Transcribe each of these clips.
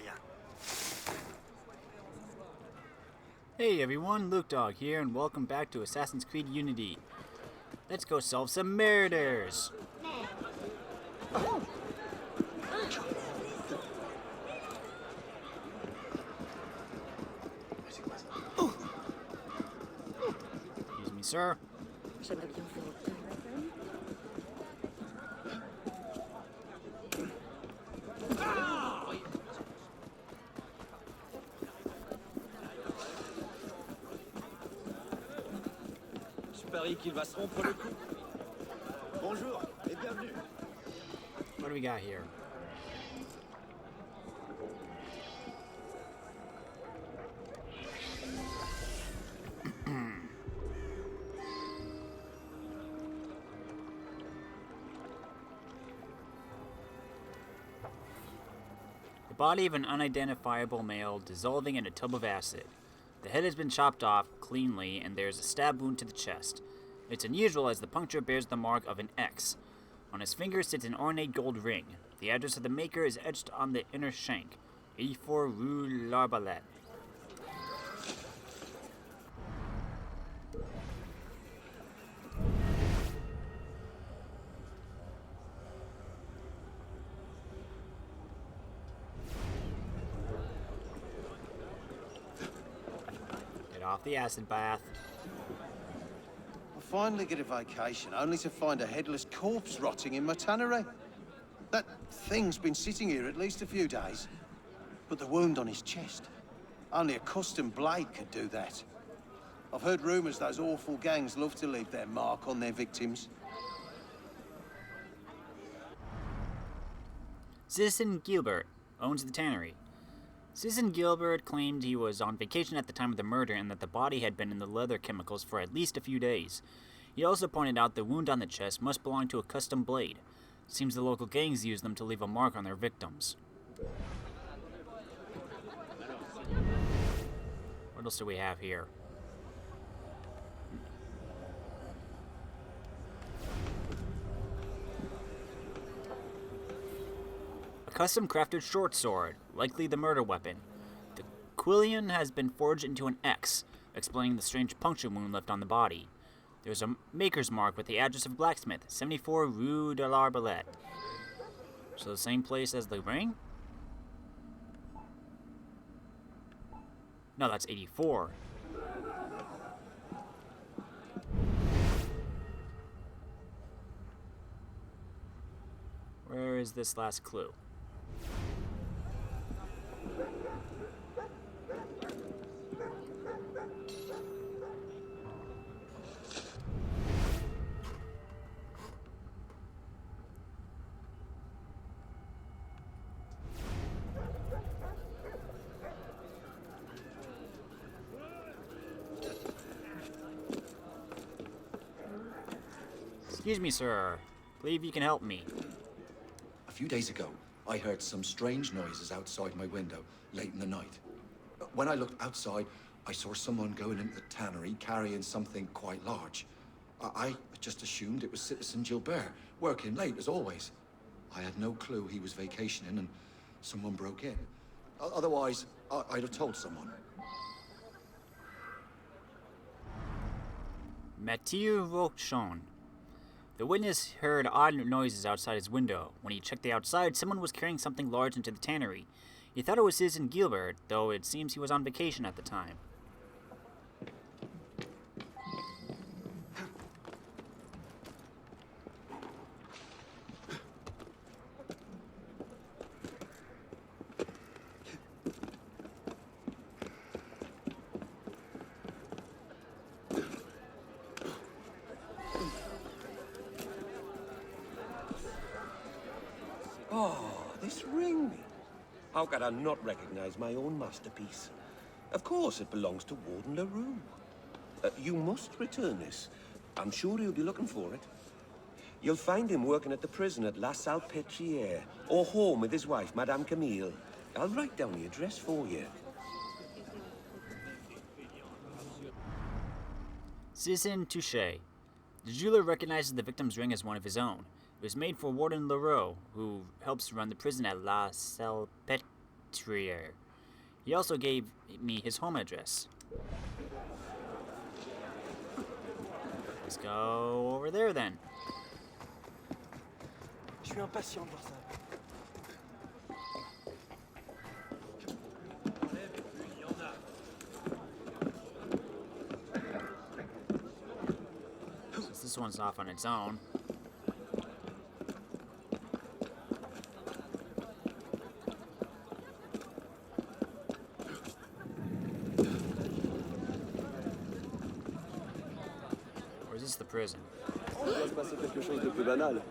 citoyen. Hey everyone, Luke Dog here, and welcome back to Assassin's Creed Unity. Let's go solve some murders! Excuse me, sir. Je parie qu'il va se rompre le cou. Bonjour et bienvenue. What do we got here? The body of an unidentifiable male dissolving in a tub of acid. The head has been chopped off cleanly, and there's a stab wound to the chest. It's unusual as the puncture bears the mark of an X. On his finger sits an ornate gold ring. The address of the maker is etched on the inner shank, 84 Rue l'Arbalète. Get off the acid bath. I finally get a vacation, only to find a headless corpse rotting in my tannery. That thing's been sitting here at least a few days. But the wound on his chest, only a custom blade could do that. I've heard rumors those awful gangs love to leave their mark on their victims. Citizen Gilbert owns the tannery. Citizen Gilbert claimed he was on vacation at the time of the murder and that the body had been in the leather chemicals for at least a few days. He also pointed out the wound on the chest must belong to a custom blade. Seems the local gangs use them to leave a mark on their victims. What else do we have here? A custom-crafted short sword, likely the murder weapon. The quillion has been forged into an X, explaining the strange puncture wound left on the body. There's a maker's mark with the address of blacksmith, 74 Rue de l'Arbalète. So the same place as the ring? No, that's 84. Where is this last clue? Excuse me, sir. Believe you can help me. A few days ago, I heard some strange noises outside my window late in the night. When I looked outside, I saw someone going into the tannery carrying something quite large. I just assumed it was Citizen Gilbert, working late as always. I had no clue he was vacationing and someone broke in. Otherwise, I'd have told someone. Mathieu Rochon. The witness heard odd noises outside his window. When he checked the outside, someone was carrying something large into the tannery. He thought it was Citizen Gilbert, though it seems he was on vacation at the time. Oh, this ring. How could I not recognize my own masterpiece? Of course, it belongs to Warden LaRue. You must return this. I'm sure he'll be looking for it. You'll find him working at the prison at La Salpêtrière, or home with his wife, Madame Camille. I'll write down the address for you. Citizen Touche. The jeweler recognizes the victim's ring as one of his own. It was made for Warden LaRue, who helps run the prison at La Salpêtrière. Salpetriere. He also gave me his home address. Let's go over there then. Je suis impatient de voir ça. Since this one's off on its own. Or is this the prison? Il va se passer quelque chose de plus banal.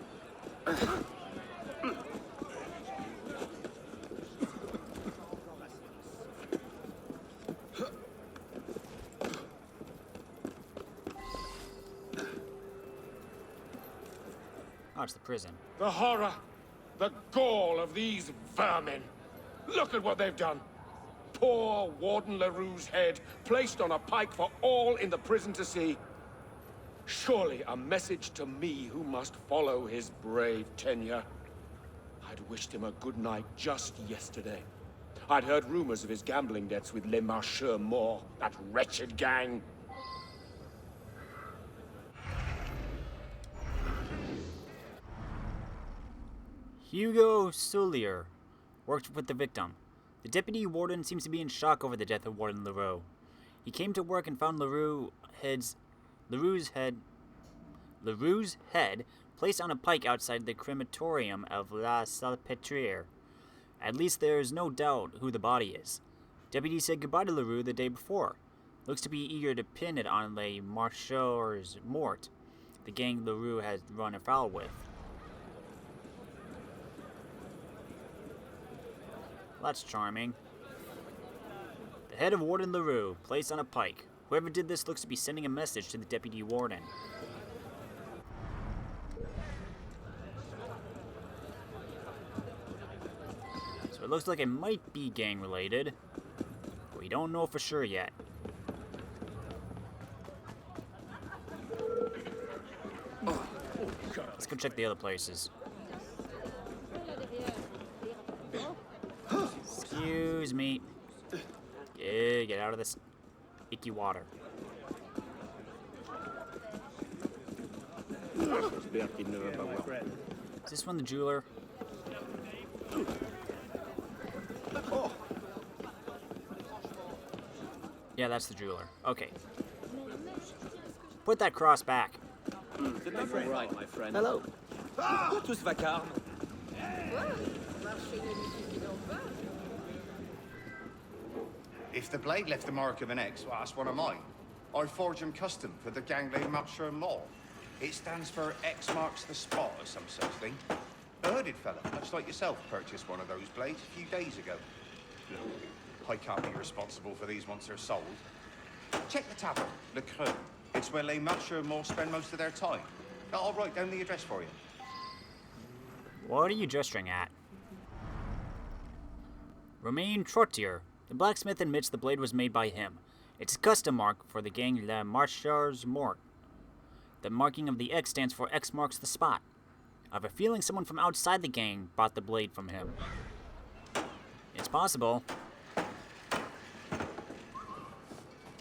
Oh, it's the prison. The horror, the gall of these vermin. Look at what they've done. Poor Warden LaRue's head placed on a pike for all in the prison to see. Surely a message to me who must follow his brave tenure. I'd wished him a good night just yesterday. I'd heard rumors of his gambling debts with Les Marcheurs Morts, that wretched gang. Hugo Soulier worked with the victim. The deputy warden seems to be in shock over the death of Warden LaRue. He came to work and found LaRue's head placed on a pike outside the crematorium of La Salpetriere. At least there's no doubt who the body is. Deputy said goodbye to LaRue the day before. Looks to be eager to pin it on Les Marcheurs Morts, the gang LaRue has run afoul with. That's charming. The head of Warden LaRue, placed on a pike. Whoever did this looks to be sending a message to the deputy warden. So it looks like it might be gang related. But we don't know for sure yet. Let's go check the other places. Excuse me. Yeah, get out of this icky water. Is this one the jeweler? Yeah, that's the jeweler. Okay. Put that cross back. C'est pas all right, my friend. Hello. Pourquoi tout ce vacarme? If the blade left the mark of an X, well, that's one of mine. I forge them custom for the Gangley Marcher Law. It stands for X marks the spot or some such thing. A hooded fella, much like yourself, purchased one of those blades a few days ago. Look, I can't be responsible for these once they're sold. Check the tavern, Le Creux. It's where Les Marcheurs Morts spend most of their time. I'll write down the address for you. What are you gesturing at? Romain Trottier. The blacksmith admits the blade was made by him. It's a custom mark for the gang Les Marcheurs Morts. The marking of the X stands for X marks the spot. I have a feeling someone from outside the gang bought the blade from him. It's possible.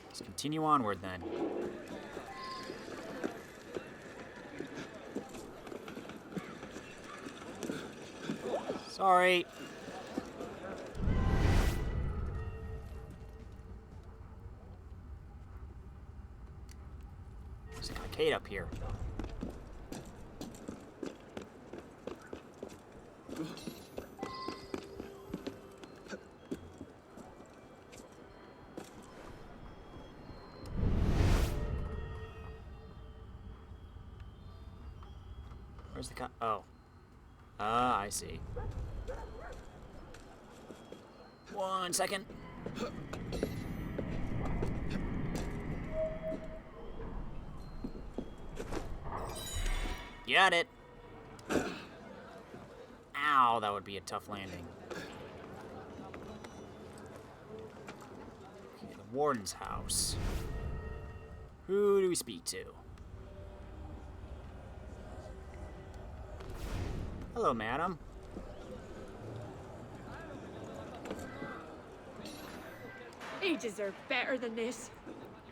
Let's continue onward then. Sorry. There's an arcade up here. Where's the cut? Oh. Ah, I see. 1 second. Got it. Ow, that would be a tough landing. Okay, the warden's house. Who do we speak to? Hello, madam. He deserved better than this.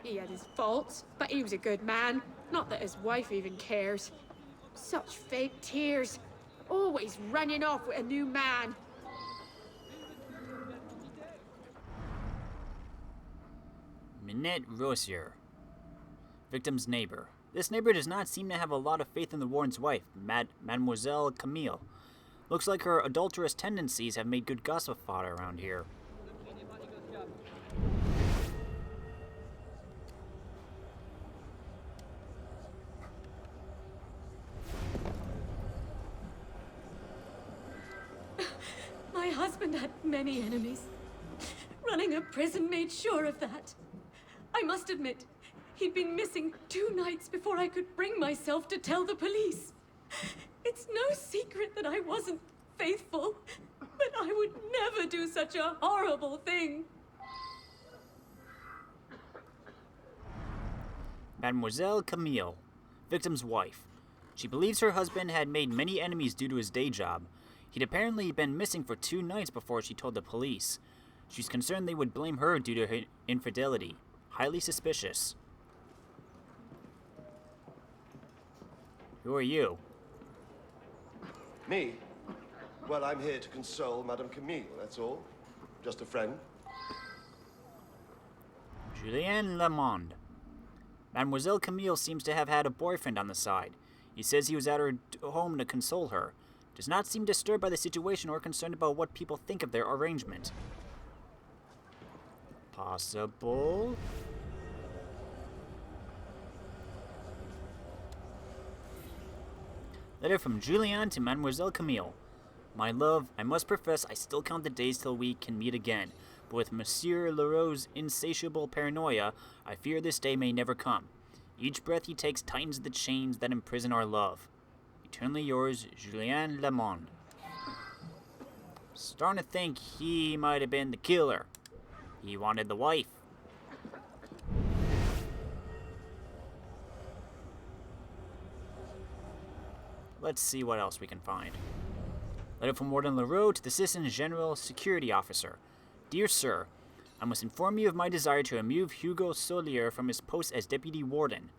He had his faults, but he was a good man. Not that his wife even cares. Such fake tears. Always running off with a new man. Minette Rossier, victim's neighbor. This neighbor does not seem to have a lot of faith in the warden's wife, Mademoiselle Camille. Looks like her adulterous tendencies have made good gossip fodder around here. My husband had many enemies. Running a prison made sure of that. I must admit, he'd been missing 2 nights before I could bring myself to tell the police. It's no secret that I wasn't faithful, but I would never do such a horrible thing. Mademoiselle Camille, victim's wife. She believes her husband had made many enemies due to his day job. He'd apparently been missing for 2 nights before she told the police. She's concerned they would blame her due to her infidelity. Highly suspicious. Who are you? Me? Well, I'm here to console Madame Camille, that's all. Just a friend. Julien Lamond. Mademoiselle Camille seems to have had a boyfriend on the side. He says he was at her home to console her. Does not seem disturbed by the situation or concerned about what people think of their arrangement. Possible? Letter from Julien to Mademoiselle Camille. My love, I must profess I still count the days till we can meet again, but with Monsieur Leroux's insatiable paranoia, I fear this day may never come. Each breath he takes tightens the chains that imprison our love. Eternally yours, Julien Lamond. Starting to think he might have been the killer. He wanted the wife. Let's see what else we can find. Letter from Warden Leroux to the Assistant General Security Officer. Dear Sir, I must inform you of my desire to remove Hugo Solier from his post as Deputy Warden.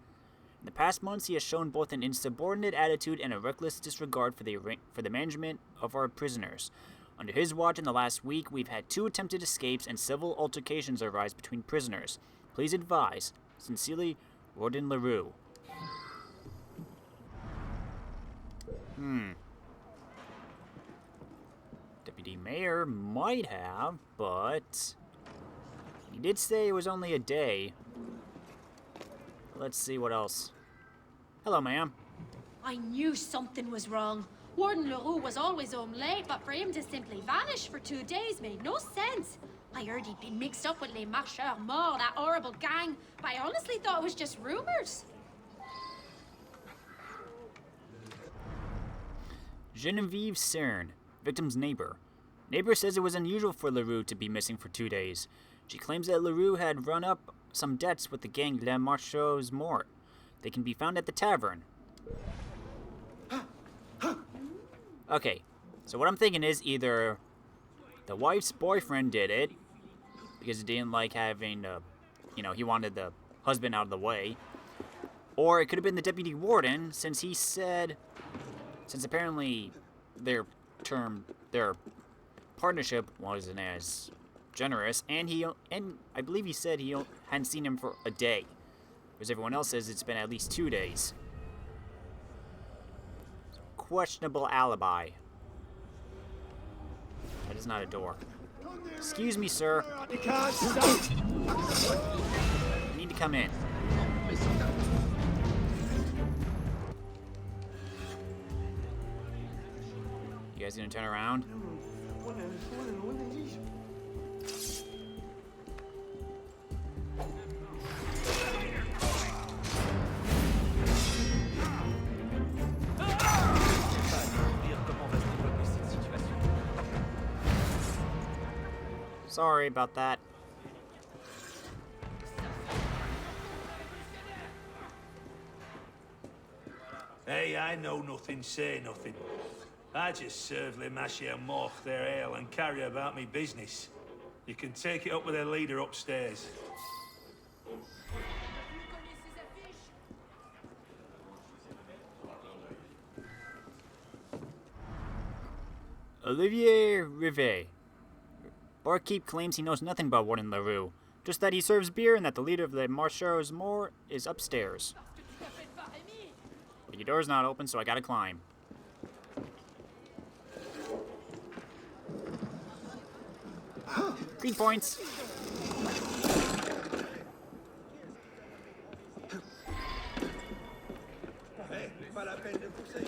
In the past months, he has shown both an insubordinate attitude and a reckless disregard for the management of our prisoners. Under his watch in the last week, we've had 2 attempted escapes and several altercations arise between prisoners. Please advise. Sincerely, Warden Leroux. Deputy Mayor might have, but he did say it was only a day. Let's see what else. Hello, ma'am. I knew something was wrong. Warden Leroux was always home late, but for him to simply vanish for 2 days made no sense. I heard he'd been mixed up with Les Marcheurs Morts, that horrible gang, but I honestly thought it was just rumors. Genevieve Cern, victim's neighbor. Neighbor says it was unusual for Leroux to be missing for 2 days. She claims that Leroux had run up some debts with the gang Les Marcheurs Morts. They can be found at the tavern. Okay, so what I'm thinking is either the wife's boyfriend did it because he didn't like having, he wanted the husband out of the way, or it could have been the deputy warden since apparently their partnership wasn't as generous, and I believe he said he hadn't seen him for a day, whereas everyone else says it's been at least 2 days. Questionable alibi. That is not a door. Excuse me, sir. You can't stop! I need to come in. You guys gonna turn around? Sorry about that. Hey, I know nothing, say nothing. I just serve Les Marcheurs Morts their ale and carry about me business. You can take it up with their leader upstairs. Olivier Rivet. Barkeep claims he knows nothing about Warden LaRue, just that he serves beer and that the leader of the Marcheurs Morts is upstairs. But your door's not open, so I gotta climb. 3 points. Hey, pas la peine de pousser.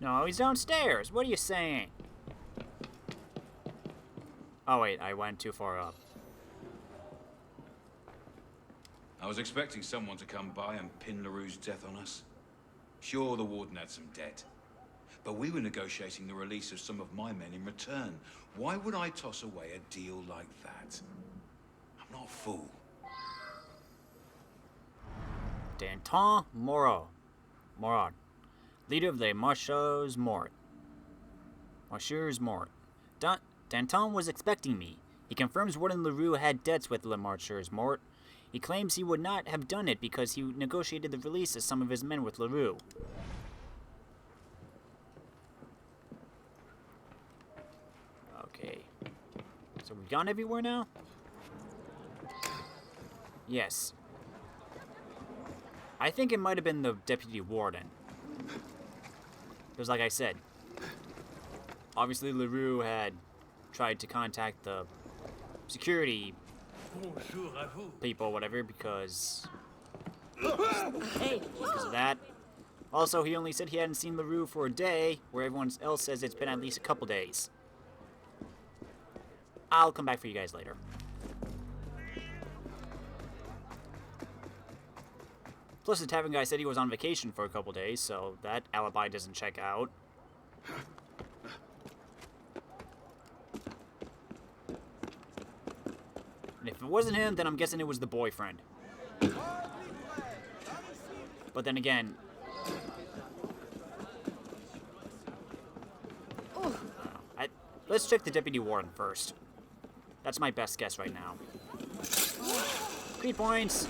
No, he's downstairs. What are you saying? Oh wait, I went too far up. I was expecting someone to come by and pin LaRue's death on us. Sure, the warden had some debt. But we were negotiating the release of some of my men in return. Why would I toss away a deal like that? I'm not a fool. Danton Morad, leader of the Marcheurs Morts. Danton was expecting me. He confirms Warden LaRue had debts with Le Marcheurs Morts. He claims he would not have done it because he negotiated the release of some of his men with LaRue. Okay. So we've gone everywhere now? Yes. I think it might have been the deputy warden. Because like I said, obviously LaRue had tried to contact the security people, whatever, because of that. Also, he only said he hadn't seen LaRue for a day, where everyone else says it's been at least a couple days. I'll come back for you guys later. Plus, the tavern guy said he was on vacation for a couple days, so that alibi doesn't check out. And if it wasn't him, then I'm guessing it was the boyfriend. But then again... let's check the deputy warden first. That's my best guess right now. 3 points!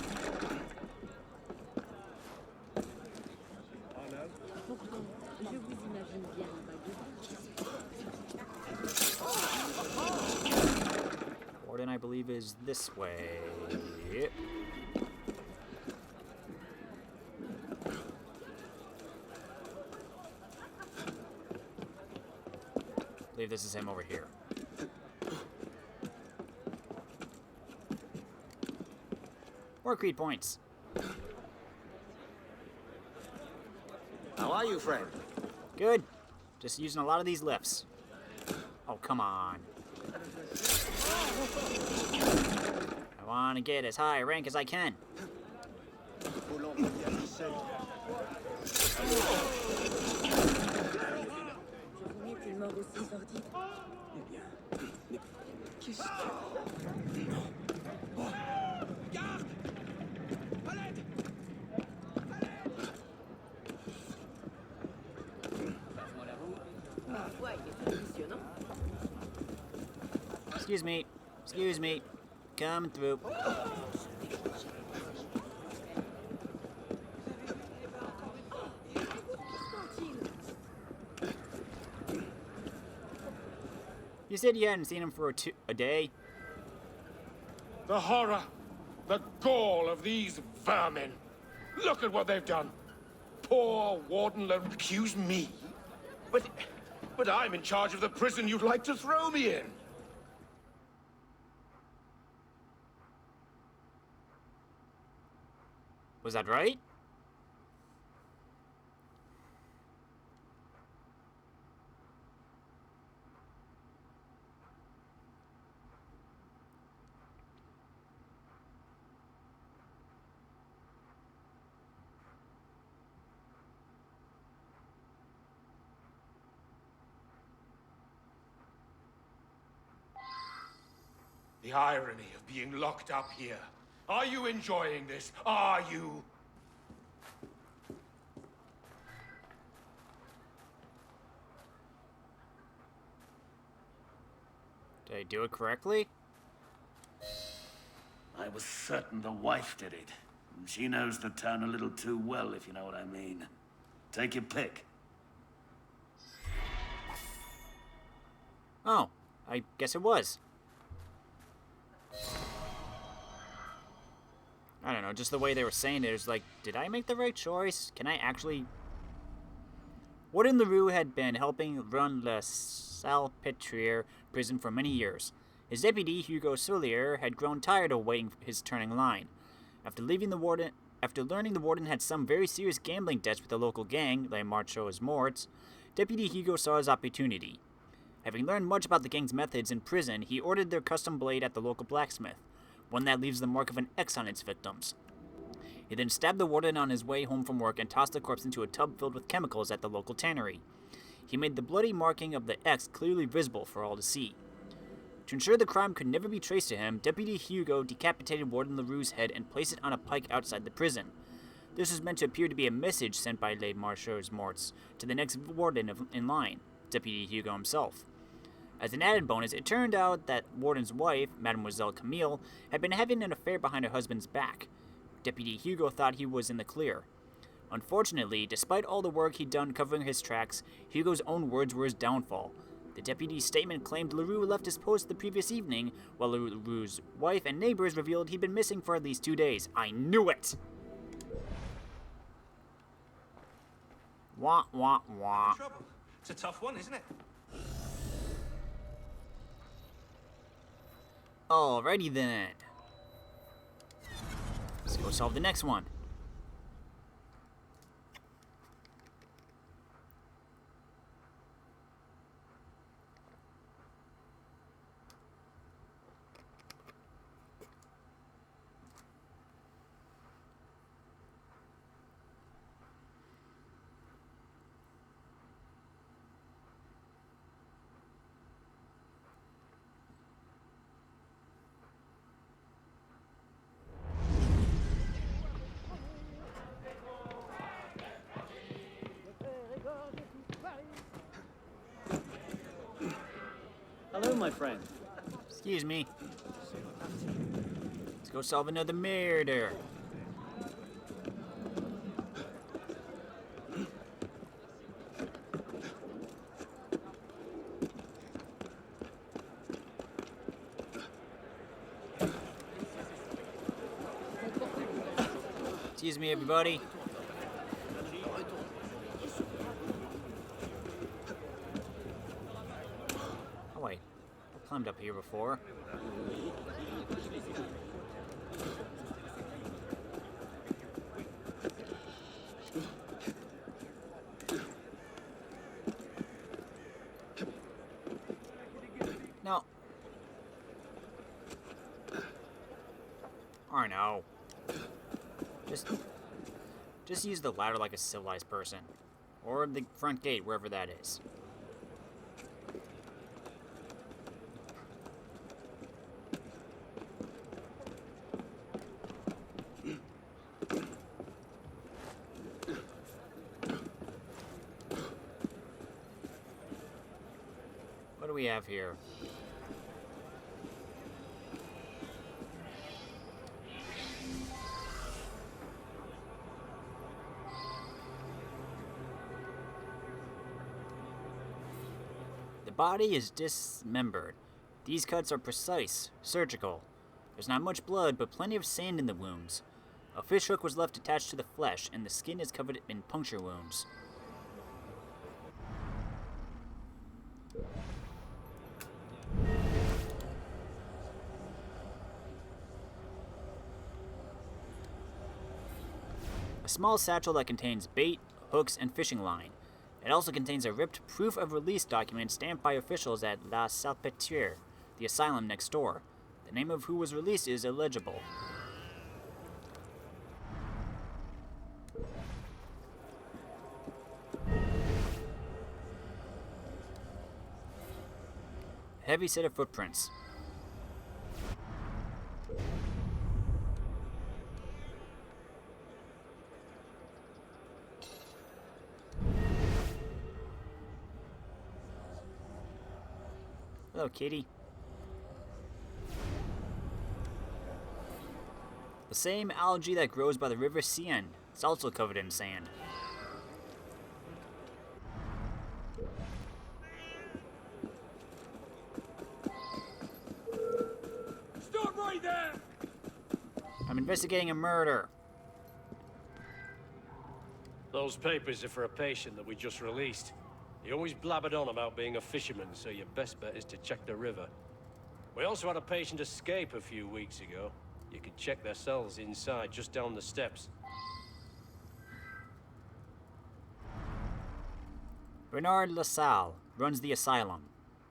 Warden, I believe, is this way. I believe this is him over here. More Creed points. How are you, friend? Good. Just using a lot of these lifts. Oh, come on. I want to get as high a rank as I can. Excuse me. Excuse me. Coming through. You said you hadn't seen him for a day? The horror, the gall of these vermin. Look at what they've done. Poor Warden LaRue. Accuse me? But I'm in charge of the prison you'd like to throw me in. Was that right? The irony of being locked up here. Are you enjoying this? Are you? Did I do it correctly? I was certain the wife did it. She knows the town a little too well, if you know what I mean. Take your pick. Oh, I guess it was. I don't know, just the way they were saying it was like, did I make the right choice? Can I actually... Warden LaRue had been helping run La Salpêtrière prison for many years. His deputy, Hugo Solier, had grown tired of waiting his turn in line. After learning the warden had some very serious gambling debts with the local gang, Les Marcheurs Morts, Deputy Hugo saw his opportunity. Having learned much about the gang's methods in prison, he ordered their custom blade at the local blacksmith, one that leaves the mark of an X on its victims. He then stabbed the warden on his way home from work and tossed the corpse into a tub filled with chemicals at the local tannery. He made the bloody marking of the X clearly visible for all to see. To ensure the crime could never be traced to him, Deputy Hugo decapitated Warden LaRue's head and placed it on a pike outside the prison. This was meant to appear to be a message sent by Les Marcheurs Morts to the next warden in line, Deputy Hugo himself. As an added bonus, it turned out that Warden's wife, Mademoiselle Camille, had been having an affair behind her husband's back. Deputy Hugo thought he was in the clear. Unfortunately, despite all the work he'd done covering his tracks, Hugo's own words were his downfall. The deputy's statement claimed LaRue left his post the previous evening, while LaRue's wife and neighbors revealed he'd been missing for at least 2 days. I knew it! Wah, wah, wah. Trouble. It's a tough one, isn't it? Alrighty then. Let's go solve the next one. Hello, my friend. Excuse me. Let's go solve another murder. Excuse me, everybody. Oh, wait. I climbed up here before. No. Arno. Just use the ladder like a civilized person. Or the front gate, wherever that is. What do we have here? The body is dismembered. These cuts are precise, surgical. There's not much blood, but plenty of sand in the wounds. A fish hook was left attached to the flesh, and the skin is covered in puncture wounds. A small satchel that contains bait, hooks, and fishing line. It also contains a ripped proof of release document stamped by officials at La Salpêtrière, the asylum next door. The name of who was released is illegible. A heavy set of footprints. Hello, kitty. The same algae that grows by the River Seine. It's also covered in sand. Stop right there! I'm investigating a murder. Those papers are for a patient that we just released. He always blabbered on about being a fisherman, so your best bet is to check the river. We also had a patient escape a few weeks ago. You can check their cells inside, just down the steps. Bernard LaSalle runs the asylum.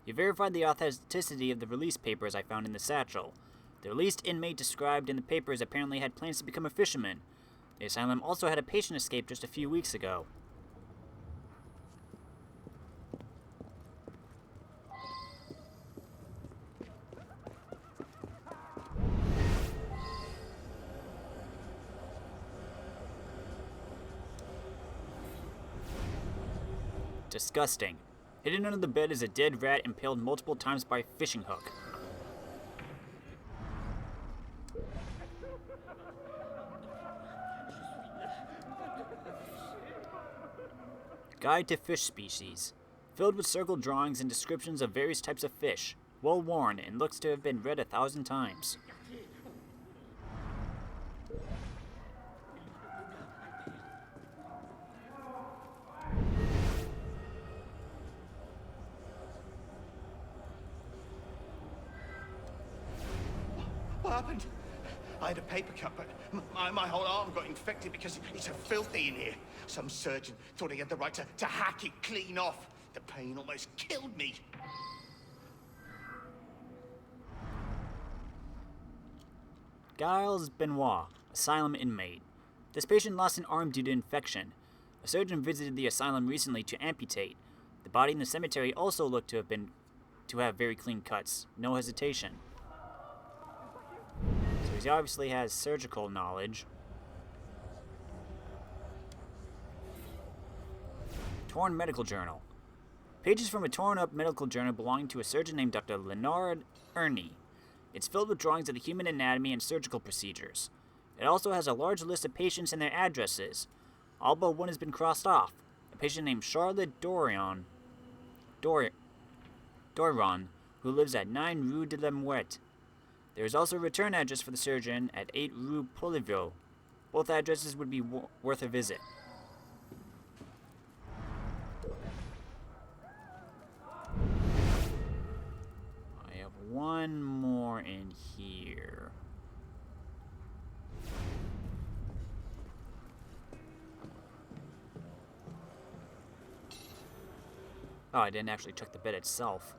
He verified the authenticity of the release papers I found in the satchel. The released inmate described in the papers apparently had plans to become a fisherman. The asylum also had a patient escape just a few weeks ago. Disgusting. Hidden under the bed is a dead rat impaled multiple times by a fishing hook. Guide to fish species. Filled with circled drawings and descriptions of various types of fish. Well worn and looks to have been read 1,000 times. What happened? I had a paper cut, but my whole arm got infected because it's so filthy in here. Some surgeon thought he had the right to hack it clean off. The pain almost killed me. Giles Benoit, asylum inmate. This patient lost an arm due to infection. A surgeon visited the asylum recently to amputate. The body in the cemetery also looked to have very clean cuts. No hesitation. So he obviously has surgical knowledge. Torn medical journal. Pages from a torn-up medical journal belonging to a surgeon named Dr. Leonard Ernie. It's filled with drawings of the human anatomy and surgical procedures. It also has a large list of patients and their addresses. All but one has been crossed off. A patient named Charlotte Dorion, who lives at 9 Rue de la Muette. There is also a return address for the surgeon at 8 Rue Poliveau. Both addresses would be worth a visit. I have one more in here. Oh, I didn't actually check the bed itself.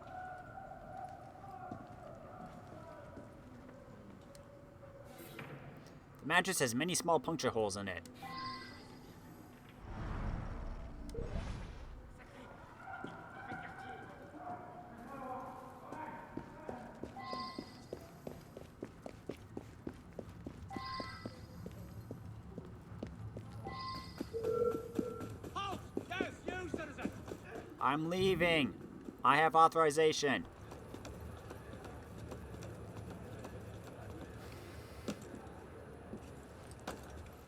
The mattress has many small puncture holes in it. Halt! Yes, you, citizen! I'm leaving. I have authorization.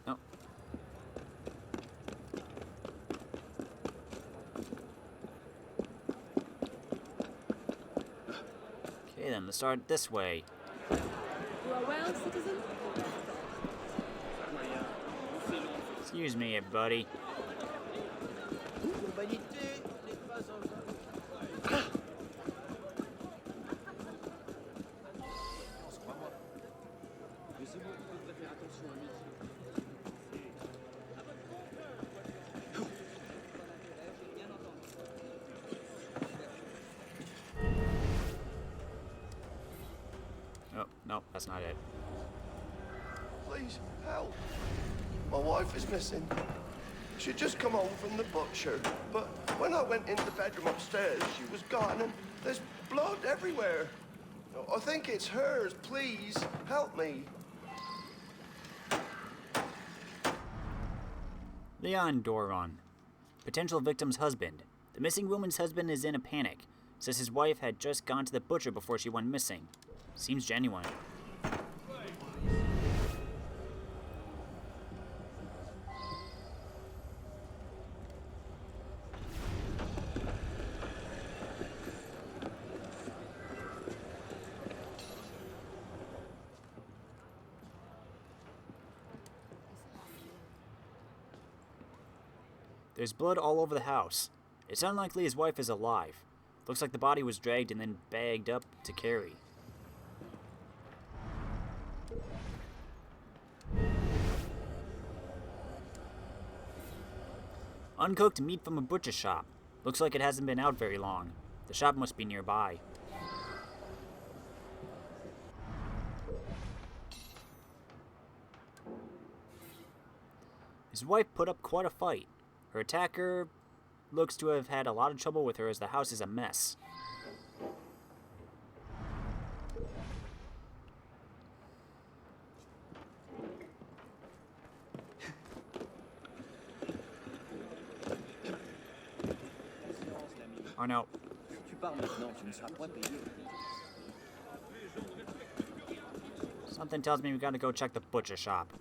No. Okay, then let's start this way. You are well, citizen? Excuse me, everybody. Oh, no, that's not it. Please, help. My wife is missing. She'd just come home from the butcher, but when I went into the bedroom upstairs, she was gone and there's blood everywhere. I think it's hers. Please, help me. Leon Doron, potential victim's husband. The missing woman's husband is in a panic. Says his wife had just gone to the butcher before she went missing. Seems genuine. There's blood all over the house. It's unlikely his wife is alive. Looks like the body was dragged and then bagged up to carry. Uncooked meat from a butcher shop. Looks like it hasn't been out very long. The shop must be nearby. His wife put up quite a fight. Her attacker looks to have had a lot of trouble with her as the house is a mess. Arno. Something tells me we gotta go check the butcher shop.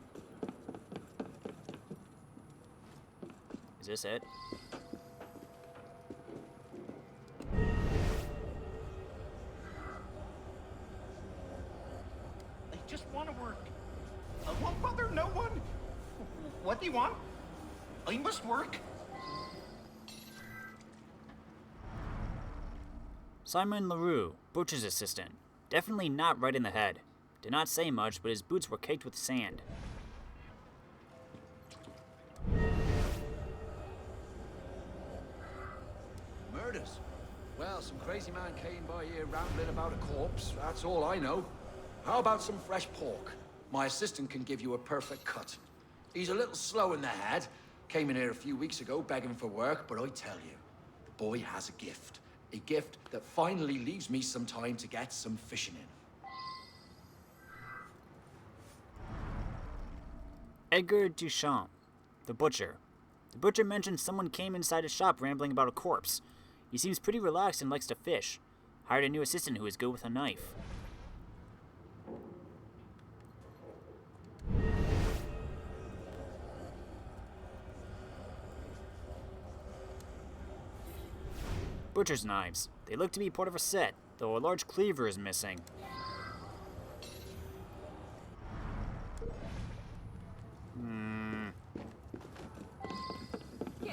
Is this it? I just want to work. I won't bother no one. What do you want? I must work. Simon LaRue, butcher's assistant. Definitely not right in the head. Did not say much, but his boots were caked with sand. Murders? Well, some crazy man came by here rambling about a corpse. That's all I know. How about some fresh pork? My assistant can give you a perfect cut. He's a little slow in the head. Came in here a few weeks ago begging for work, but I tell you, the boy has a gift. A gift that finally leaves me some time to get some fishing in. Edgar Duchamp, the butcher. The butcher mentioned someone came inside his shop rambling about a corpse. He seems pretty relaxed and likes to fish. Hired a new assistant who is good with a knife. Butcher's knives. They look to be part of a set, though a large cleaver is missing.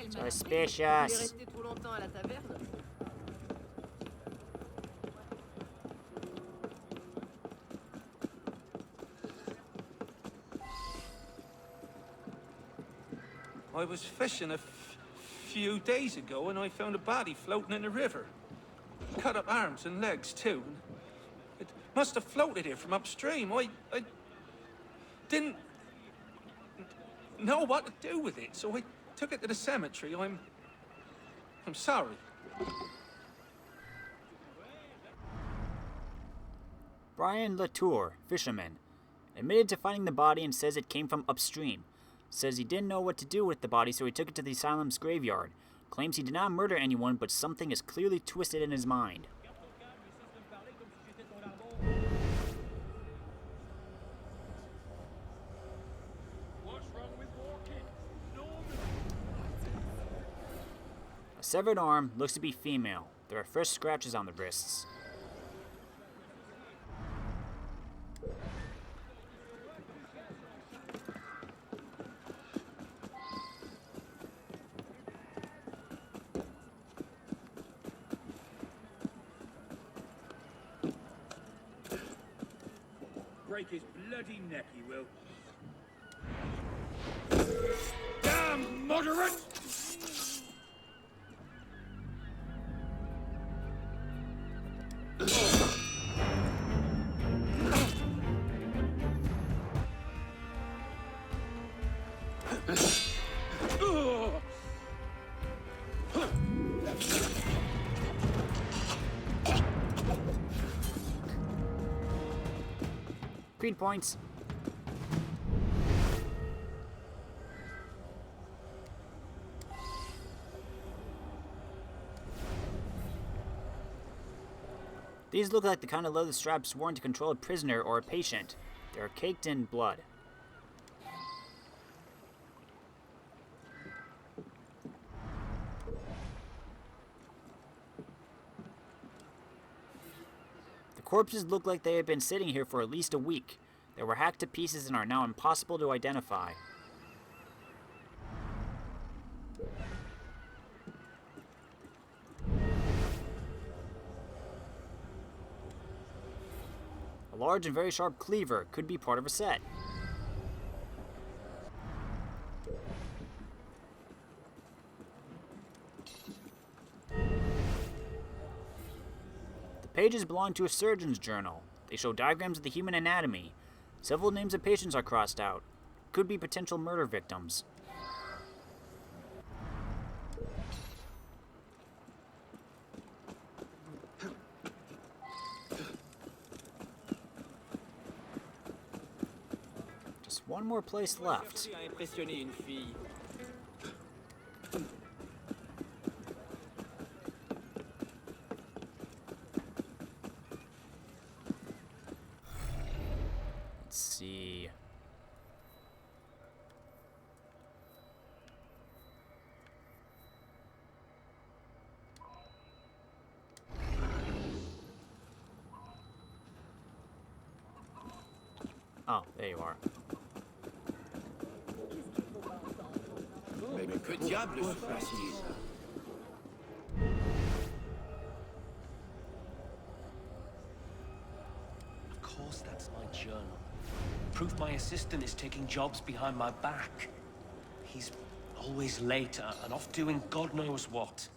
Suspicious. I was fishing a few days ago and I found a body floating in the river. Cut up arms and legs too. It must have floated here from upstream. I didn't know what to do with it, so I took it to the cemetery. I'm sorry. Brian Latour, fisherman, admitted to finding the body and says it came from upstream. Says he didn't know what to do with the body, so he took it to the asylum's graveyard. Claims he did not murder anyone, but something is clearly twisted in his mind. A severed arm looks to be female. There are fresh scratches on the wrists. Break his bloody neck, he will. Damn moderate! Green points. These look like the kind of leather straps worn to control a prisoner or a patient. They are caked in blood. The corpses look like they have been sitting here for at least a week. They were hacked to pieces and are now impossible to identify. large and very sharp cleaver could be part of a set. The pages belong to a surgeon's journal. They show diagrams of the human anatomy. Several names of patients are crossed out. Could be potential murder victims. Just one more place left. Let's see. Oh, there you are. Mais que diable se passe-t-il? Of course that's my journal. Proof my assistant is taking jobs behind my back. He's always late and off doing God knows what.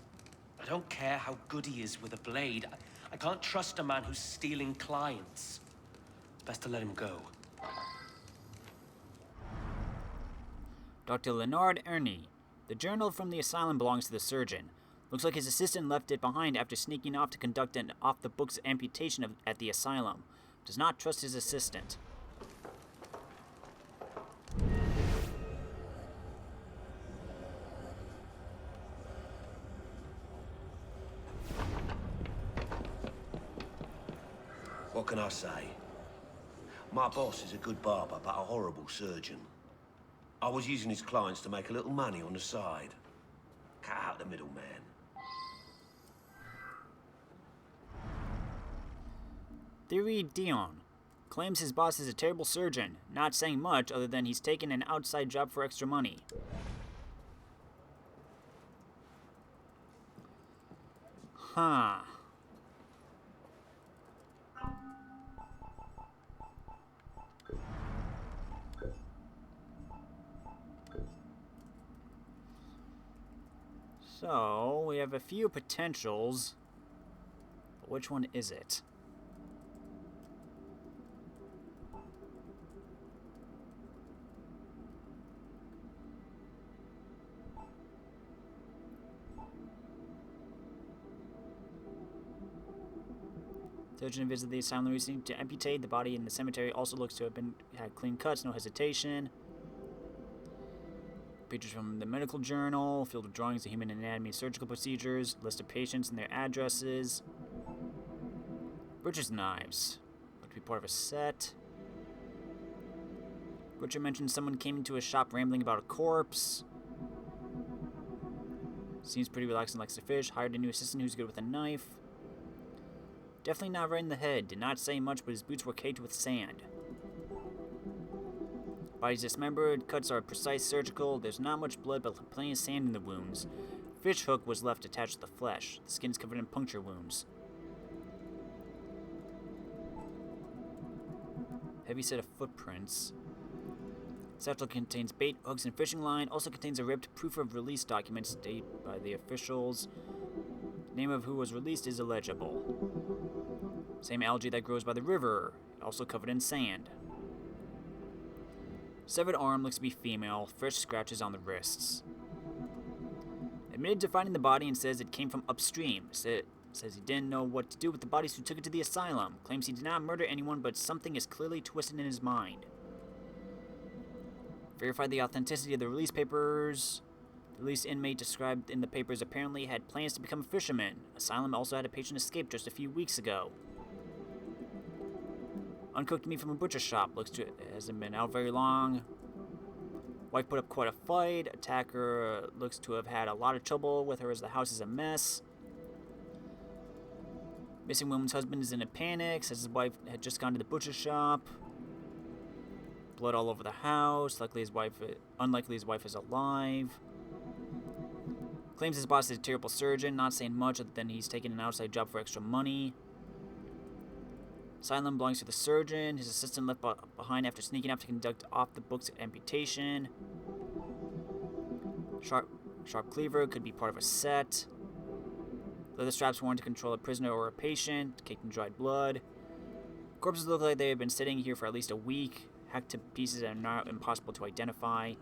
I don't care how good he is with a blade. I can't trust a man who's stealing clients. Best to let him go. Dr. Leonard Ernie. The journal from the asylum belongs to the surgeon. Looks like his assistant left it behind after sneaking off to conduct an off-the-books amputation at the asylum. Does not trust his assistant. What can I say? My boss is a good barber, but a horrible surgeon. I was using his clients to make a little money on the side. Cut out the middleman. Theory Dion. Claims his boss is a terrible surgeon, not saying much other than he's taken an outside job for extra money. Huh. So, we have a few potentials, but which one is it? Surgeon visited the asylum recently to amputate. The body in the cemetery also looks to have had clean cuts, no hesitation. Pictures from the medical journal, field of drawings of human anatomy and surgical procedures, list of patients and their addresses. Butcher's knives. Look to be part of a set. Butcher mentioned someone came into his shop rambling about a corpse. Seems pretty relaxed and likes to fish. Hired a new assistant who's good with a knife. Definitely not right in the head. Did not say much, but his boots were caked with sand. Body's dismembered, cuts are precise surgical, there's not much blood but plenty of sand in the wounds. Fish hook was left attached to the flesh. The skin's covered in puncture wounds. Heavy set of footprints. Satchel contains bait, hooks, and fishing line. Also contains a ripped proof of release document stated by the officials. Name of who was released is illegible. Same algae that grows by the river, also covered in sand. Severed arm looks to be female, fresh scratches on the wrists. Admitted to finding the body and says it came from upstream. Says he didn't know what to do with the bodies who took it to the asylum. Claims he did not murder anyone, but something is clearly twisted in his mind. Verified the authenticity of the release papers. The released inmate described in the papers apparently had plans to become a fisherman. Asylum also had a patient escape just a few weeks ago. Uncooked meat from a butcher shop. Looks to hasn't been out very long. Wife put up quite a fight. Attacker looks to have had a lot of trouble with her as the house is a mess. Missing woman's husband is in a panic. Says his wife had just gone to the butcher shop. Blood all over the house. Unlikely his wife is alive. Claims his boss is a terrible surgeon. Not saying much other than he's taking an outside job for extra money. Asylum belongs to the surgeon. His assistant left behind after sneaking out to conduct off-the-books amputation. Sharp cleaver could be part of a set. Leather straps worn to control a prisoner or a patient. Caked in dried blood. Corpses look like they have been sitting here for at least a week. Hacked to pieces and are now impossible to identify.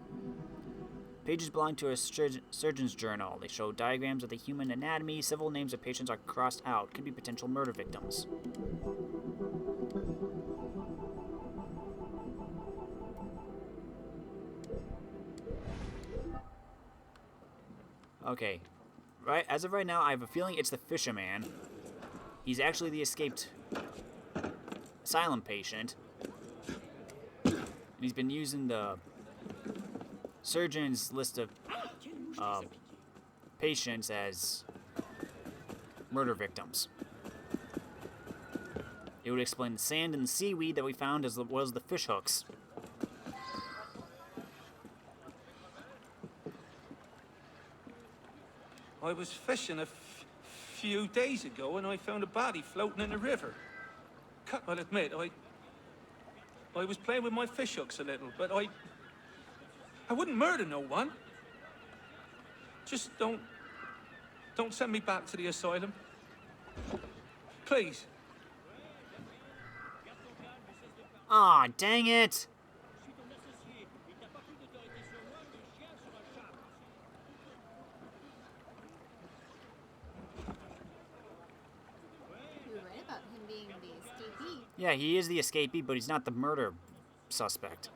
Pages belong to a surgeon's journal. They show diagrams of the human anatomy. Several names of patients are crossed out. Could be potential murder victims. Okay. Right, as of right now, I have a feeling it's the fisherman. He's actually the escaped asylum patient. And he's been using the surgeon's list of patients as murder victims. It would explain the sand and the seaweed that we found as well as the fish hooks. I was fishing a few days ago and I found a body floating in the river. I'll admit, I was playing with my fish hooks a little, but I wouldn't murder no one. Just don't send me back to the asylum. Please. Aw, dang it! Yeah, he is the escapee, but he's not the murder suspect.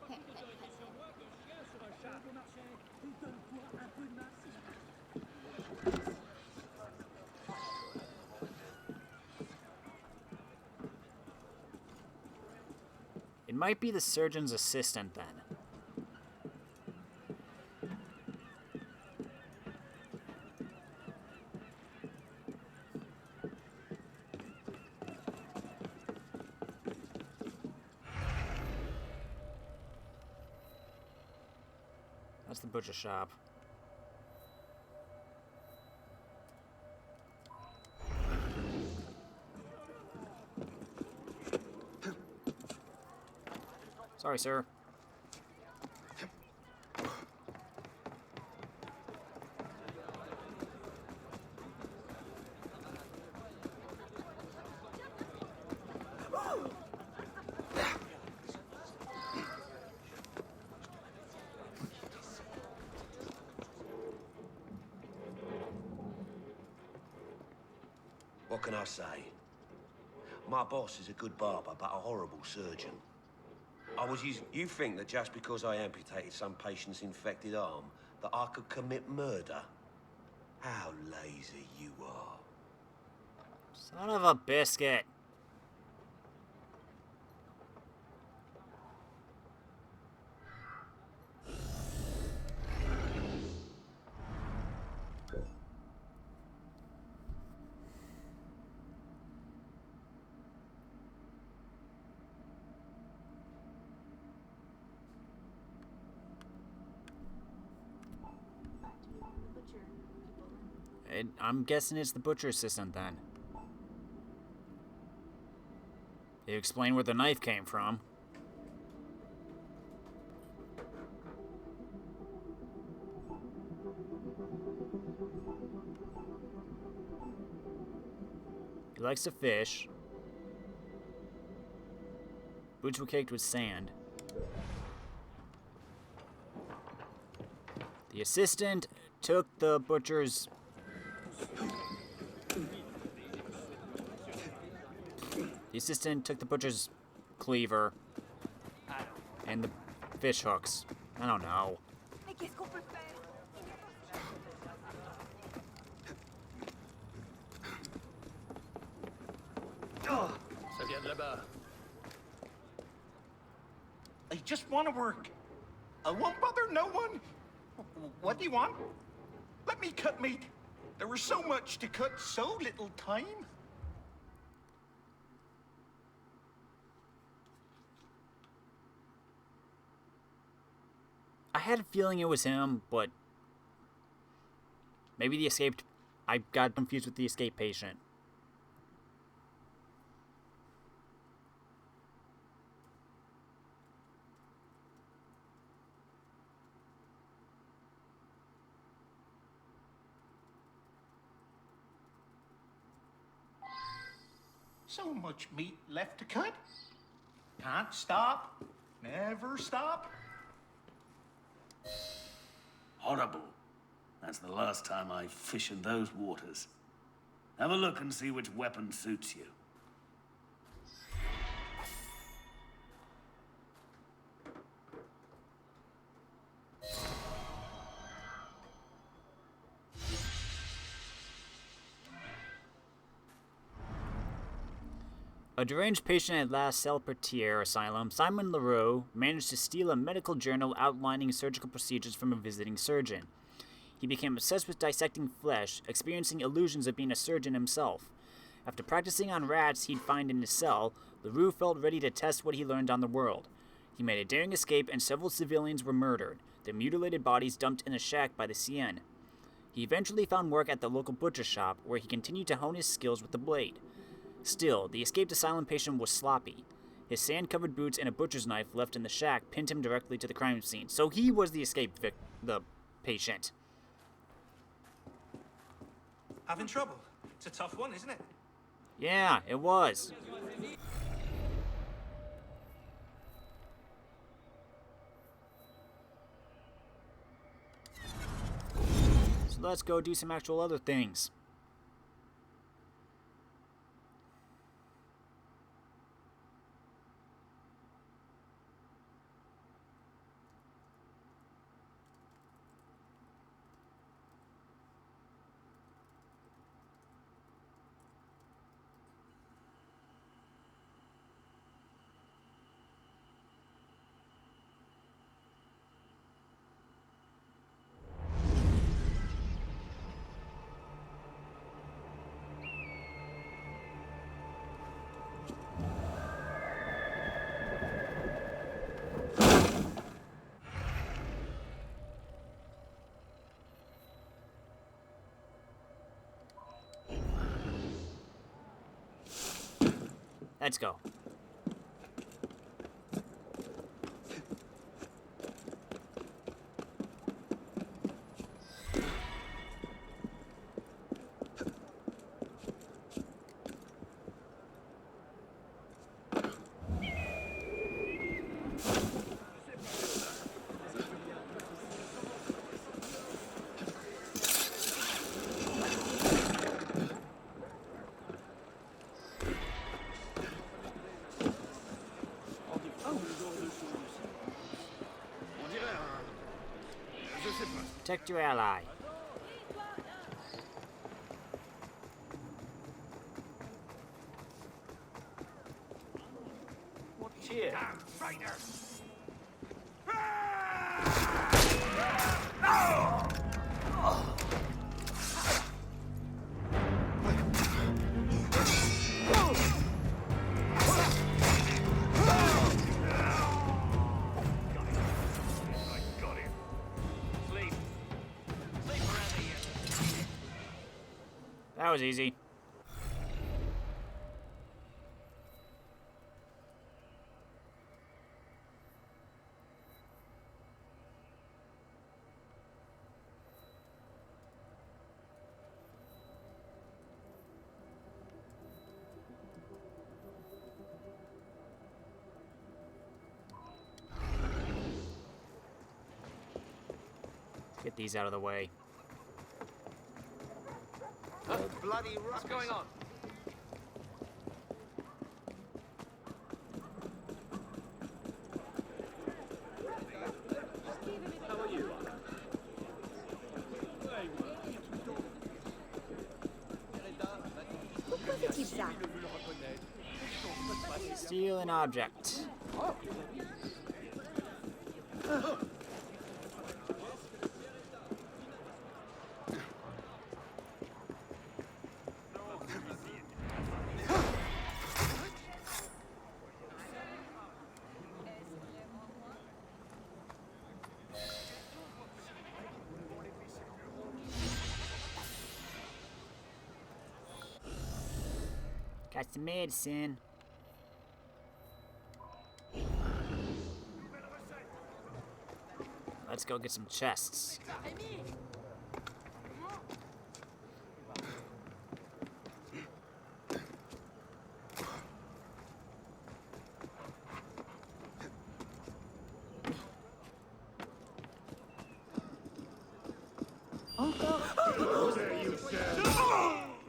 It might be the surgeon's assistant, then. That's the butcher shop. Sorry, sir. What can I say? My boss is a good barber, but a horrible surgeon. You think that just because I amputated some patient's infected arm, that I could commit murder? How lazy you are. Son of a biscuit. I'm guessing it's the butcher assistant then. They explain where the knife came from. He likes to fish. Boots were caked with sand. The assistant took the butcher's... The assistant took the butcher's cleaver and the fish hooks. I don't know. I just want to work. I won't bother no one. What do you want? Let me cut meat. There was so much to cut, so little time. I had a feeling it was him, but maybe the escaped... I got confused with the escaped patient. So much meat left to cut. Can't stop. Never stop. Horrible. That's the last time I fish in those waters. Have a look and see which weapon suits you. A deranged patient at La Salpêtrière Asylum, Simon Leroux managed to steal a medical journal outlining surgical procedures from a visiting surgeon. He became obsessed with dissecting flesh, experiencing illusions of being a surgeon himself. After practicing on rats he'd find in his cell, Leroux felt ready to test what he learned on the world. He made a daring escape and several civilians were murdered, their mutilated bodies dumped in a shack by the Seine. He eventually found work at the local butcher shop, where he continued to hone his skills with the blade. Still, the escaped asylum patient was sloppy. His sand-covered boots and a butcher's knife left in the shack pinned him directly to the crime scene. So he was the the patient. Having trouble? It's a tough one, isn't it? Yeah, it was. So let's go do some actual other things. Let's go. Protect your ally. What's here? That was easy. Get these out of the way. Bloody what's going on? How are you? Steal an object. Got some medicine. Let's go get some chests.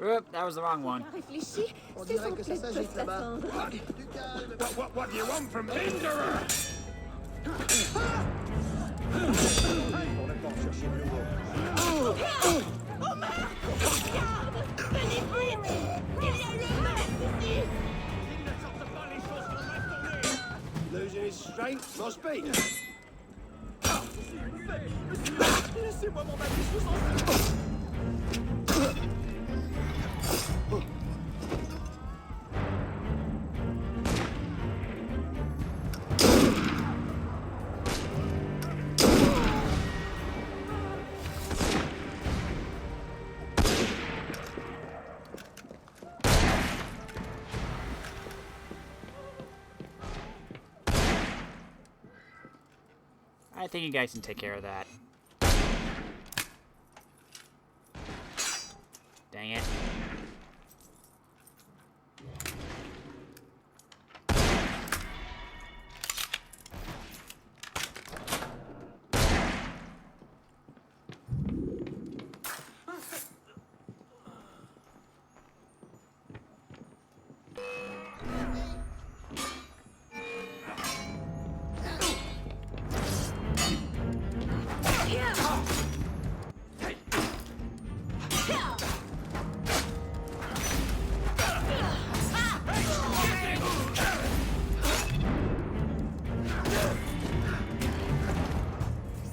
Oop, that was the wrong one. Réfléchis, c'est son clé de poste attendre. What do you want from Hinderer? Losing his strength, must be. Laissez-moi mon habit, je vous en prie. I think you guys can take care of that. Dang it.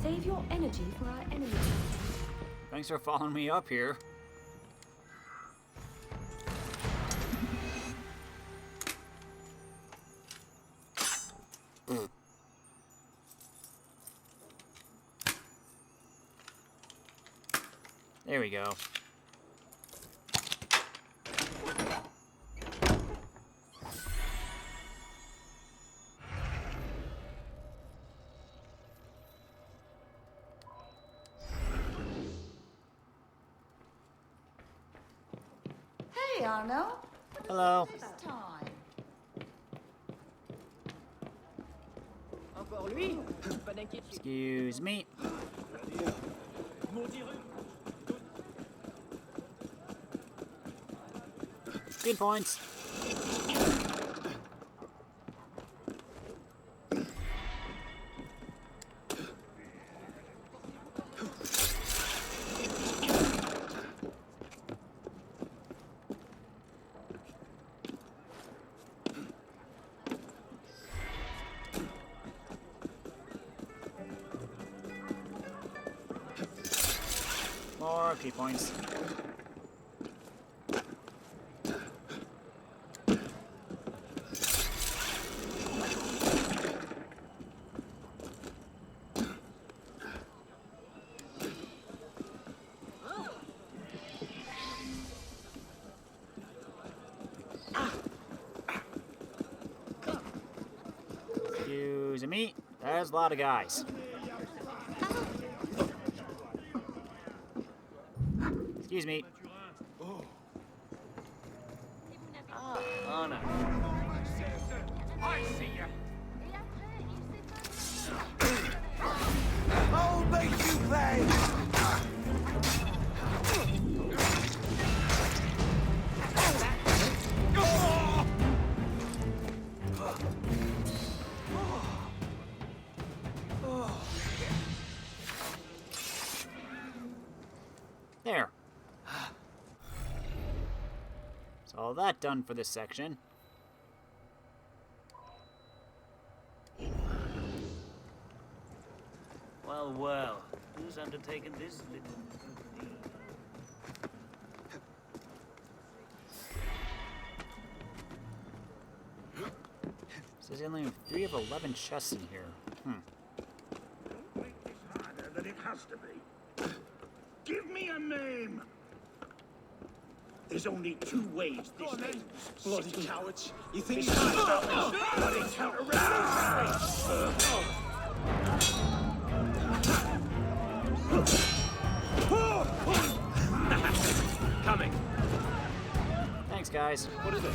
Save your energy for our enemies. Thanks for following me up here. There we go. Hey, Arno. Hello. This time. Encore lui? Pas d'inquiétude. Excuse me. Good points. More key points. Excuse me. There's a lot of guys. Excuse me. Arno. I see ya. I'll make you pay! There. So all that done for this section. Well, well. Who's undertaken this little deed? Says you only have 3 of 11 chests in here. Harder than it has to be. Give me a name. There's only 2 ways this ends. Bloody cowards. You think It's you not can about stop me. me? But it's how to revolutionary. Coming. Thanks, guys. What is it?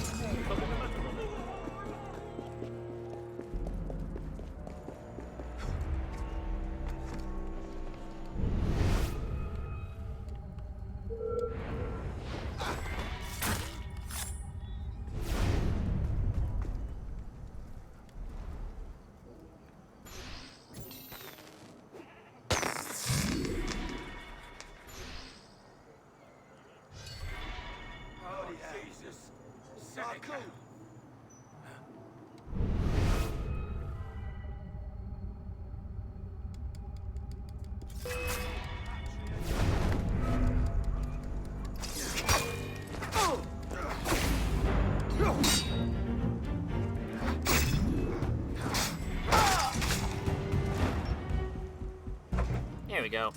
we go.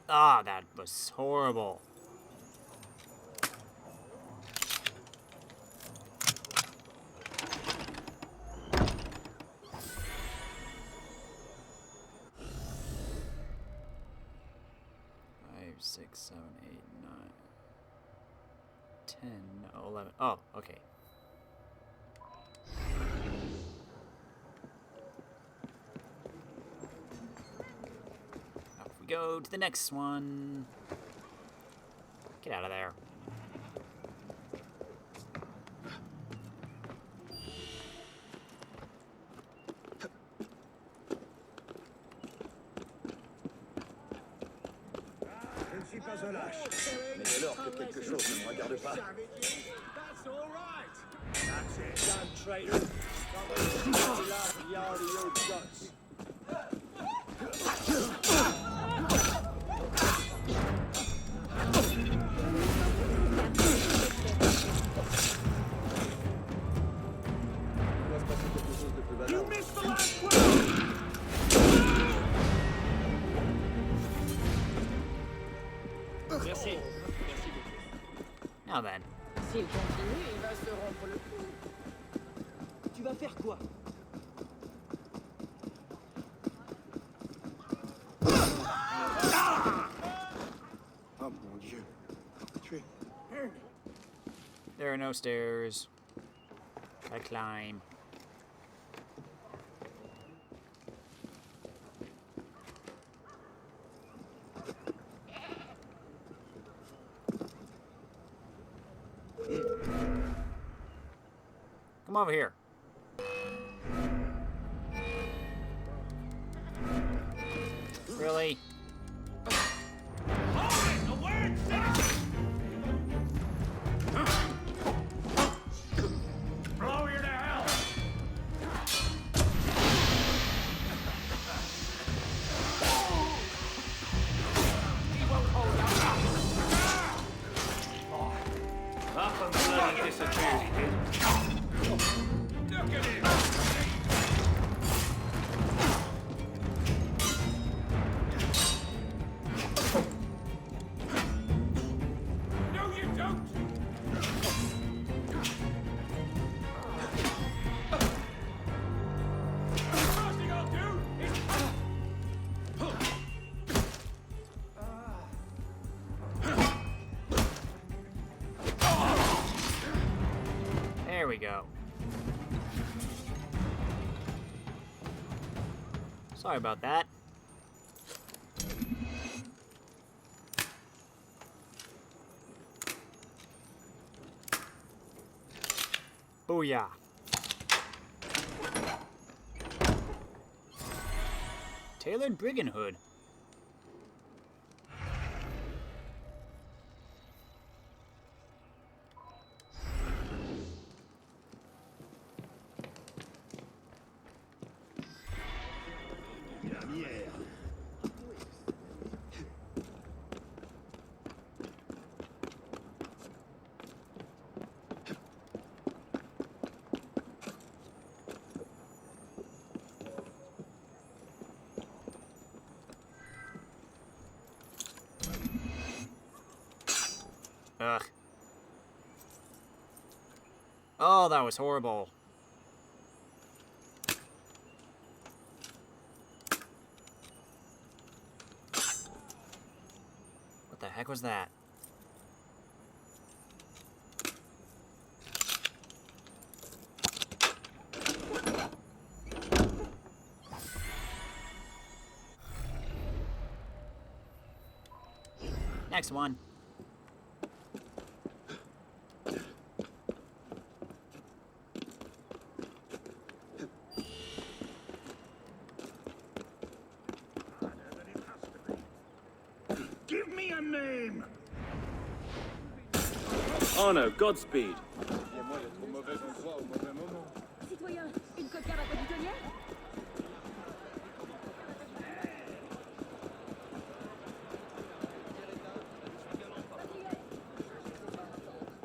Ah, that was horrible. Five, 6, 7, 8, 9, 10, 11. Oh, okay. Off we go to the next one. Get out of there. Je ne suis pas un lâche. Mais dès lors que quelque chose ne me regarde pas. That's all right. That's it. Done, traitor. You already your guts. You missed the last one. Merci. Merci beaucoup. Now then. S'il continue, il va se rompre le cou. Tu vas faire quoi? Oh mon Dieu. Tu es... There are no stairs. I climb. Come over here. Really? Blow you to hell. Up and bloody disappeared, he did. Look at him. No, you don't. First thing I'll do is... There we go. Sorry about that. Booyah. Tailored brigand hood. Ugh. Oh, that was horrible. What the heck was that? Next one. Give me a name. Arno, Godspeed. Citoyen, une cocarde à quoi du tonnier?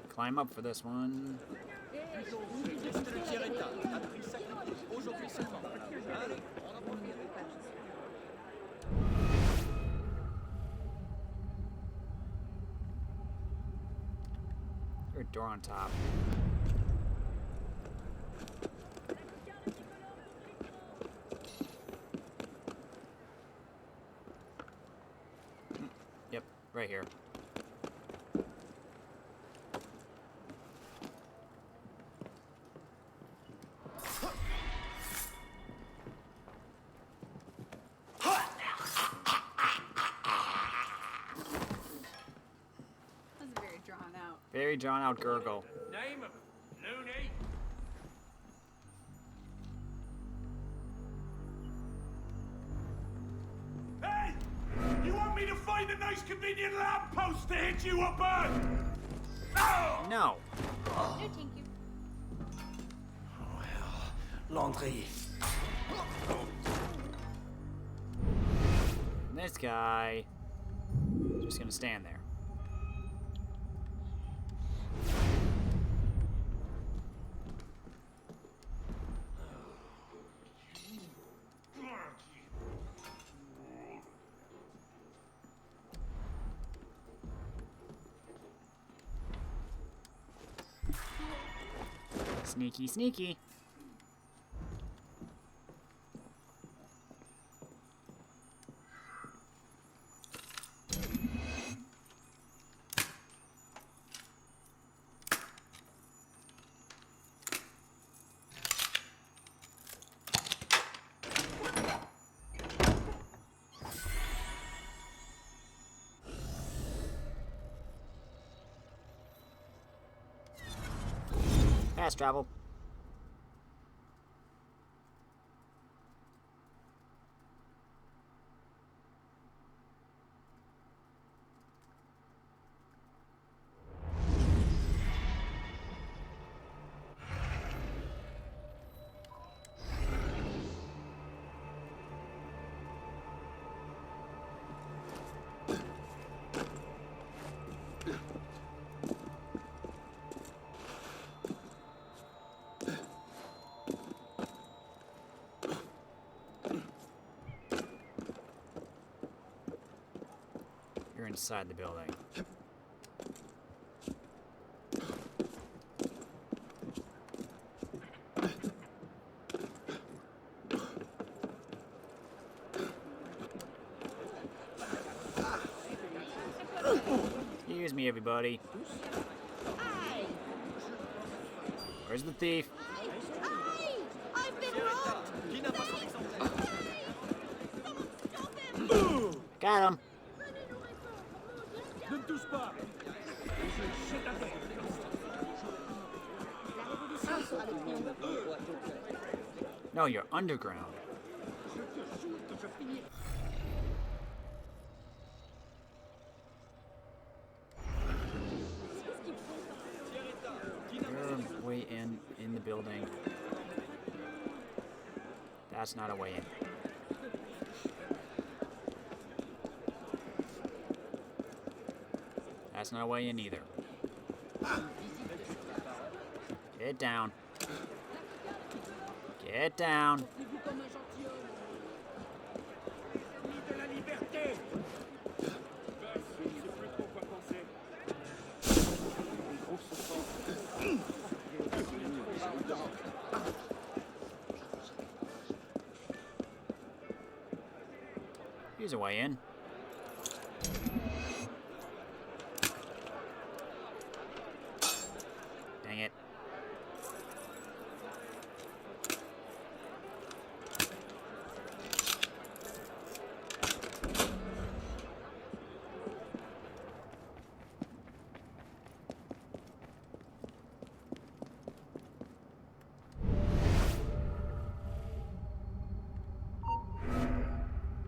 Climb up for this one. There's a door on top. Yep, right here. That's very drawn out. Very drawn out gurgle. Name him, loony. Hey! You want me to find a nice convenient lamppost to hit you up on? No! No. No, thank you. Laundry. And this guy just gonna stand there. Sneaky, sneaky. Fast travel. You're inside the building. Excuse me, everybody. Where's the thief? I've been robbed! Got him. Ne me touche pas. Je vais jeter à terre. No, you're underground. You're way in the building. That's not a way in. That's not a way in either. Get down. Get down. Here's a way in. Dang it.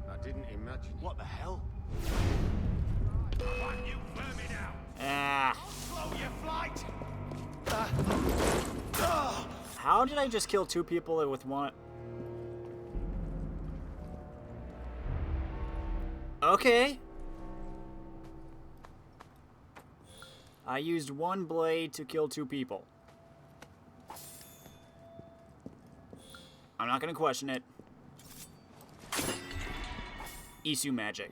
I didn't imagine. What the hell? What you vermin out? Ah. Slow your flight! How did I just kill two people with one? Okay. I used one blade to kill two people. I'm not gonna question it. Isu magic.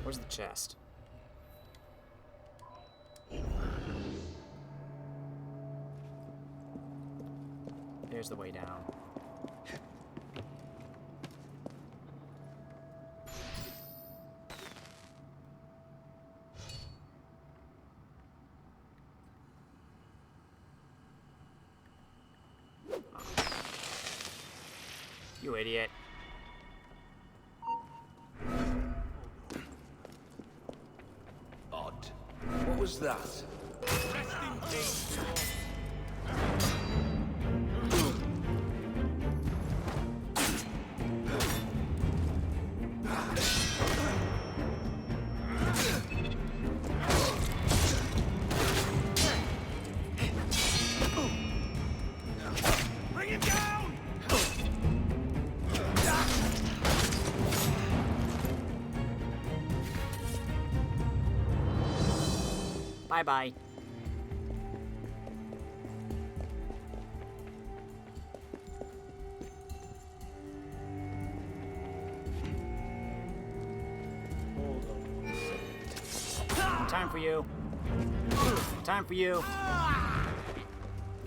Where's the chest? There's the way down. You idiot. Odd. What was that? Rest in peace. Bring him down! Bye-bye. Time for you. Time for you.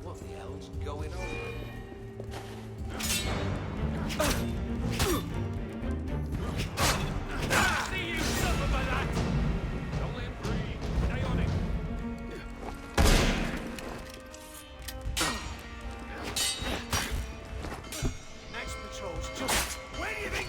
What the hell's going on? See you suffer for that! Don't let him breathe. Stay on him. Next patrol's just... Where do you think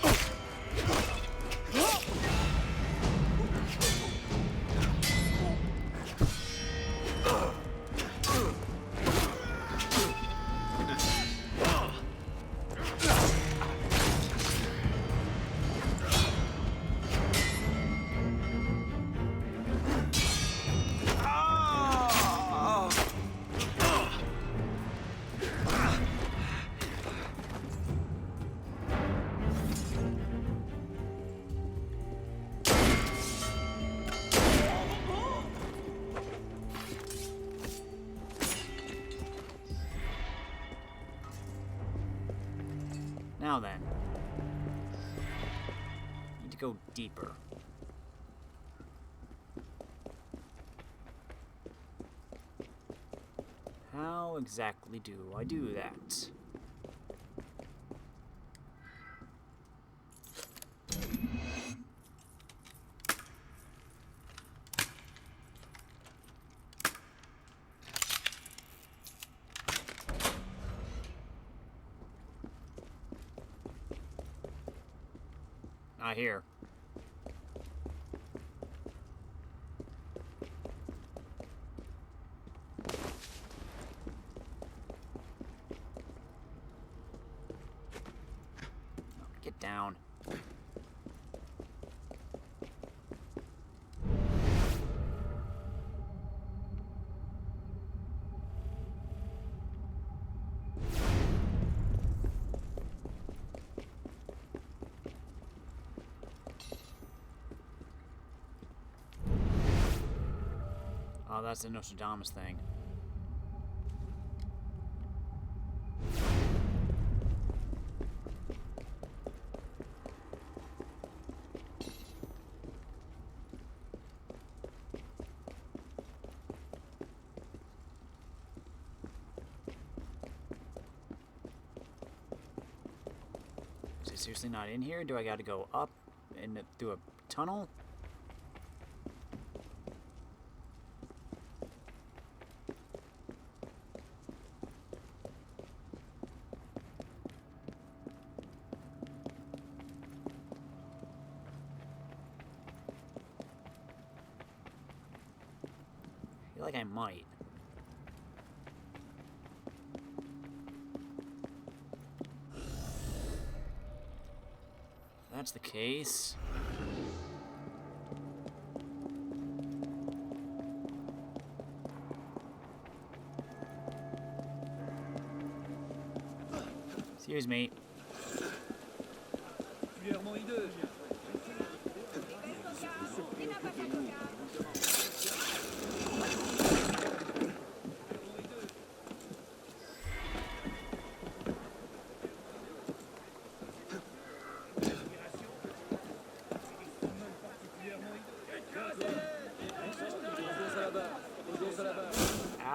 Now then. Need to go deeper. How exactly do I do that? Not here. Get down. Oh, that's the Nostradamus thing. Is it seriously not in here? Do I gotta go up and through a tunnel? I feel like I might. If that's the case. Excuse me.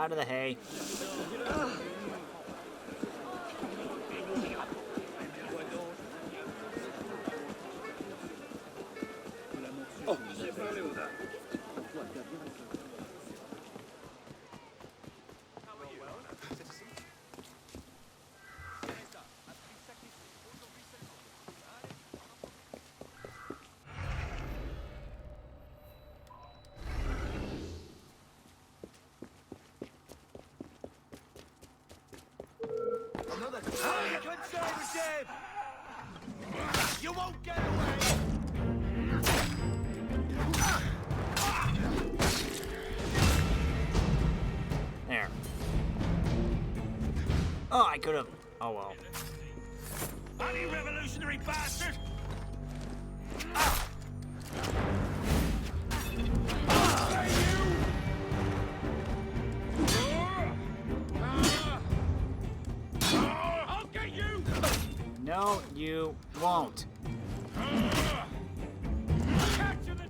Out of the hay. Another conservative! You won't get away! There. Oh, I could have. Oh well. Anti-revolutionary bastard! I'll get you! No, you won't.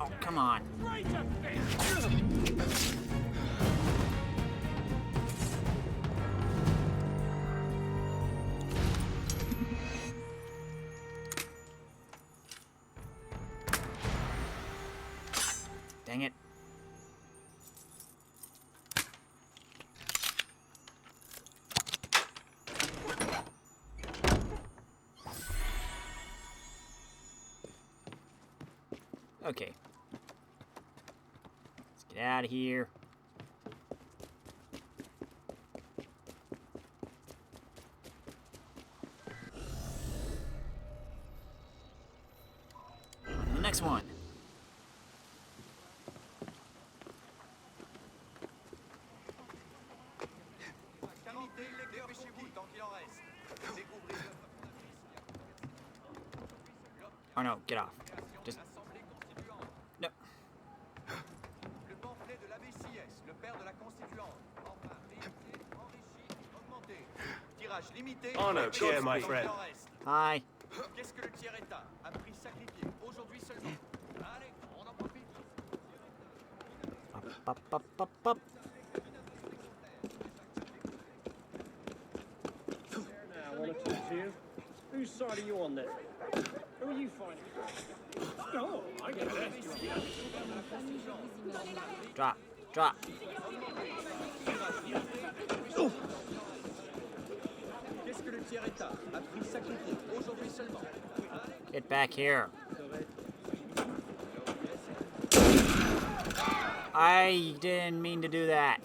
Oh, come on. Dang it. Okay. Let's get out of here. On to the next one. Oh no, get off. Just... No. Le pamphlet de l'abbé CS, le père de la constituante. Enfin, réédité, enrichi, augmenté. Tirage limité. Arno, here, my friend. Hi. Qu'est-ce que le tiers-état a pris sacrifié aujourd'hui seulement? Allez, on en profite. Up, up, up, up, up. Now, I want to talk to you. Whose side are you on there? Who are you fighting? Oh, I get it. Drop, drop. Qu'est-ce que le tiers-état a pris sacrifié aujourd'hui seulement? Get back here. I didn't mean to do that.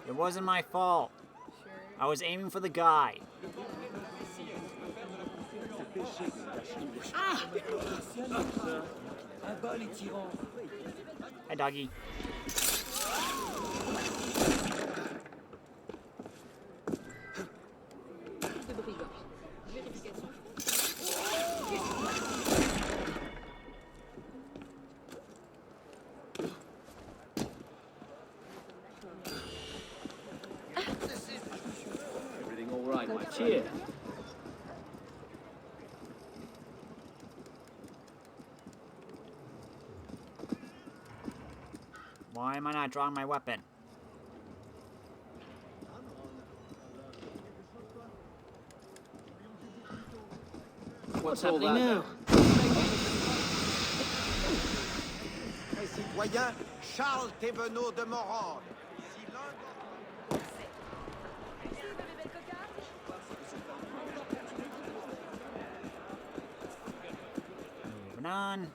It wasn't my fault. I was aiming for the guy. Hi, doggy. Everything all right, my cheer? Why am I not drawing my weapon? What's happening now? Citoyen Charles Thévenot de Morande. Moving on.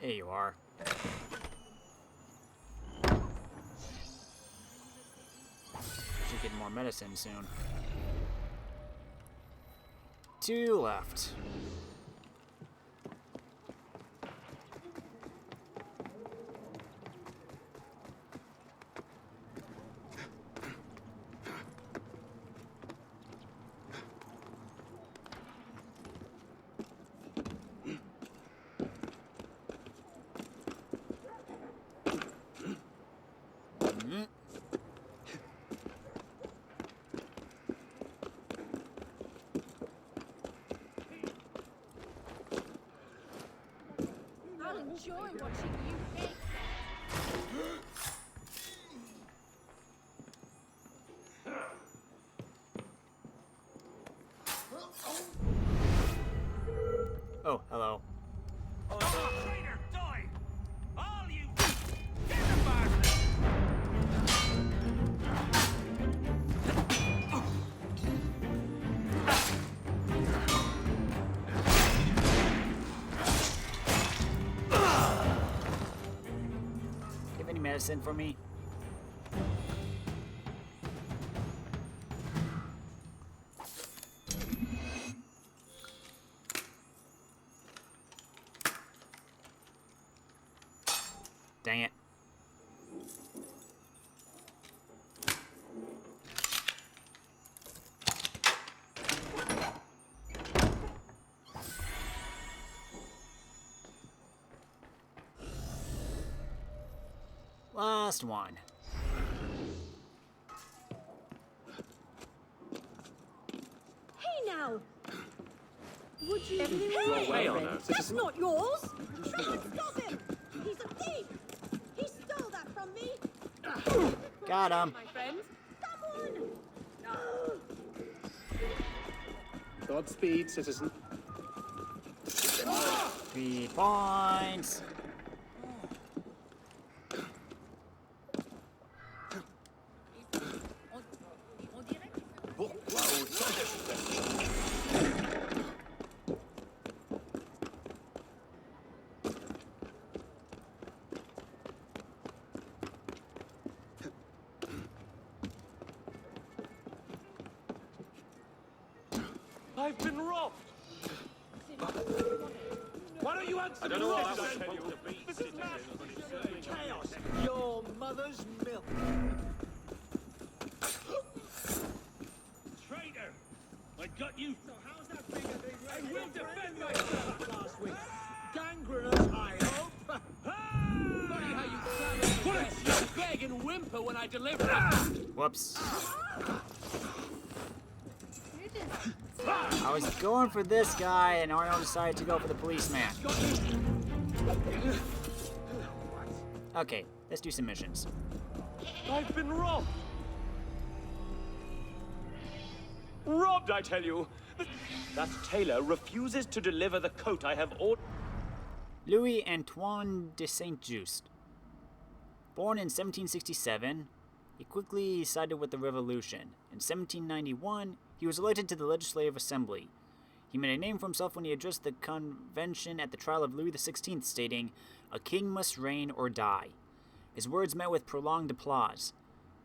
There you are. Should get more medicine soon. 2 left. I'll enjoy watching you bake. Oh, hello. Traitor, die! All you... Get the bastard! Do you have any medicine for me? Dang it. Last one. Hey now! Would you... Hey, Arno. That's not yours! Stop him! He's a thief! He stole that from me! Got him. My friend, come on! Godspeed, citizen. 3 points. I've been robbed! Why don't you answer I don't know what the I tell you. This is Chaos. Your mother's milk. Traitor! I got you! So how's that big a thing? I will defend myself last week. Gangrenous, I hope. Funny how you beg and whimper when I deliver. Whoops. I was going for this guy, and Arno decided to go for the policeman. Okay, let's do some missions. I've been robbed! Robbed, I tell you! That tailor refuses to deliver the coat I have ordered. Louis Antoine de Saint-Just. Born in 1767, he quickly sided with the Revolution. In 1791, he was elected to the Legislative Assembly. He made a name for himself when he addressed the convention at the trial of Louis XVI, stating, "A king must reign or die." His words met with prolonged applause.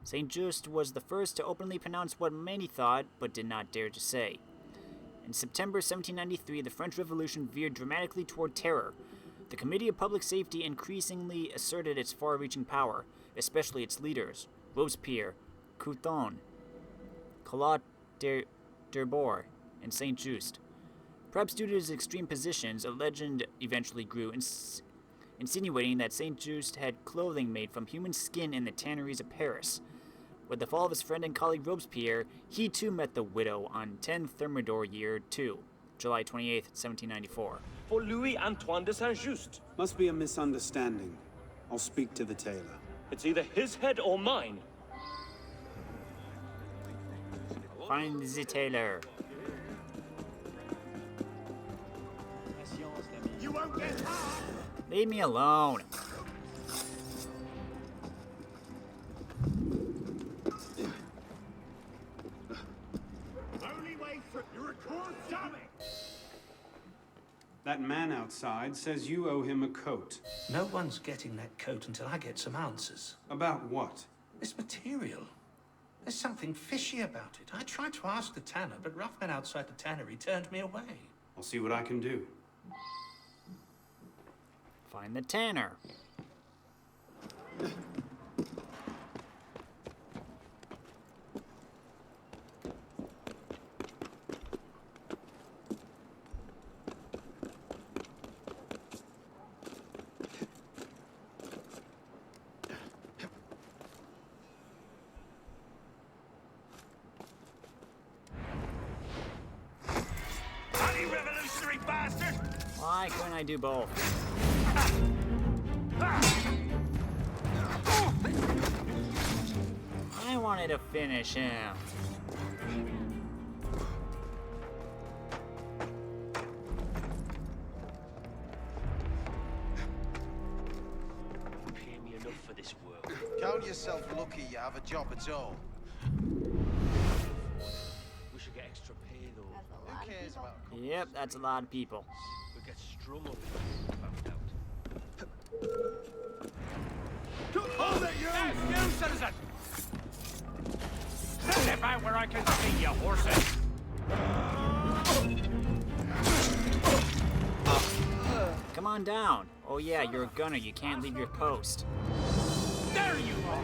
Saint-Just was the first to openly pronounce what many thought, but did not dare to say. In September 1793, the French Revolution veered dramatically toward terror. The Committee of Public Safety increasingly asserted its far-reaching power, especially its leaders, Robespierre, Couthon, Collot d'Herbois, and Saint-Just. Perhaps due to his extreme positions, a legend eventually grew, insinuating that Saint-Just had clothing made from human skin in the tanneries of Paris. With the fall of his friend and colleague Robespierre, he too met the widow on 10 Thermidor year 2, July 28, 1794. For Louis Antoine de Saint-Just. Must be a misunderstanding. I'll speak to the tailor. It's either his head or mine. Find the tailor. You won't get hurt! Leave me alone. Only way through. You're a court dummy! That man outside says you owe him a coat. No one's getting that coat until I get some answers. About what? This material. There's something fishy about it. I tried to ask the tanner, but rough men outside the tannery turned me away. I'll see what I can do. Find the tanner. Bloody revolutionary bastard! Why couldn't I do both? I wanted to finish him. Pay me enough for this work. Count yourself lucky you have a job at all. We should get extra pay, though. Who cares about... Yep, that's a lot of people. We'll get strung up if we found out. Hold it, you! Yes, you, citizen! Step out where I can see you, horses! Come on down. Oh yeah, you're a gunner. You can't leave your post. There you are!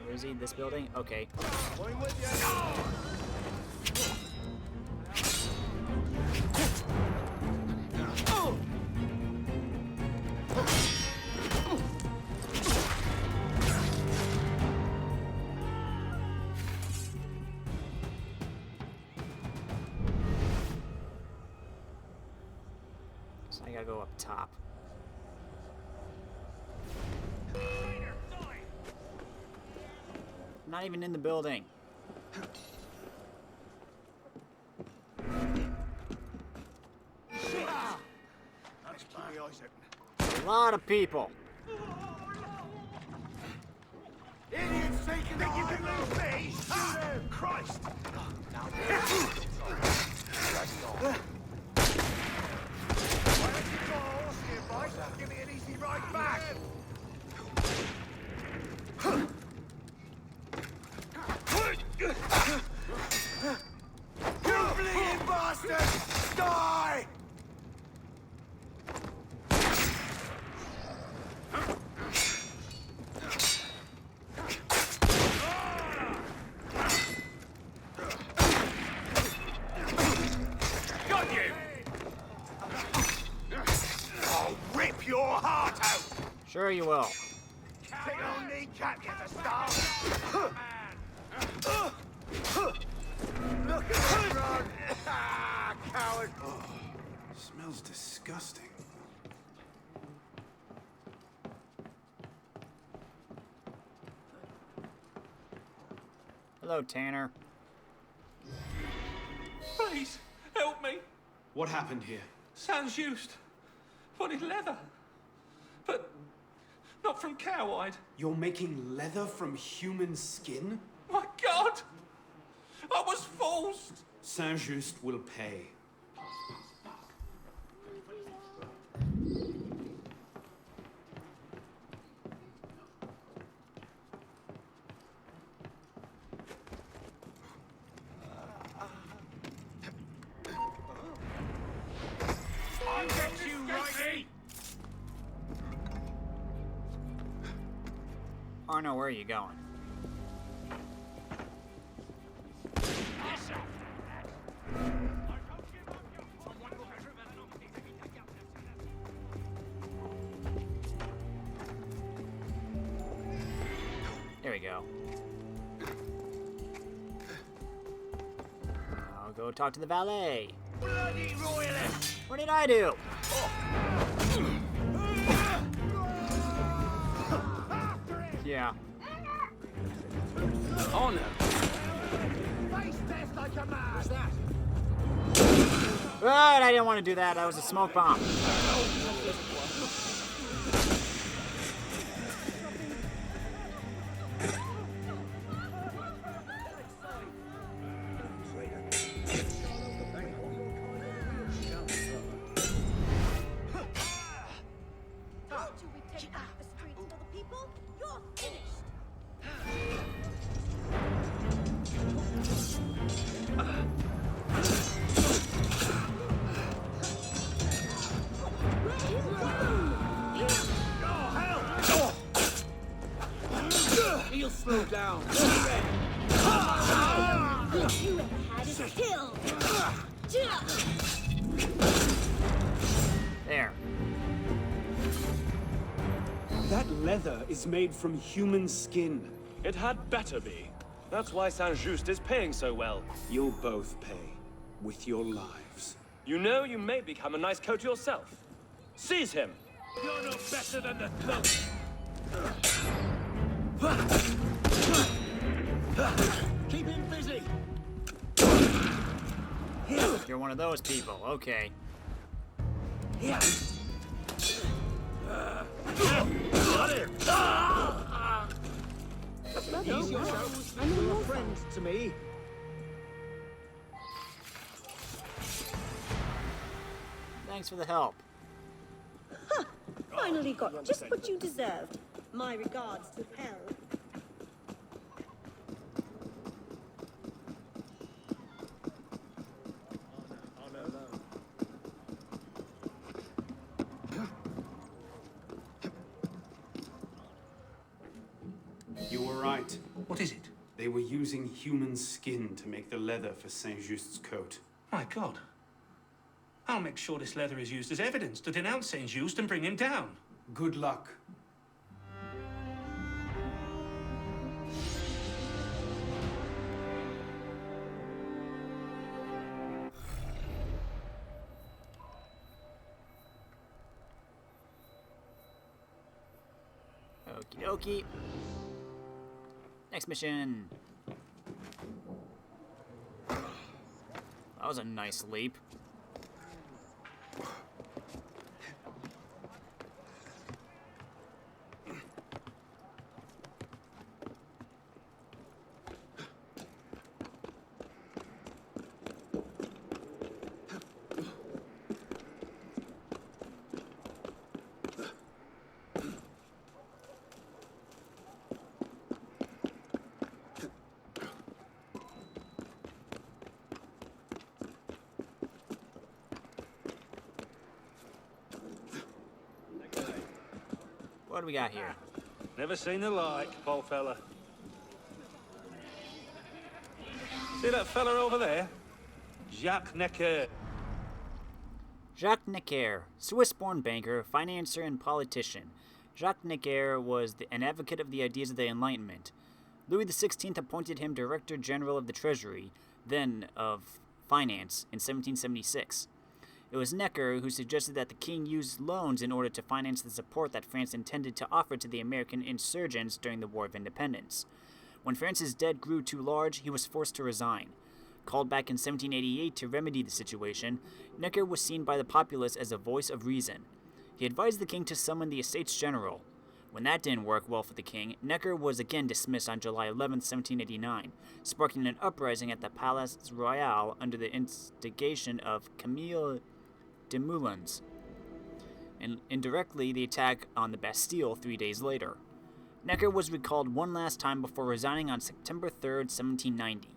Where is he? This building? Okay. So I gotta go up top. Not even in the building. A lot of people. Idiots thinking that you can move me! Christ! Give me an easy ride back! You bleeding bastard! Die! Got you! I'll rip your heart out! Sure you will. Take on kneecap, you to start! Look at him run! Coward! Smells disgusting. Hello, Tanner. Please, help me. What happened here? Sans used. Wanted leather. But not from cowhide. You're making leather from human skin? My God! I was forced! Saint-Just will pay. I'll get you, righty! Arno, where are you going? There we go. I'll go talk to the valet. Bloody royalist! What did I do? Yeah. Arno. Face test like a man! What's that? Right, I didn't want to do that. That was a smoke bomb. Told you we'd take back the streets for the people. You're finished. He'll slow down. What you have had is killed. There. That leather is made from human skin. It had better be. That's why Saint-Just is paying so well. You'll both pay with your lives. You know you may become a nice coat yourself. Seize him! You're no better than the cook. Keep him busy! You're one of those people, okay. Got him! Ease yourself. You're a friend to me. Thanks for the help. Finally got just what you deserved. My regards to Hell. You were right. What is it? They were using human skin to make the leather for Saint-Just's coat. My God. I'll make sure this leather is used as evidence to denounce Saint-Just and bring him down. Good luck. Okie dokie. Next mission. That was a nice leap. What do we got here? Never seen the like, poor fella. See that fella over there? Jacques Necker. Jacques Necker, Swiss-born banker, financier, and politician. Jacques Necker was an advocate of the ideas of the Enlightenment. Louis XVI appointed him Director General of the Treasury, then of Finance, in 1776. It was Necker who suggested that the king use loans in order to finance the support that France intended to offer to the American insurgents during the War of Independence. When France's debt grew too large, he was forced to resign. Called back in 1788 to remedy the situation, Necker was seen by the populace as a voice of reason. He advised the king to summon the Estates General. When that didn't work well for the king, Necker was again dismissed on July 11, 1789, sparking an uprising at the Palais Royal under the instigation of Camille Desmoulins, and indirectly the attack on the Bastille 3 days later. Necker was recalled one last time before resigning on September 3, 1790.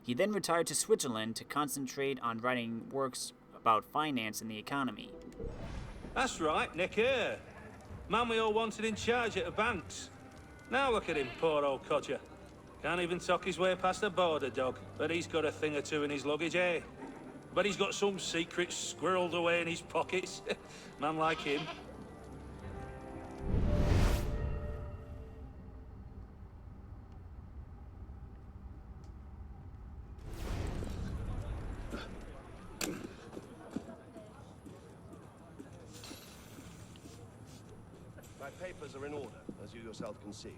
He then retired to Switzerland to concentrate on writing works about finance and the economy. That's right, Necker. Man we all wanted in charge at the banks. Now look at him, poor old codger. Can't even tuck his way past the border dog, but he's got a thing or two in his luggage, eh? But he's got some secrets squirreled away in his pockets. Man like him. My papers are in order, as you yourself can see.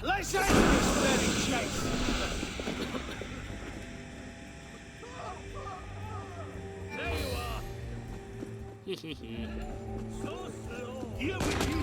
Let's end this bloody chase! There you are! Hehehe. So slow! Here with you!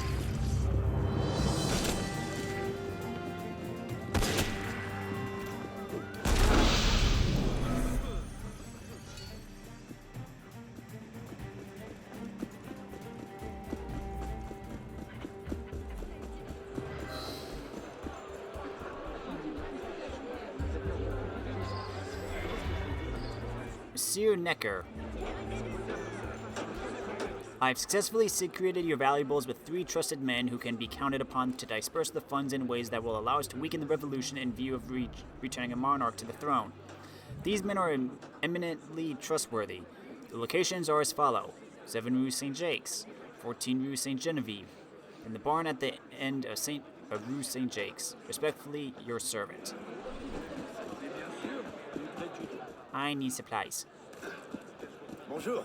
Monsieur Necker, I've successfully secreted your valuables with 3 trusted men who can be counted upon to disperse the funds in ways that will allow us to weaken the revolution in view of returning a monarch to the throne. These men are eminently trustworthy. The locations are as follow: 7 Rue St. Jacques, 14 Rue Saint Genevieve. In the barn at the end of Rue Saint Jacques. Respectfully, your servant. I need supplies. Bonjour.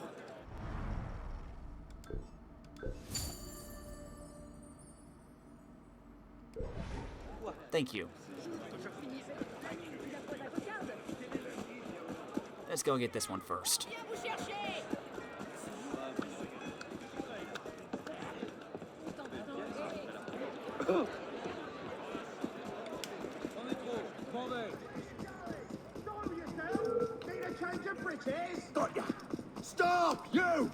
Thank you. Let's go get this one first. Got ya! Stop, you!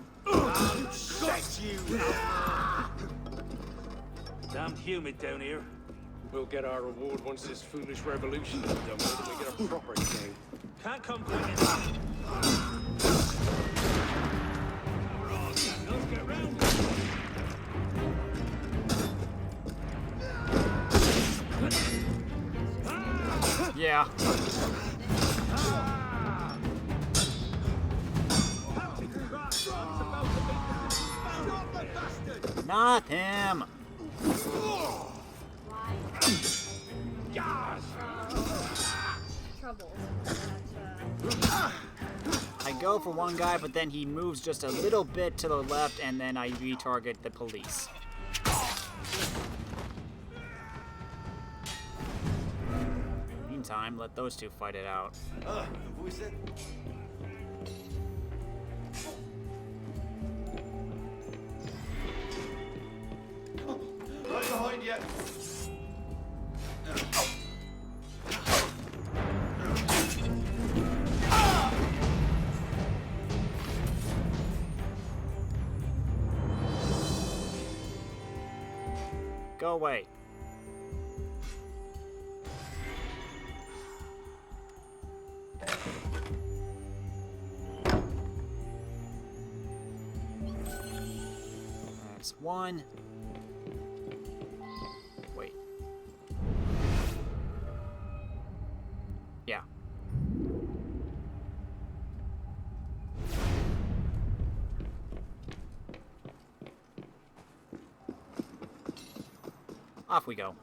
Shit, you! Damned humid down here. We'll get our reward once this foolish revolution is done with and we get a proper king. Can't come to it. Let's get round. Yeah. Not him. I go for one guy, but then he moves just a little bit to the left, and then I retarget the police. Meantime, let those two fight it out. Right behind you. Go away. That's one. Wait. Yeah. Off we go.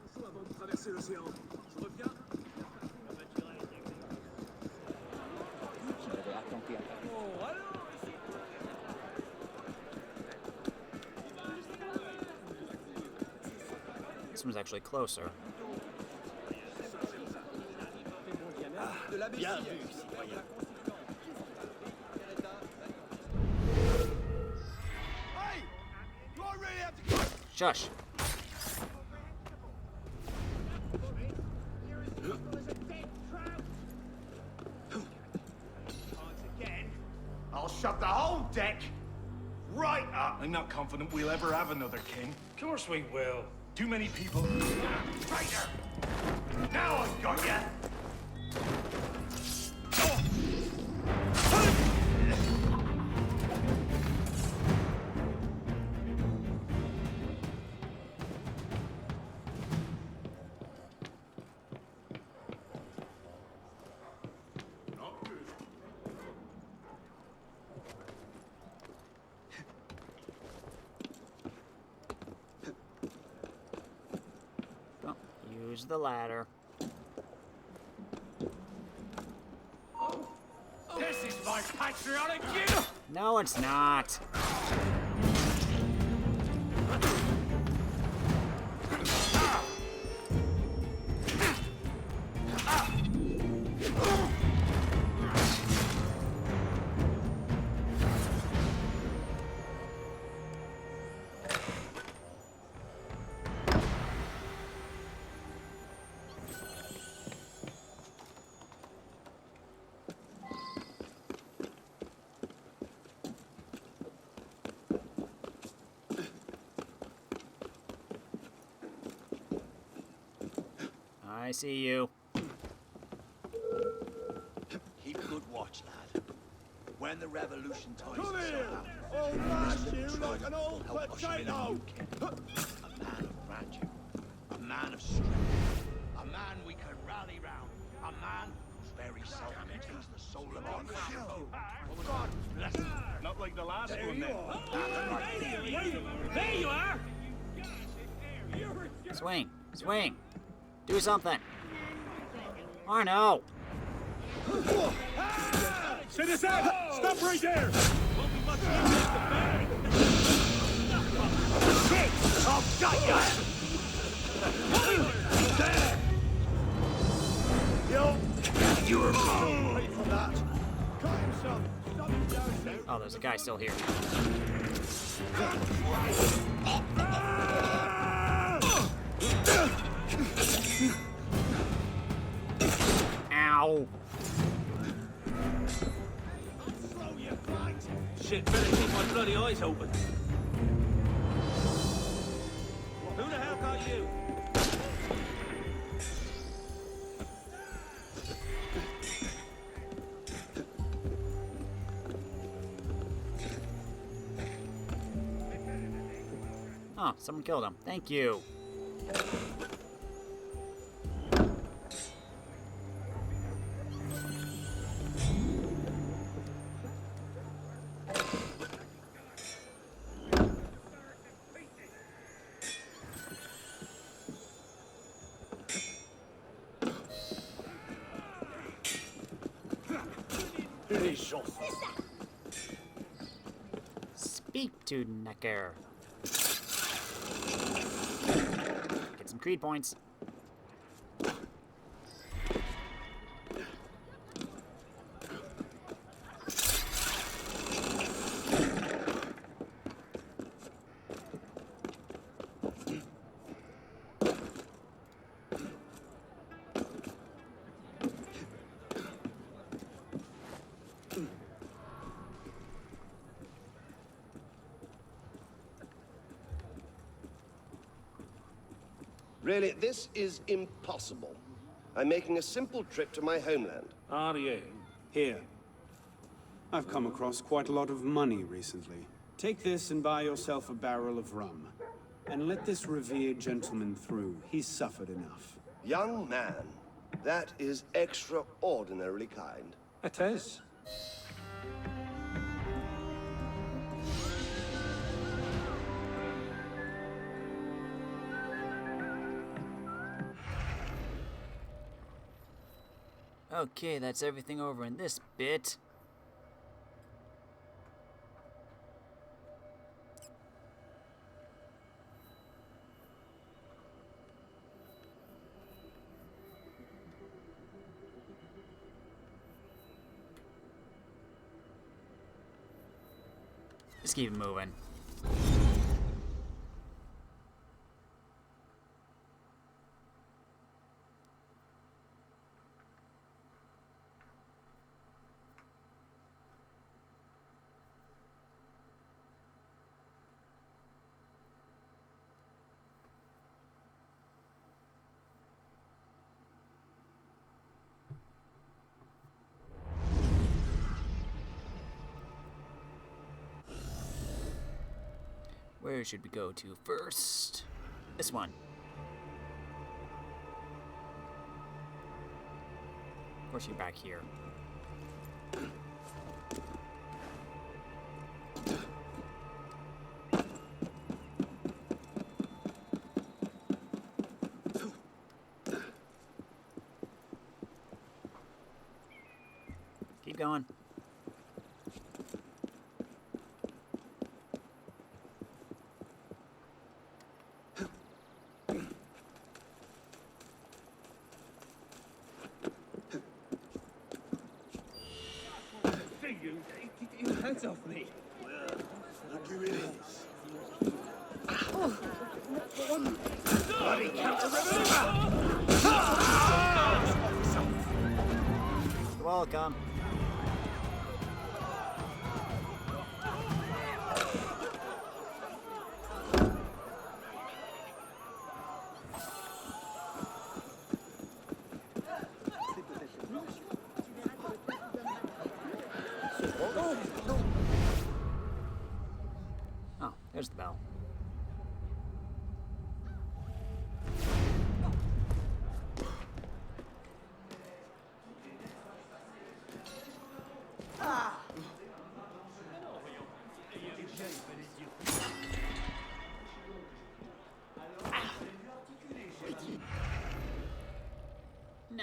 This one's actually closer. Shush. I'll shut the whole deck right up. I'm not confident we'll ever have another king. Of course we will. Too many people. Traitor! Now I've got ya! Use the ladder. This is my patriotic duty! No, it's not. I see you. Keep good watch, lad. When the revolution ties Come itself here! up, I'll this mash little you like tribe an will old help usher in a potato! new king. A man of grandeur, a man of strength, a man we can rally round, a man whose very self contains the soul of our show. God bless you. Not like the last one, then. There you are! Swing! Swing! Do something! Arno! Citizen! Stop right there! I've got ya! There! You were wrong. Wait for that. Cut himself. Stop him down. Oh, there's a guy still here. Ow! Shit, better keep my bloody eyes open. Who the hell got you? Oh, someone killed him. Thank you. Speak to Necker. Get some creed points. Really, this is impossible. I'm making a simple trip to my homeland. Are you? Here. I've come across quite a lot of money recently. Take this and buy yourself a barrel of rum. And let this revered gentleman through. He's suffered enough. Young man, that is extraordinarily kind. It is. Okay, that's everything over in this bit. Just keep it moving. Where should we go to first? This one. Of course, you're back here. Keep going. Your hands off me. Look who it is. Bloody You're welcome. Oh, there's the bell.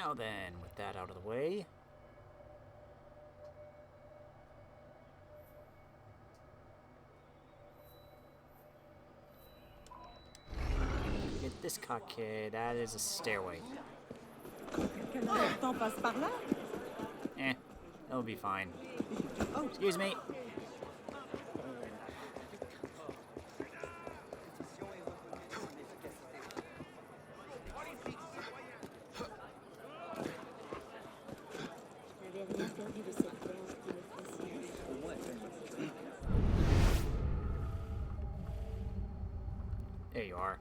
Now then, with that out of the way. Get this cockpit. That is a stairway. T'en passes par là? That'll be fine. Excuse me. There you are.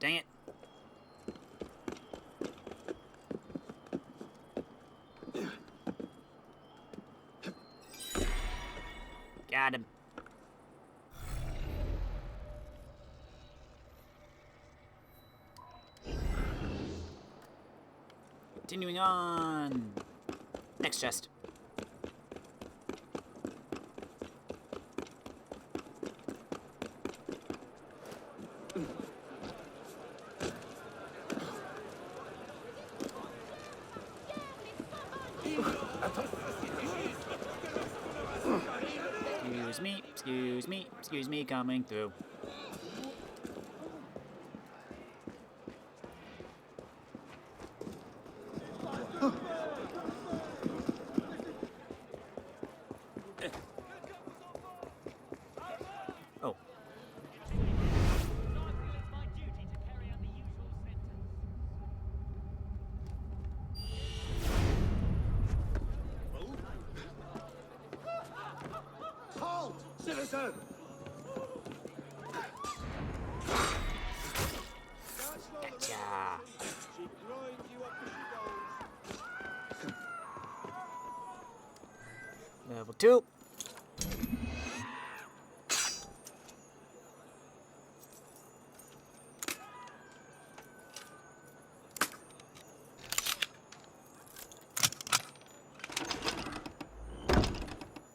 Dang it. Got him. Continuing on. Next chest. Excuse me, coming through. Oh. Halt, citizen! Gotcha. Level 2.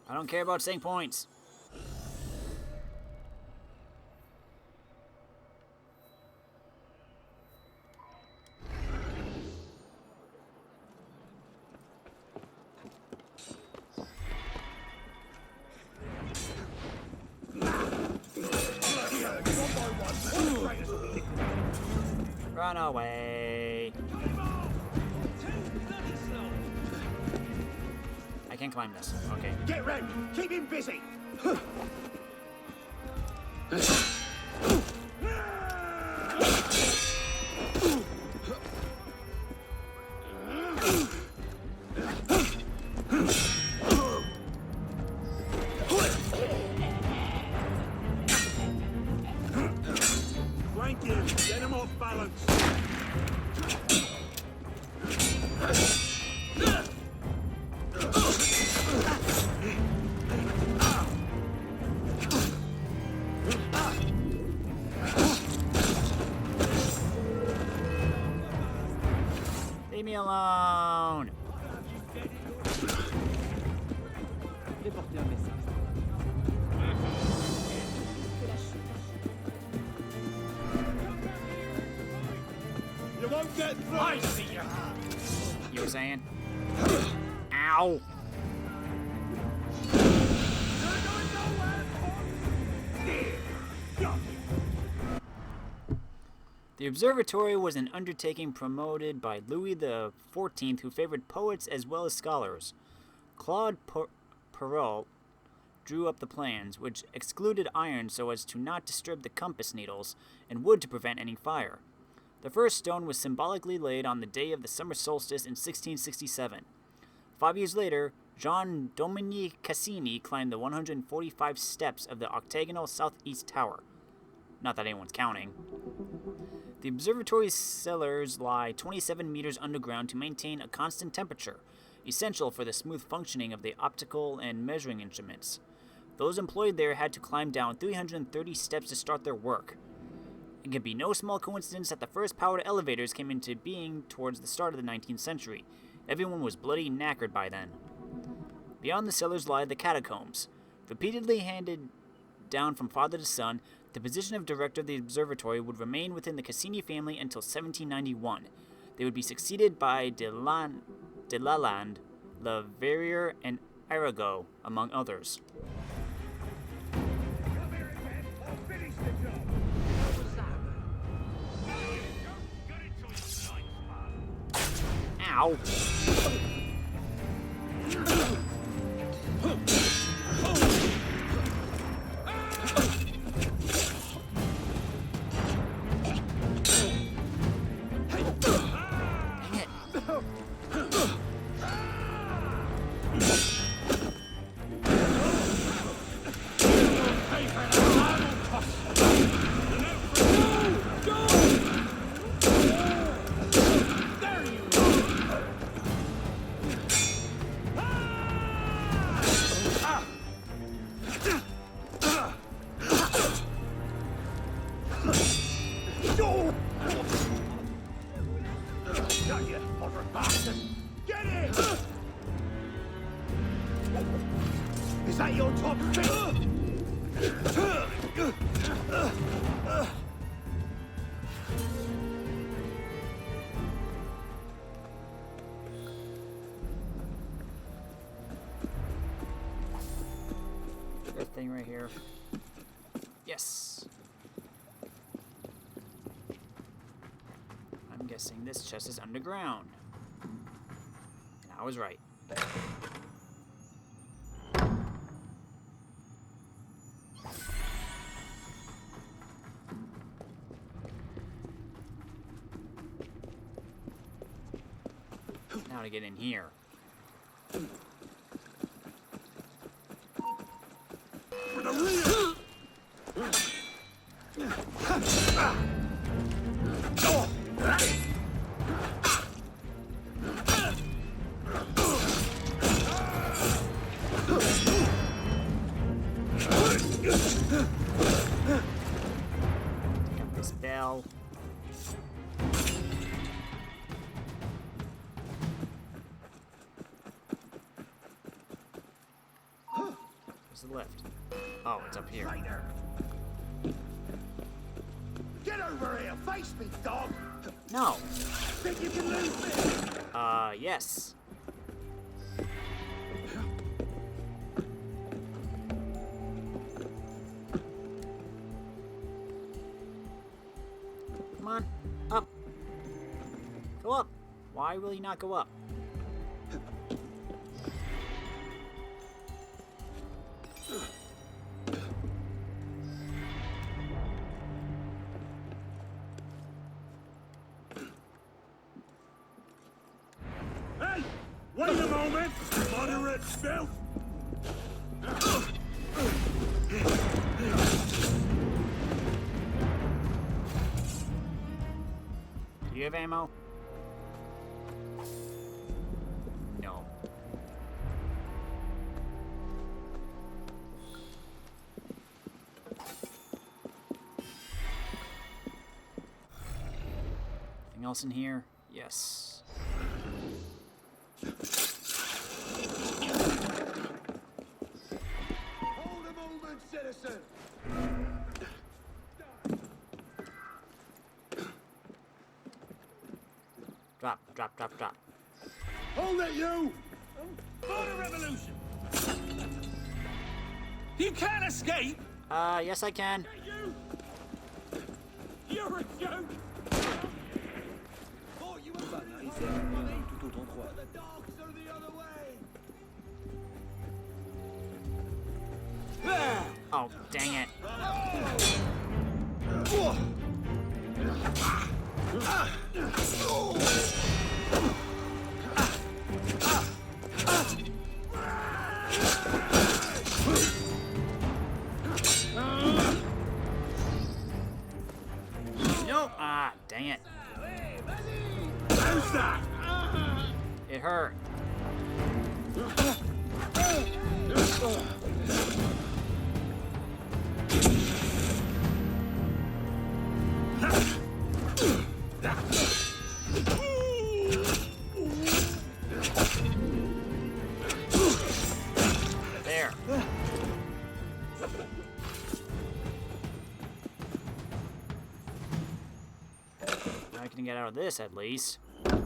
I don't care about staying points. Run away. I can't climb this. Okay. Get ready. Keep him busy. Flank him. Get him off balance. Leave me alone. You won't get through. I see you. You were saying? Ow. The observatory was an undertaking promoted by Louis XIV, who favored poets as well as scholars. Claude Perrault drew up the plans, which excluded iron so as to not disturb the compass needles, and wood to prevent any fire. The first stone was symbolically laid on the day of the summer solstice in 1667. 5 years later, Jean-Dominique Cassini climbed the 145 steps of the octagonal southeast tower. Not that anyone's counting. The observatory's cellars lie 27 meters underground to maintain a constant temperature, essential for the smooth functioning of the optical and measuring instruments. Those employed there had to climb down 330 steps to start their work. It can be no small coincidence that the first powered elevators came into being towards the start of the 19th century. Everyone was bloody knackered by then. Beyond the cellars lie the catacombs. Repeatedly handed down from father to son, the position of director of the observatory would remain within the Cassini family until 1791. They would be succeeded by de Lalande, Le Verrier, and Arago, among others. Ow! Is that your top trick? That thing right here. Yes. I'm guessing this chest is underground. And I was right. Now to get in here. Got this bell. Where's the lift? Oh, it's up here. Get over here! Face me, dog! No. Think you can lose this? Yes. Come on, up. Go up. Why will he not go up? Hey! Wait a moment! Moderate stealth! Do you have ammo? No. Anything else in here? Yes. Hold a moment, citizen! Drop, drop, drop, drop. Hold it, you! For the revolution! You can't escape! Yes I can. You're a joke! Oh, you were the dogs are the other way! Oh, dang it. Nope. Ah, dang it. How's that? It hurt. can get out of this, at least. Over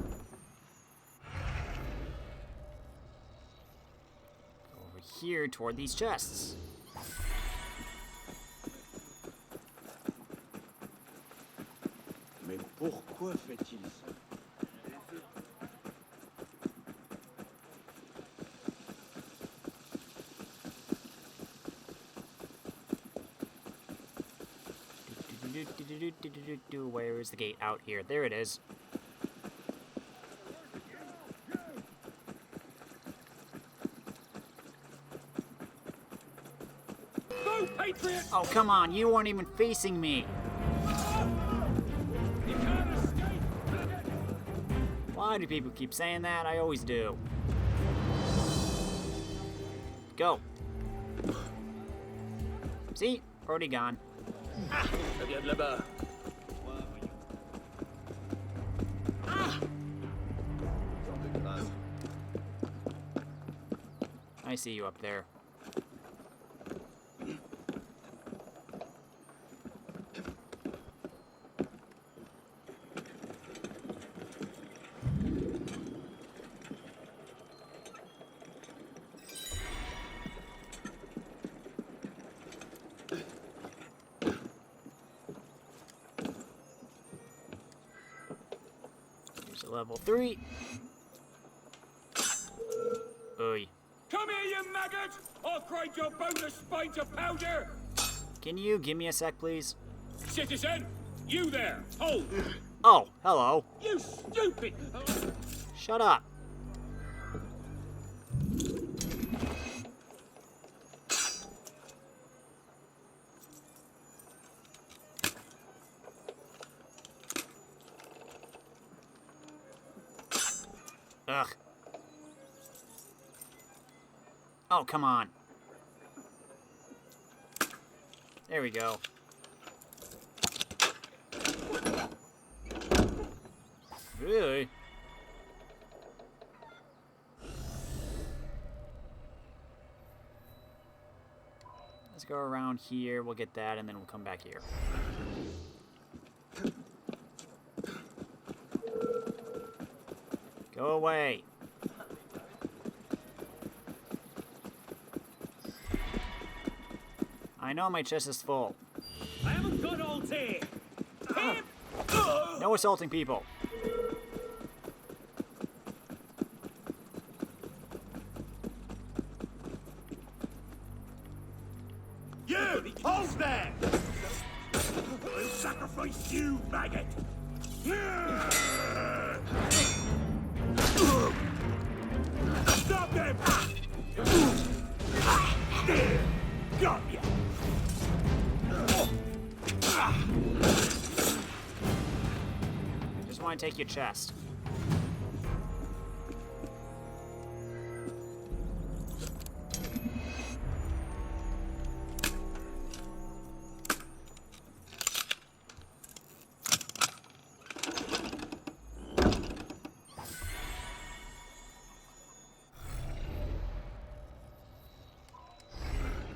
here toward these chests. Mais pourquoi fait-il ça? Where is the gate? Out here. There it is. Go, Patriot! Oh, come on. You weren't even facing me. Why do people keep saying that? I always do. Go. See? Already gone. Ça vient de là-bas. I see you up there. Here's a level 3. Oy. Come here, you maggot! I'll grind your boneless spine to powder! Can you give me a sec, please? Citizen! You there! Hold! Oh, hello. You stupid! Shut up. Ugh. Oh, come on. There we go. Really? Let's go around here. We'll get that, and then we'll come back here. Go away. I know my chest is full. I haven't got all day! No assaulting people. You! Hold there! I'll sacrifice you, maggot! Stop them! Got ya! Just want to take your chest.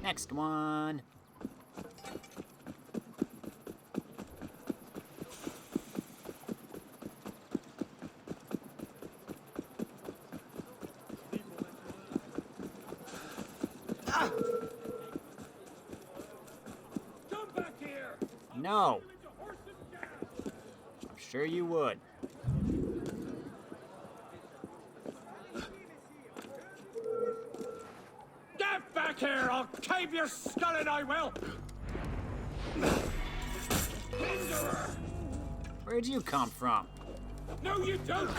Next one. Come back here! No. I'm sure you would. Get back here! I'll cave your skull in, I will! Hinderer! Where'd you come from? No, you don't!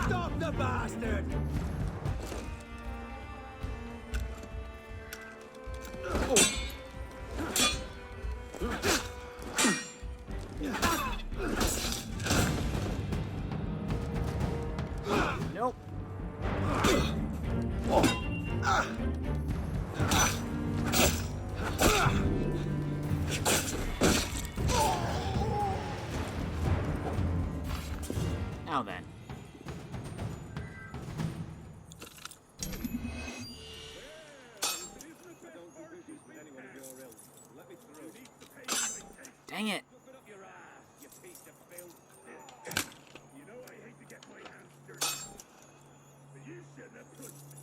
Stop the bastard! Nope. Now then. Dang it. You know I hate to get my hands dirty, but you shouldn't have pushed me.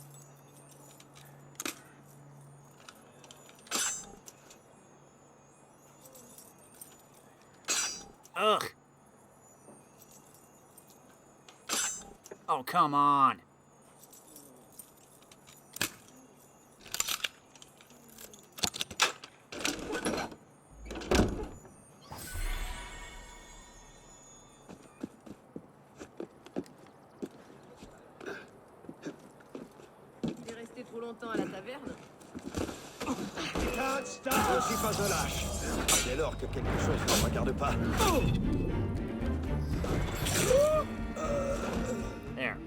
Ugh. Oh, come on. T'es resté trop longtemps à la taverne? Can't stop! Je suis pas un lâche. Dès lors que quelque chose ne me regarde pas. There.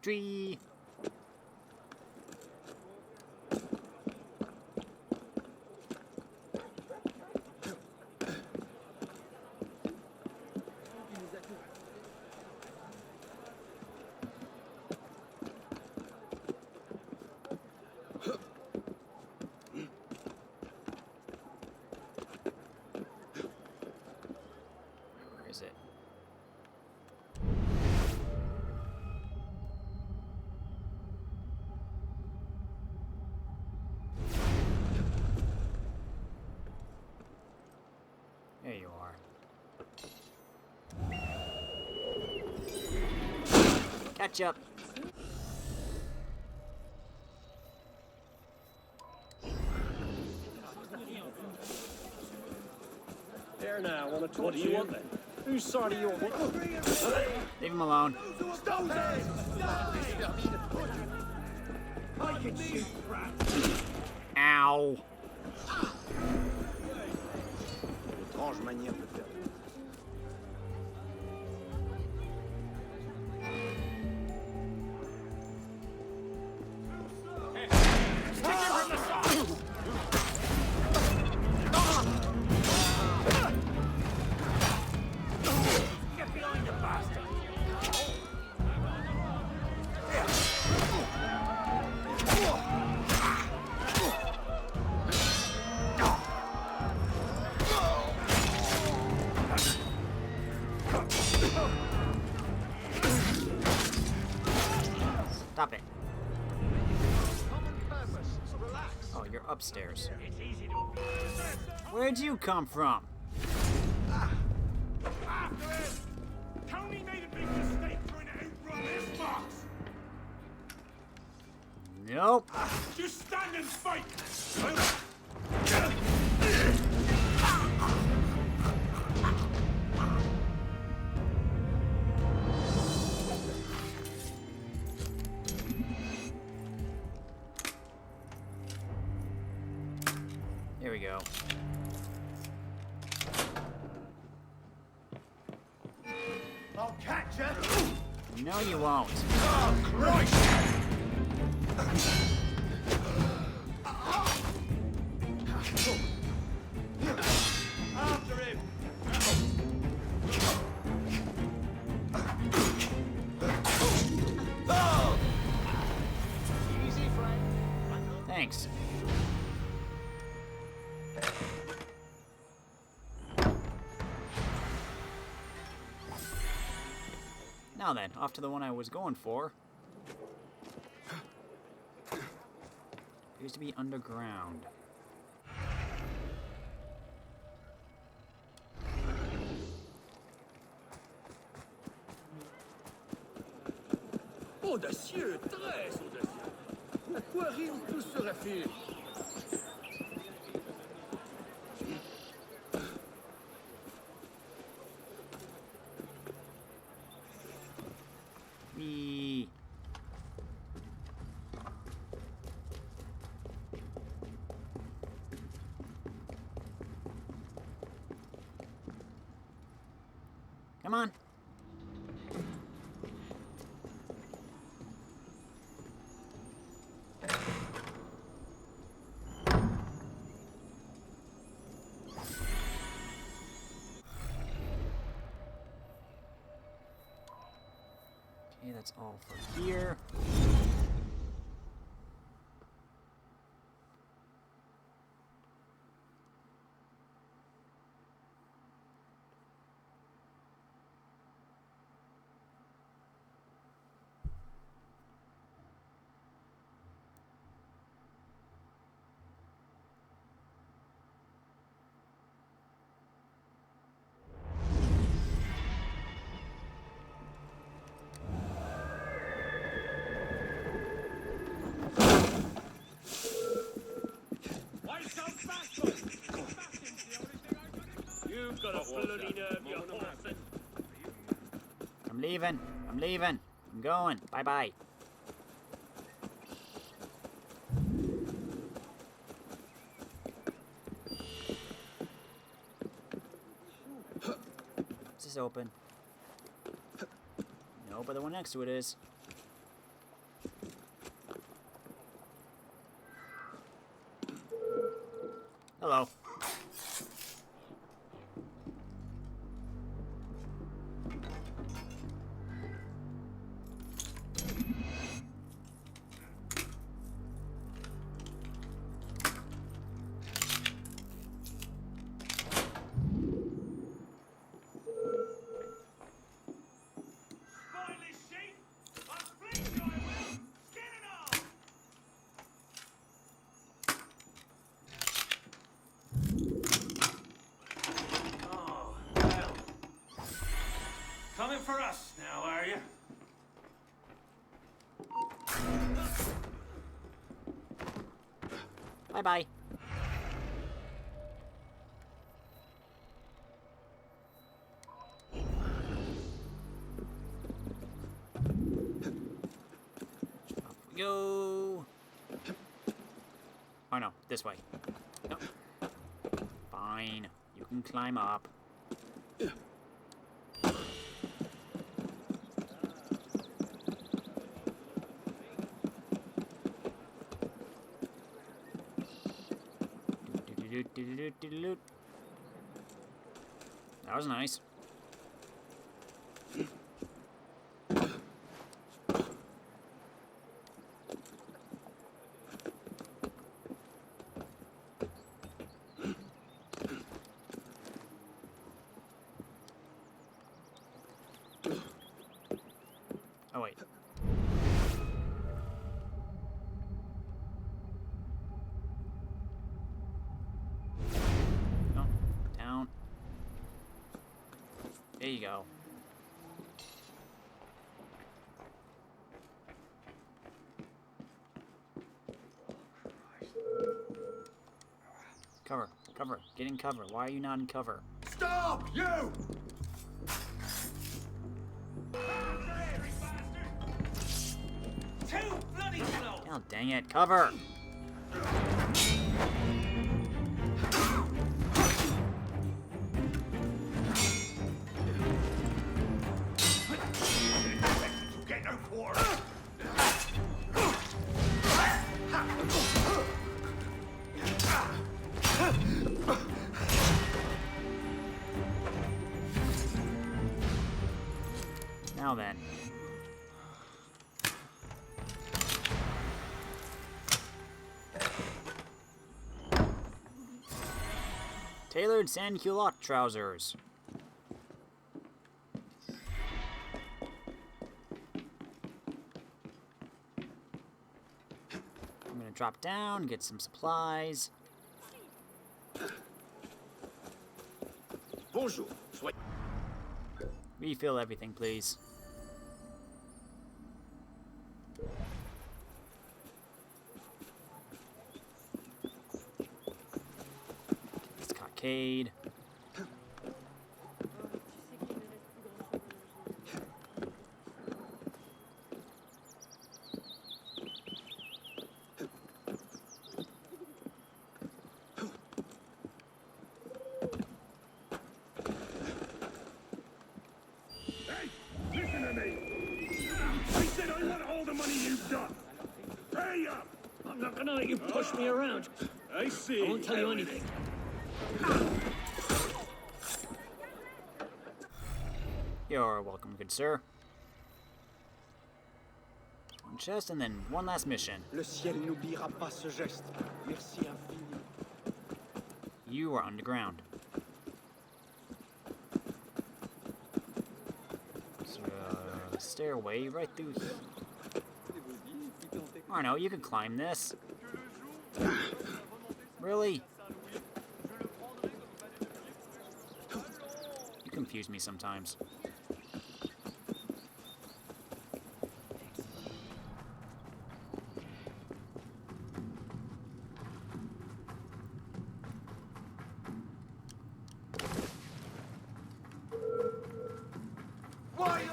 Tree. Where is it? There you are. Catch up. There now, want to talk to you? Whose side are you on? Leave him alone. I can shoot crap. Ow. Étrange manière de faire. Get behind the bastard. Stop it. Oh, you're upstairs. Where'd you come from? After him! Tony made a big mistake trying to outrun this box. Nope. Just stand and fight! Here we go. I'll catch you! No, you won't. Oh, Christ! After him! Easy, Frank. Thanks. Now then, off to the one I was going for. Appears to be underground. Audacieux, très audacieux. À quoi rime tout ce raffut? Whee! Come on. that's all for here. You've got a bloody nerve, you horse. I'm leaving. I'm leaving. I'm going. Bye-bye. Is this open? No, but the one next to it is. Hello. Coming for us now, are you? Bye-bye. Off we go. Oh no, this way. No. Fine. You can climb up. That was nice. Oh wait. Oh, down. There you go. Cover, cover, get in cover. Why are you not in cover? Stop, you! Too bloody slow! Oh, dang it, cover! Get no quarter! Now then. Tailored sans-culotte trousers. I'm gonna drop down, get some supplies. Bonjour. Refill everything, please. It's cockade. Listen to me. I said I want all the money you've done. Pay up. I'm not gonna let you push me around. I see. I won't tell you anything. You're welcome, good sir. One chest, and then one last mission. Le ciel n'oubliera pas ce geste. Merci infiniment. You are underground. So, stairway right through here. Arno, you can climb this. Really? You confuse me sometimes.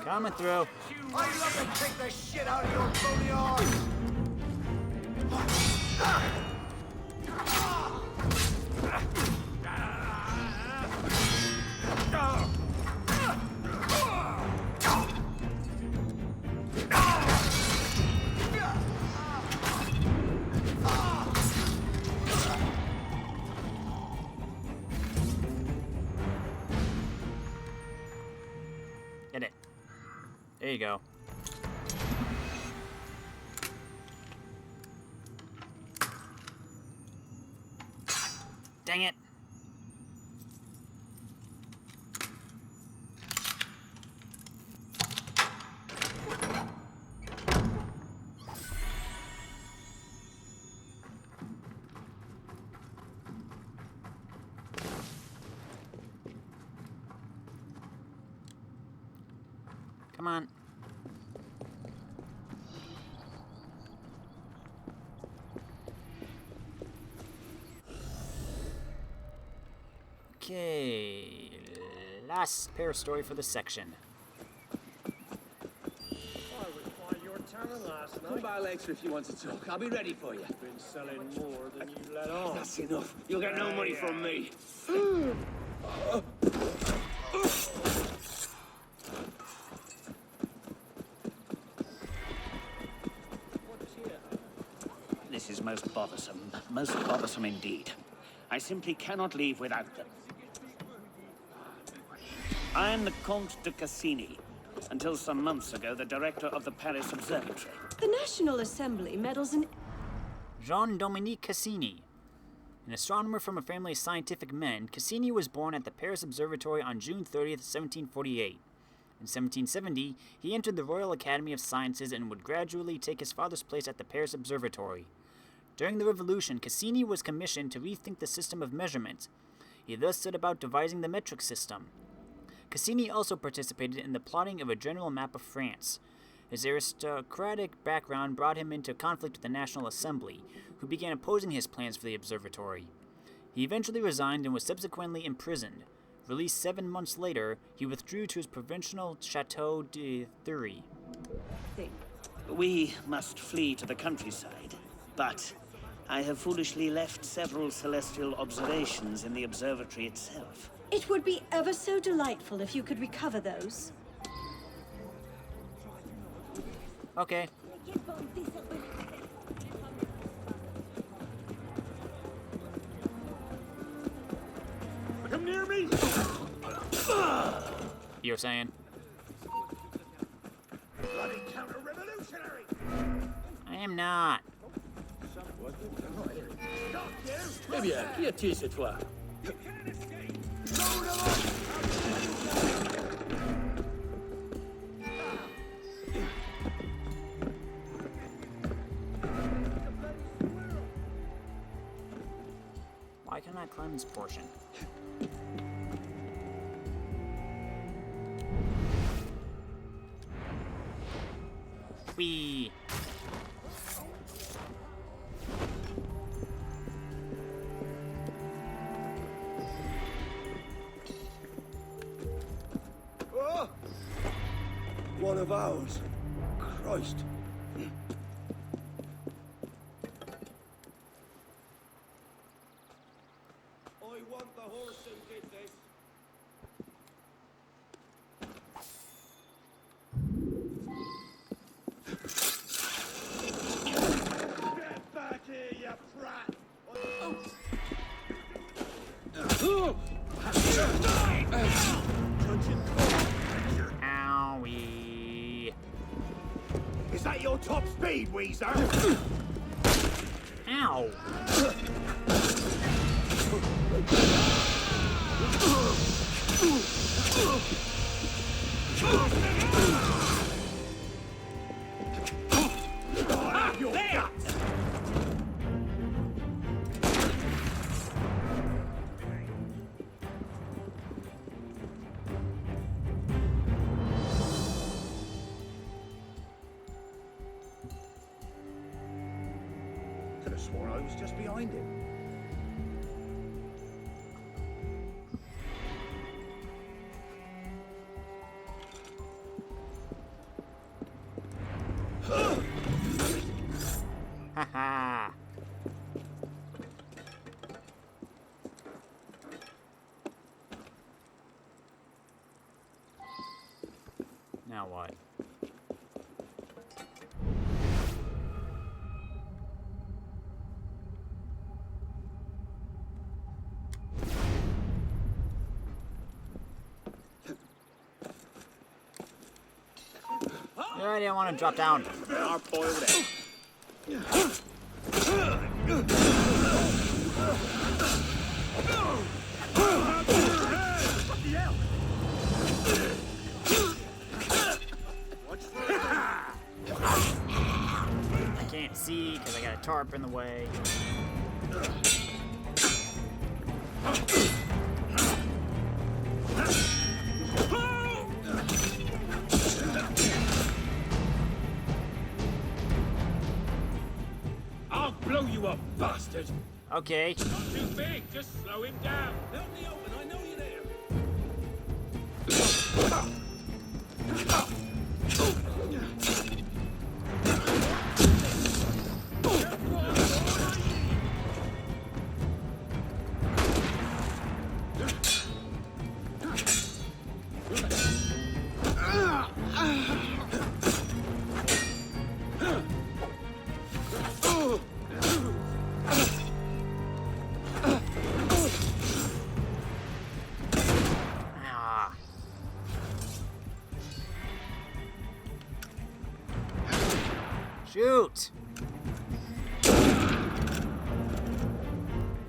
Coming through. I love to kick the shit out of your bony arms! Get it. There you go. Dang it. Come on. Okay, last pair story for the section. I was by your tavern last night. Come by later if you want to talk. I'll be ready for you. Been selling more than you let on. That's enough. You'll get no money from me. This is most bothersome indeed. I simply cannot leave without them. I am the Comte de Cassini. Until some months ago, the director of the Paris Observatory. The National Assembly meddles in... Jean-Dominique Cassini. An astronomer from a family of scientific men, Cassini was born at the Paris Observatory on June 30th, 1748. In 1770, he entered the Royal Academy of Sciences and would gradually take his father's place at the Paris Observatory. During the Revolution, Cassini was commissioned to rethink the system of measurement. He thus set about devising the metric system. Cassini also participated in the plotting of a general map of France. His aristocratic background brought him into conflict with the National Assembly, who began opposing his plans for the observatory. He eventually resigned and was subsequently imprisoned. Released 7 months later, he withdrew to his provincial Chateau de Thury. We must flee to the countryside, but I have foolishly left several celestial observations in the observatory itself. It would be ever so delightful if you could recover those. Okay. Come near me! You're saying? Bloody counter-revolutionary! I am not. Eh bien, qui es-tu cette fois? Why can I climb this portion? Whee! Oh! One of ours. Christ. I want the horse who did this. Get back here, you brat! Owie. Is that your top speed, Weezer? Ow! Could have sworn I was just behind him. Haha. Now what? I didn't want to drop down. Our boiled egg. I can't see because I got a tarp in the way. I'll blow you up, bastard! Okay. Not too big, just slow him down. Help me open, I know you're there. Ah. Shoot!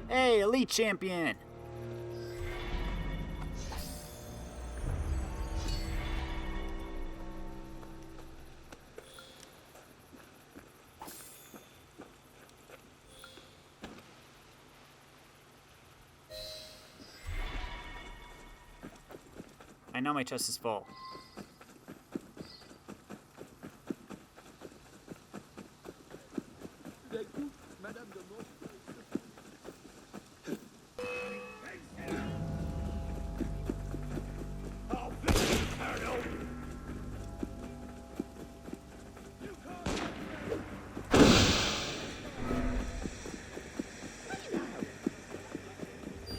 Hey, elite champion! I know my chest is full.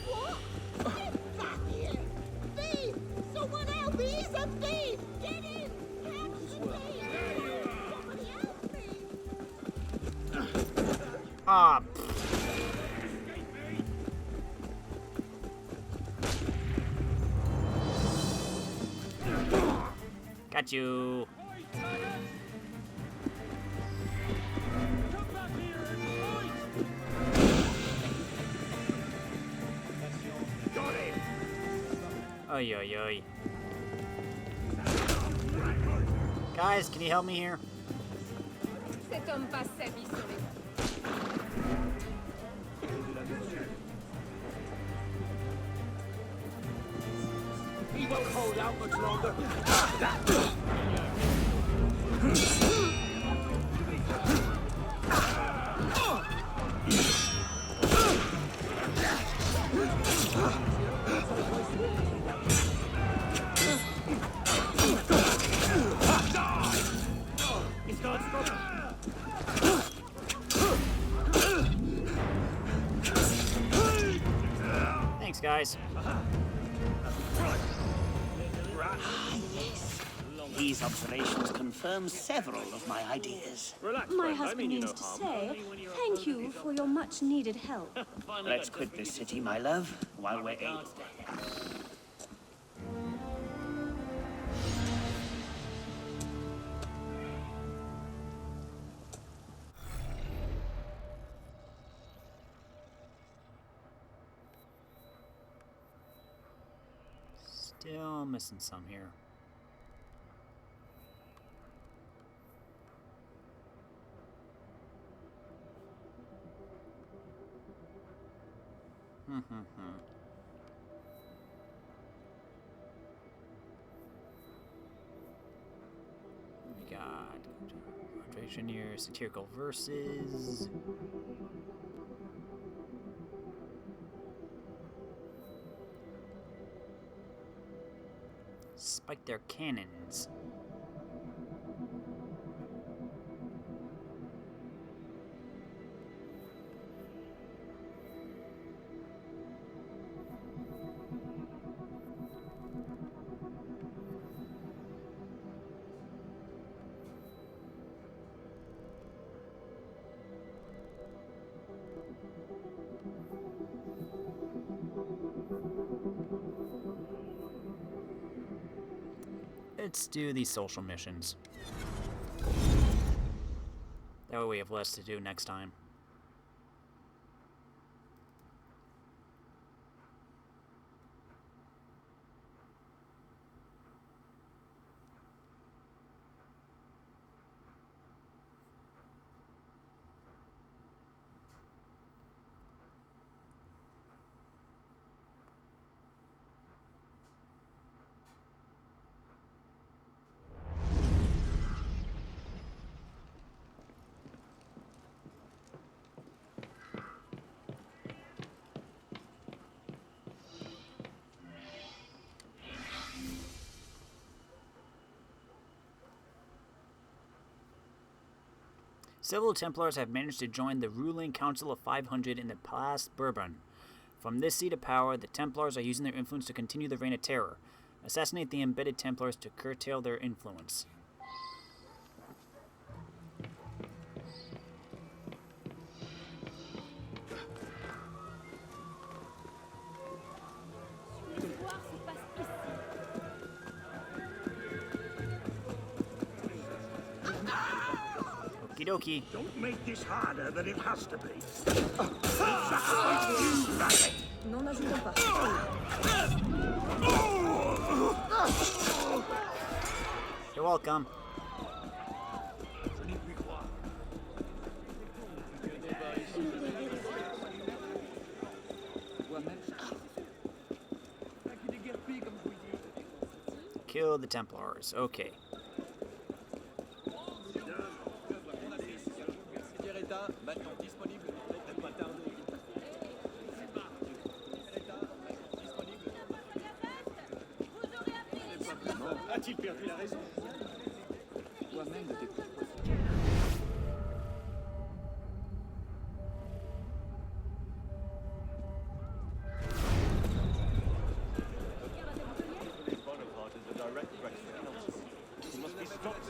What? Get back here! Thief! Someone help me! He's a thief! Get in! Catch the thief! Somebody help me! Ah. Got you. Oy, oy, oy. Guys, can you help me here? Cet homme passe sa vie sur les... He won't hold out much longer. He's got stop. Thanks, guys. These observations confirm several of my ideas. My husband means to say, thank you for your much-needed help. Let's quit this city, my love, while we're able. Still missing some here. We got hydration here, satirical verses. Spike their cannons. Let's do these social missions. That way we have less to do next time. Several Templars have managed to join the ruling Council of 500 in the Place Bourbon. From this seat of power, the Templars are using their influence to continue the Reign of Terror. Assassinate the embedded Templars to curtail their influence. Okie dokie. Don't make this harder than it has to be. N'en ajoutons pas. You're welcome. Kill the Templars. Okay. A-t-il perdu la raison? Toi-même de tes propres. Bonaparte is a direct threat to the council. He must be stopped.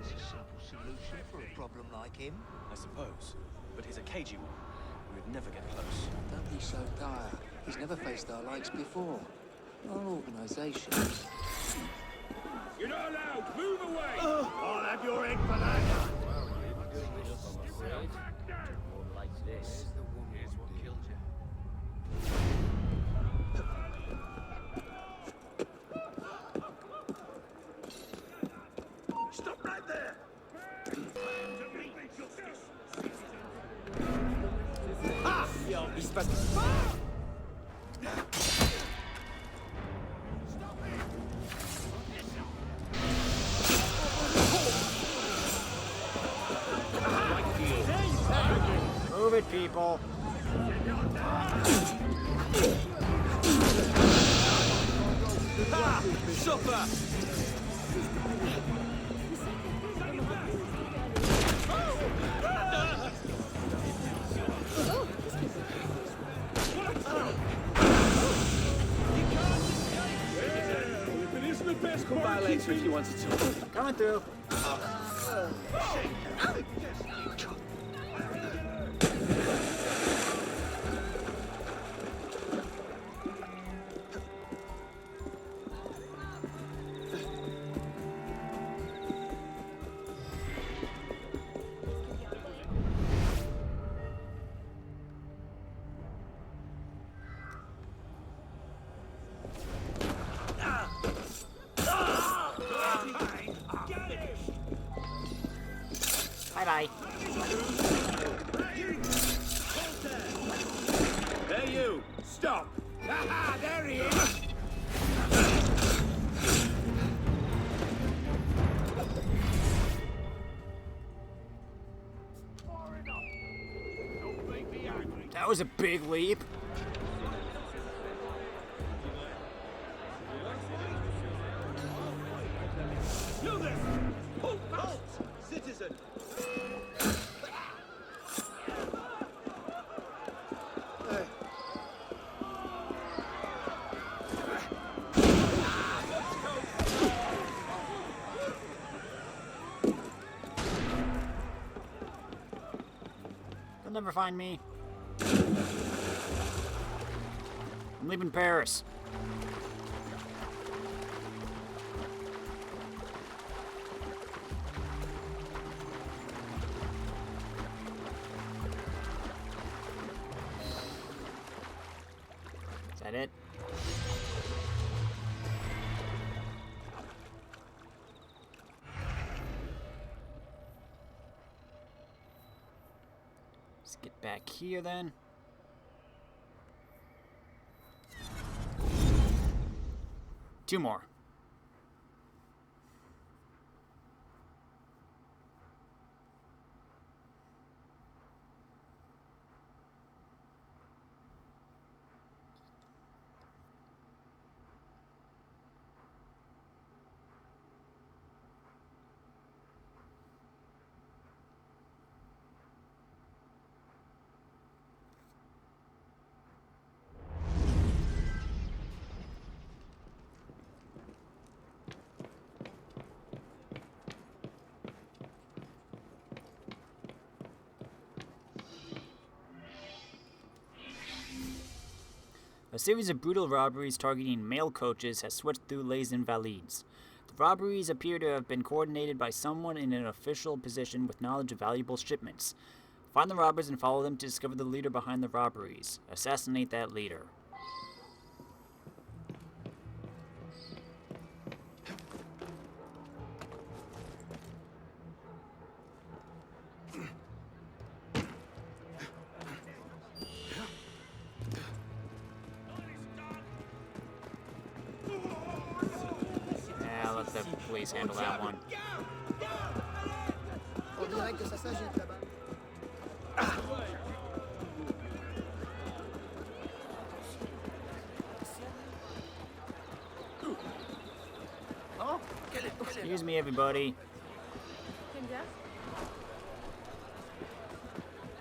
It's a simple solution for a problem like him. I suppose. But he's a cagey one. We would never get close. Don't be so dire. He's never faced our likes before. Our organisation. You're not allowed! Move away! I'll have your head for that! One like this. Here's what killed you. Stop right there! To me, justice! Ah! Il se passe... Move it, people. Ah! Supper! Come by later if you want to talk. Coming through. Bye-bye. There you! Stop! Aha! There he is! That was a big leap. Do this! Hold fast! Citizen! You'll never find me. I'm leaving Paris. Is that it? Let's get back here then. Two more. A series of brutal robberies targeting mail coaches has swept through Les Invalides. The robberies appear to have been coordinated by someone in an official position with knowledge of valuable shipments. Find the robbers and follow them to discover the leader behind the robberies. Assassinate that leader. Let the police handle that one. On dirait que ça s'agite là-bas. Excuse me, everybody.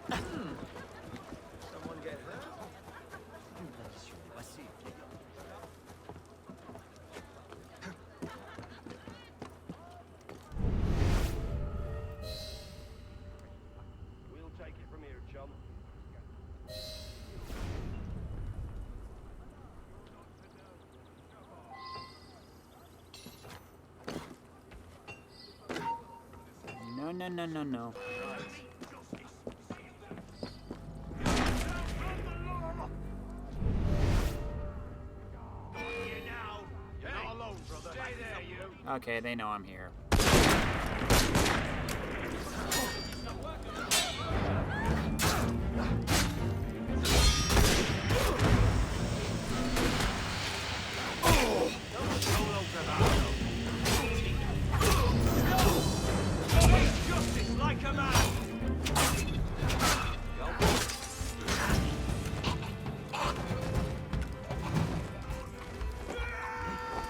Someone get hurt? We'll take it from here, chum. No, no, no, no, no. Okay, they know I'm here. Like a man!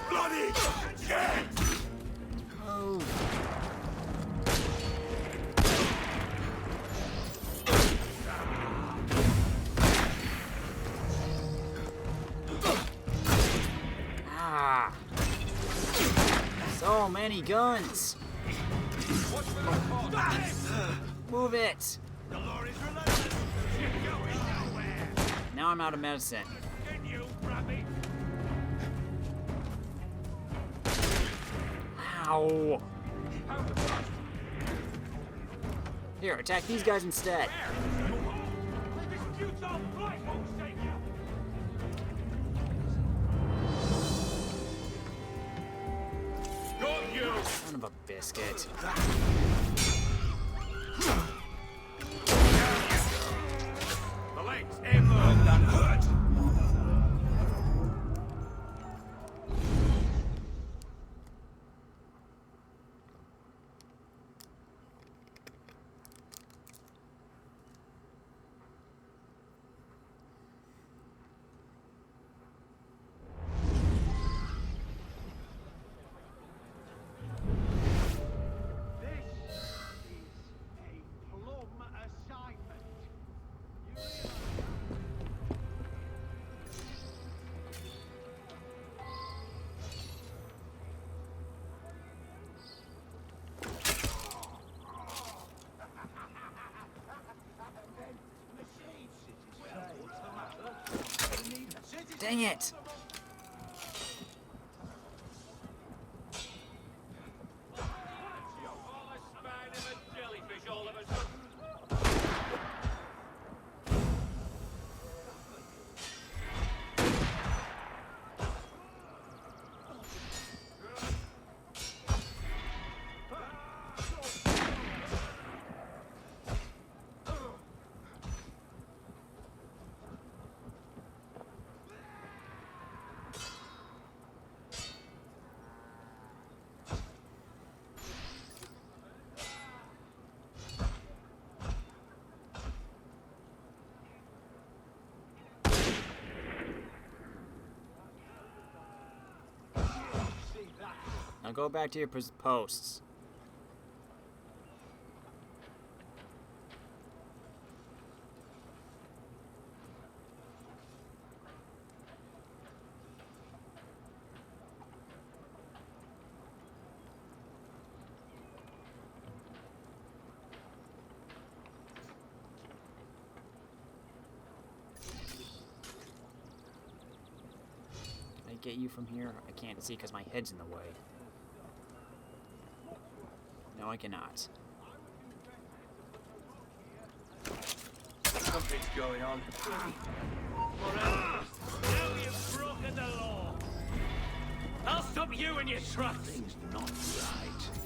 Bloody shit! Oh. Ah. So many guns. Move it! Now I'm out of medicine. Ow! Here, attack these guys instead. Son of a biscuit. Dang it! Now go back to your posts. Can I get you from here? I can't see because my head's in the way. No, I cannot. Something's going on. Now you've broken the law. I'll stop you in your tracks. Something's not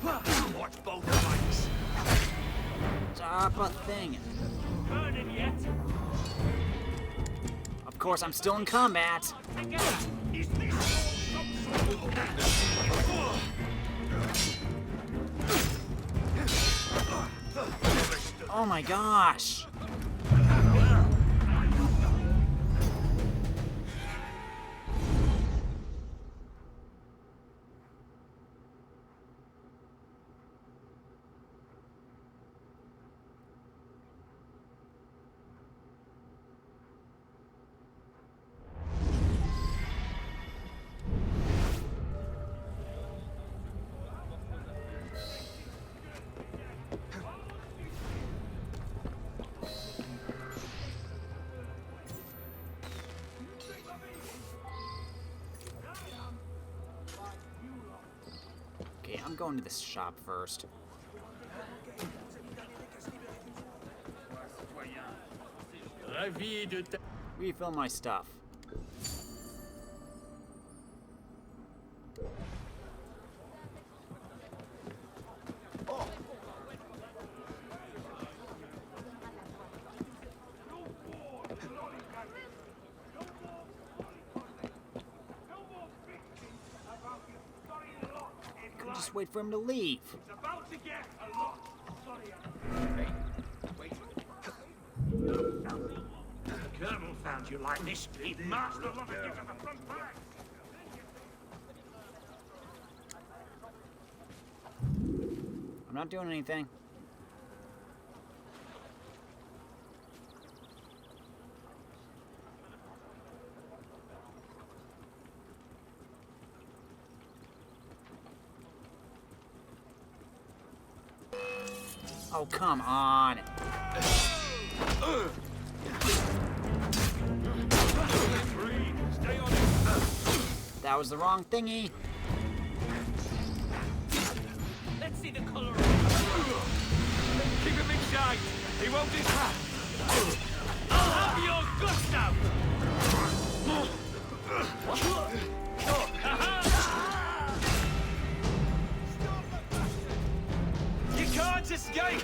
right. Watch both fights. Stop a thing. Burning yet? Of course, I'm still in combat. Is this Oh my gosh. Okay, I'm going to this shop first. Refill my stuff. Just wait for him to leave. about to get a lot? The Colonel found you like this. He marched a lot of you to the front line. I'm not doing anything. Oh, come on. That was the wrong thingy. Let's see the color. Keep him in sight. He won't distract. I'll have your guts now. You can't escape.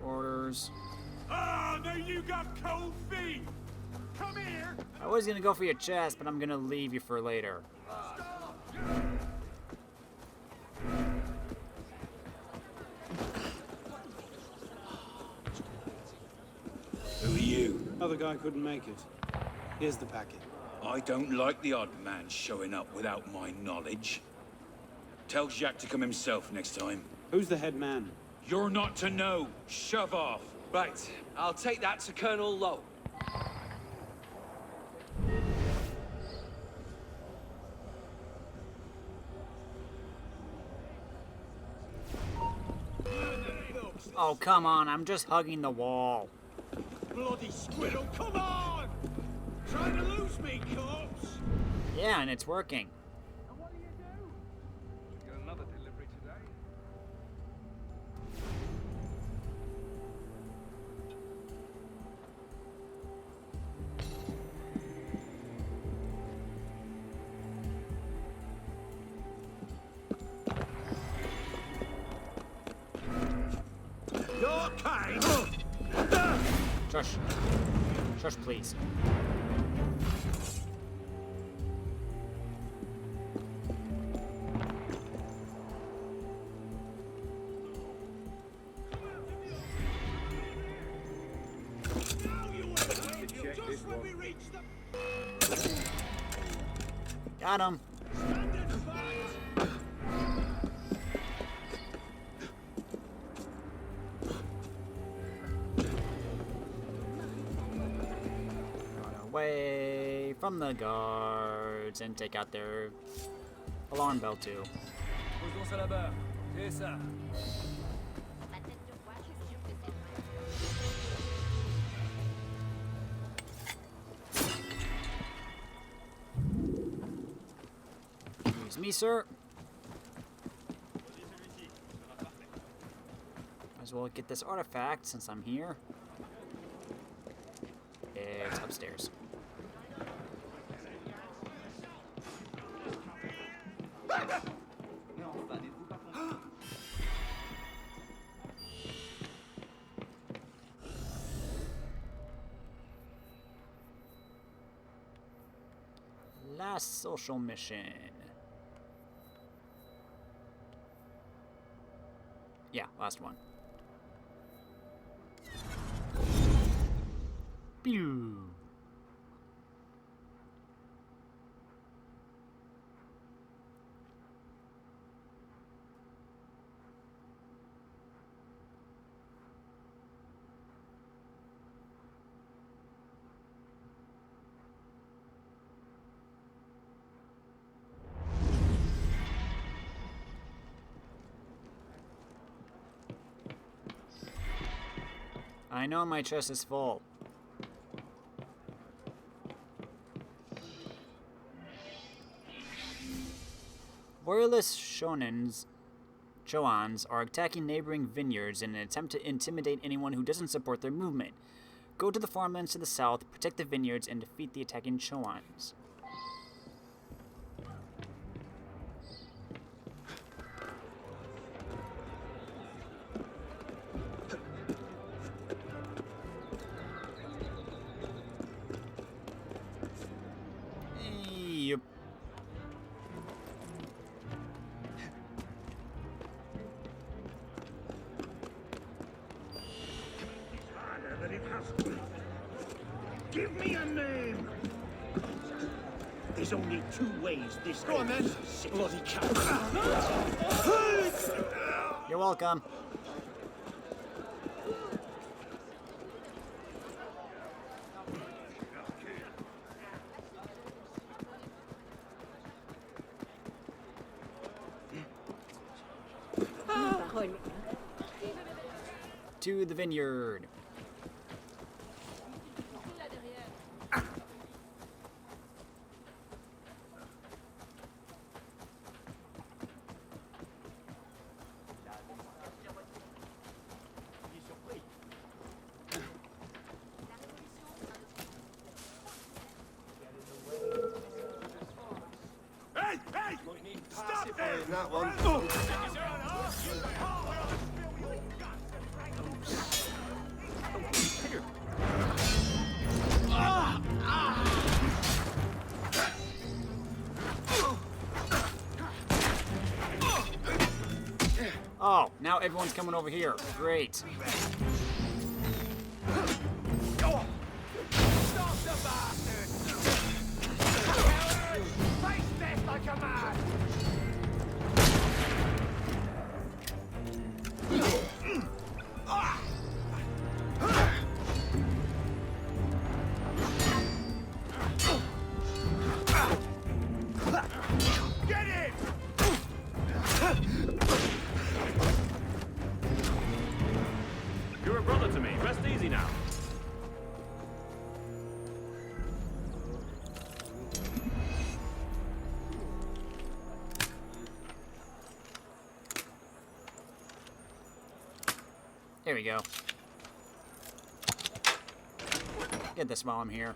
Orders. Ah, now you got cold feet. Come here. I was gonna go for your chest, but I'm gonna leave you for later. Who are you? Other guy couldn't make it. Here's the packet. I don't like the odd man showing up without my knowledge. Tell Jacques to come himself next time. Who's the head man? You're not to know. Shove off. Right, I'll take that to Colonel Lowe. Oh, come on, I'm just hugging the wall. Bloody squirrel, come on! Trying to lose me, corpse! Yeah, and it's working. Got another delivery today. Your kind! Shush. Shush, please. Got him. Run away from the guards and take out their alarm bell too. Posons ça là-bas. C'est ça. Excuse me, sir. Might as well get this artifact since I'm here. It's upstairs. Last social mission. Yeah, last one. Pew. I know my chest is full. Royalist Choans are attacking neighboring vineyards in an attempt to intimidate anyone who doesn't support their movement. Go to the farmlands to the south, protect the vineyards, and defeat the attacking Choans. Yep. Give me a name! There's only two ways this Go on then, bloody cat. You're welcome. To the vineyard. Hey! Hey! Stop there! That one. Oh, now everyone's coming over here. Great. Stop the bastard! Coward! Face death like a man! Get him! There we go. Get this while I'm here.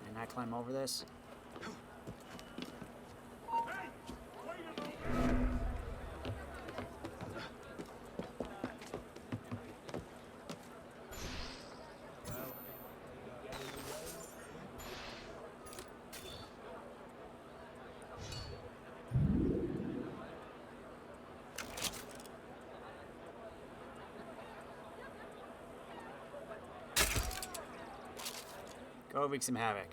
Can I climb over this? Go wreak some havoc.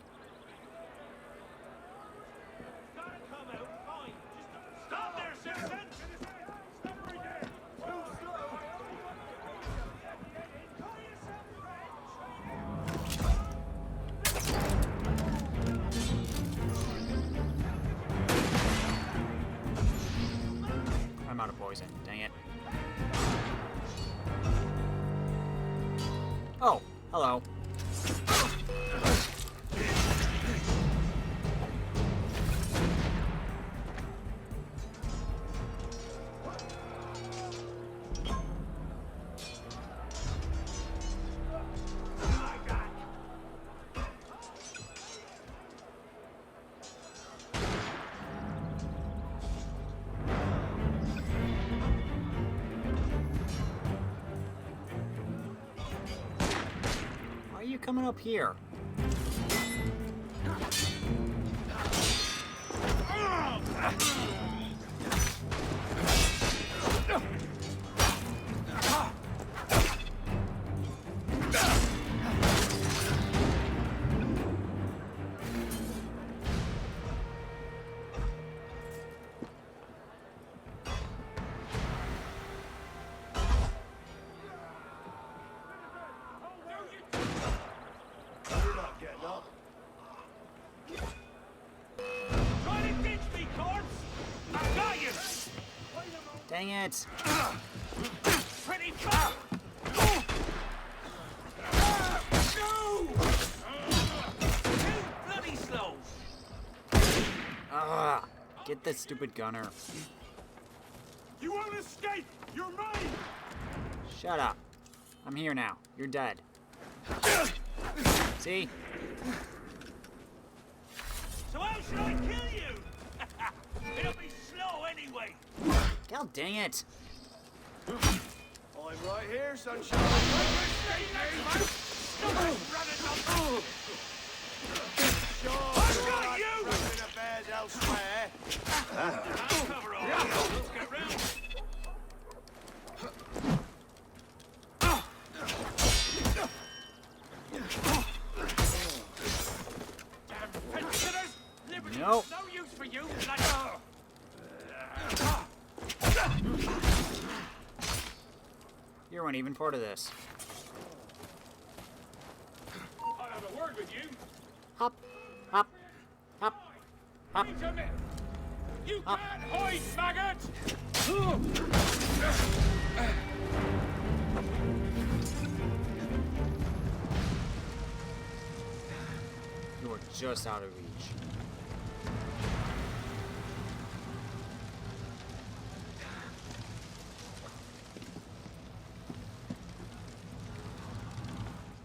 Stop there, citizen! I'm out of poison. Dang it. Oh, hello. Why are you coming up here? You're not getting up. Try to ditch me, corpse! I got you! Dang it. Pretty fast! No! Too bloody slow! Ah, get the stupid gunner. You won't escape! You're mine! Shut up. I'm here now. You're dead. See? So how should I kill you? It'll be slow anyway! God dang it. I'm right here, sunshine. Sure, I've got you! in a bed elsewhere. I'll cover all this. Let's get round. Damn pensioners! Liberty Nope. is no use for you, bloody... You weren't even part of this. I'll have a word with you. Hop, hop, hop, hop. Wait a minute. You can't hide, maggot! You were just out of reach.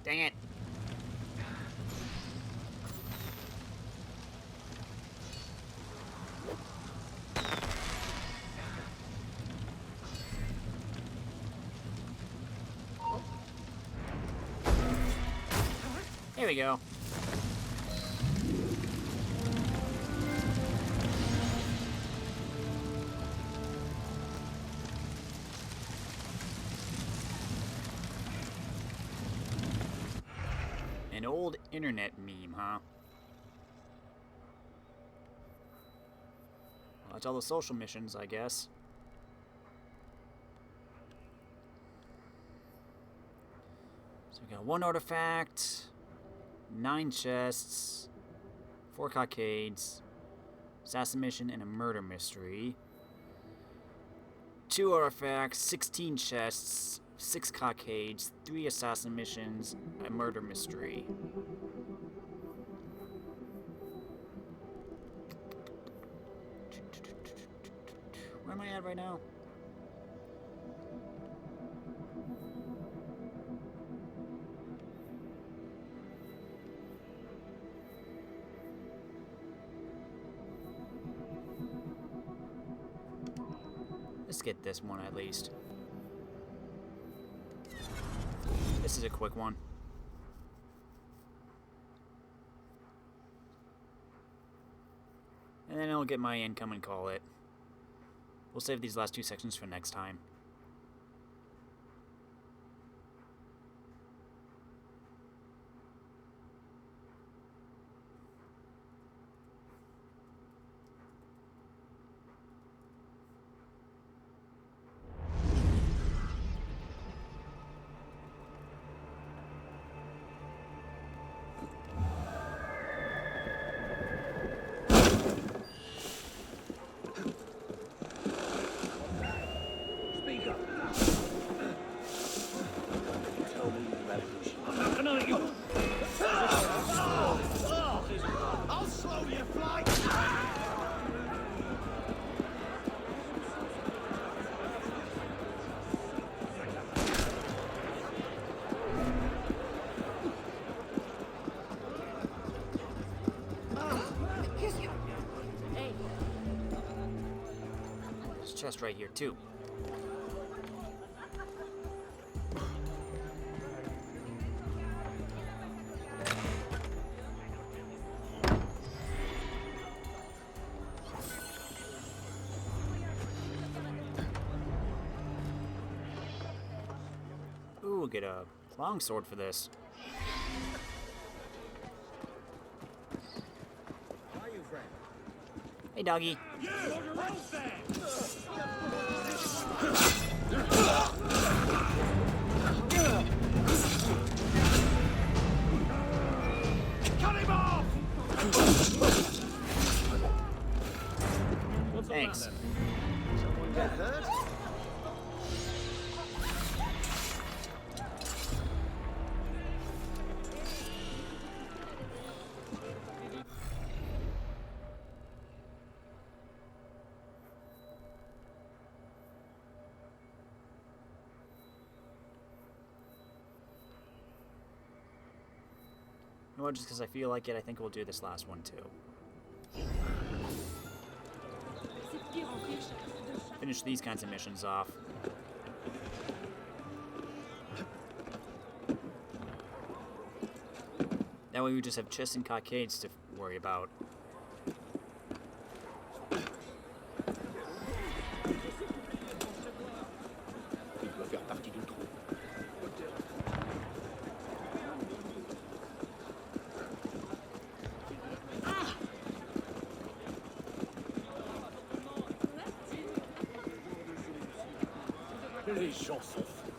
Dang it. Here we go. An old internet meme, huh? Well, that's all the social missions, I guess. So we got 1 artifact, 9 chests, 4 cockades, assassin mission, and a murder mystery. 2 artifacts, 16 chests, 6 cockades, 3 assassin missions, a murder mystery. am I at right now? Let's get this one at least. This is a quick one. And then I'll get my income and call it. We'll save these last two sections for next time. I'll slow your flight! There's a chest right here, too. Ooh, we'll get a longsword for this. Hey, doggy. Cut him off! Thanks. Someone get hurt? You know what, just because I feel like it, I think we'll do this last one too. Finish these kinds of missions off. That way we just have chests and cockades to worry about. Les gens sont fous.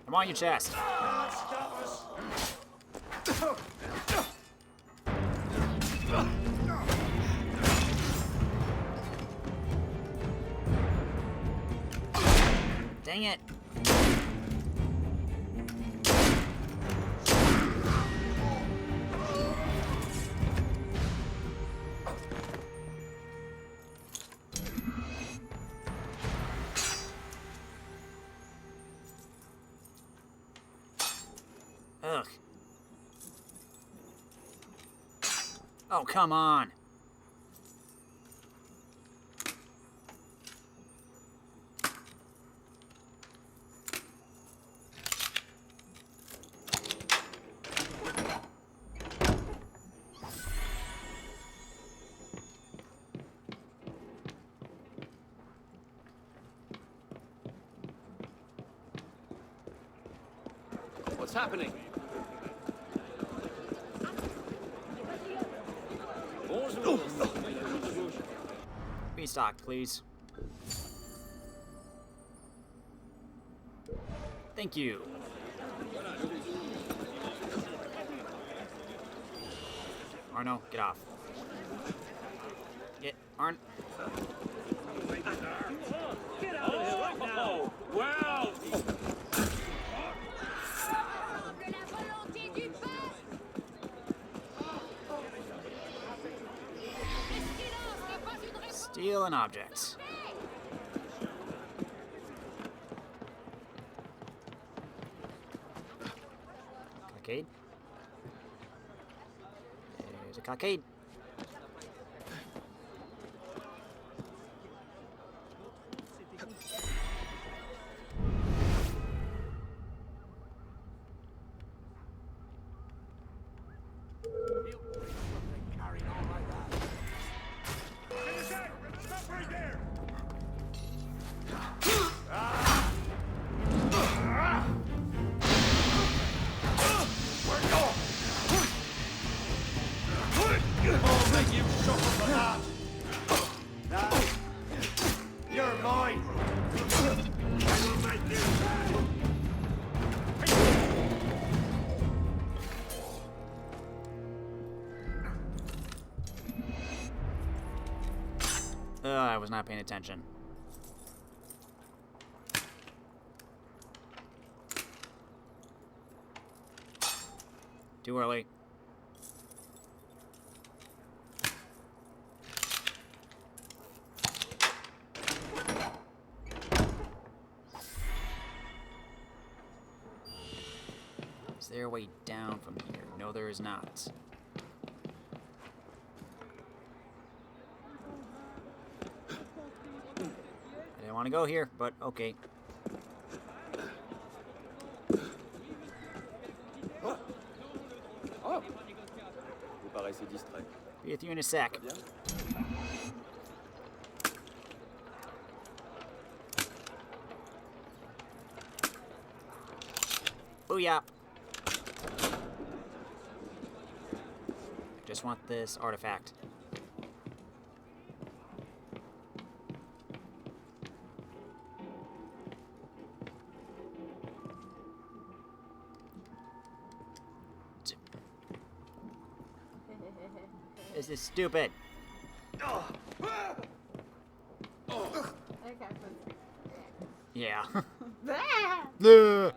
I'm on your chest. Can't stop us! Dang it. Ugh. Oh, come on. What's happening? Restock, please. Thank you. Arno, get off. Get Arn. Get out of here right now! Wow! Steal an object. Cockade. There's a cockade. You're mine! I was not paying attention. Too early. Is there a way down from here? No, there is not. I didn't want to go here, but okay. Oh. Vous paraissez distrait. Be with you in a sec. Bien. Booyah! I just want this artifact. This is stupid. Yeah. Ugh.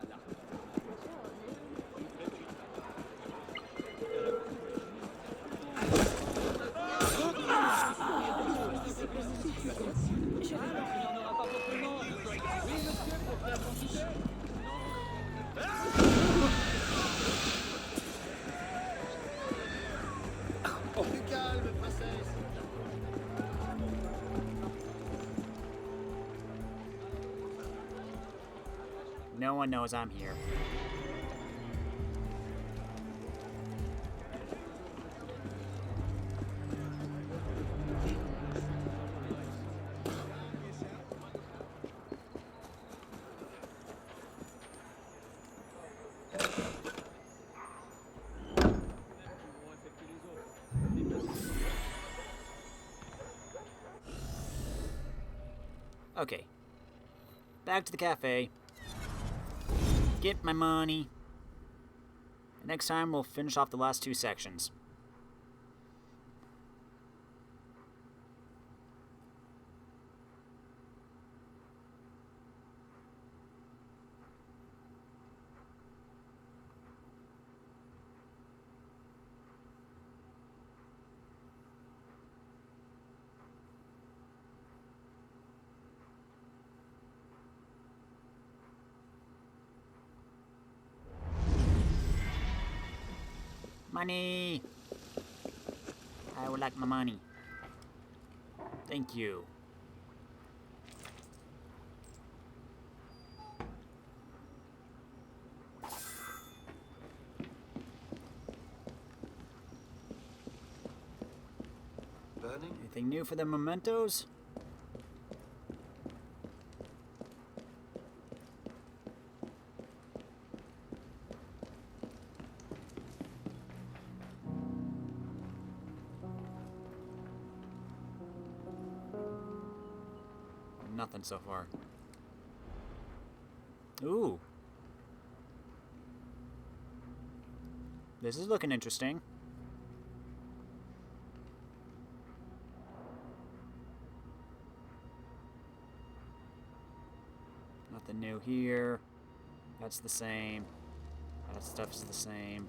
No one knows I'm here. Okay. Back to the cafe. Get my money. Next time we'll finish off the last two sections. Money! I would like my money. Thank you. Burning? Anything new for the mementos? Nothing so far. Ooh. This is looking interesting. Nothing new here. That's the same. That stuff's the same.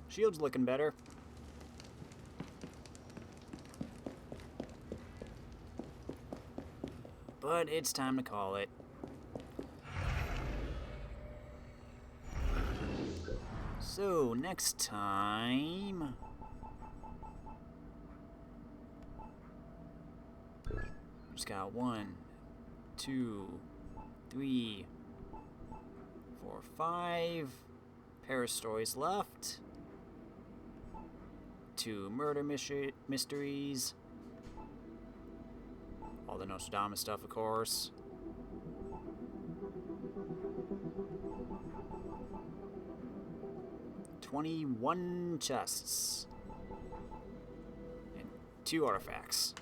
Shield's looking better. But it's time to call it. So, next time... Just got 1, 2, 3, 4, 5 pair of stories left. 2 murder mysteries. All the Nostradamus stuff, of course. $21 chests. And 2 artifacts.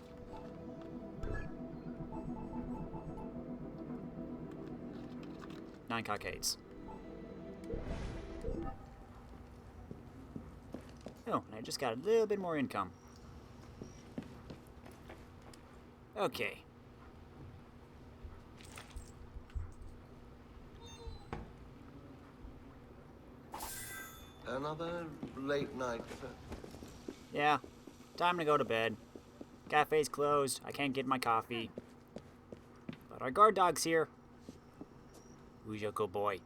$9 cockades. Oh, and I just got a little bit more income. Okay. Another late night. Yeah, time to go to bed. Cafe's closed. I can't get my coffee. But our guard dog's here. Who's your good boy?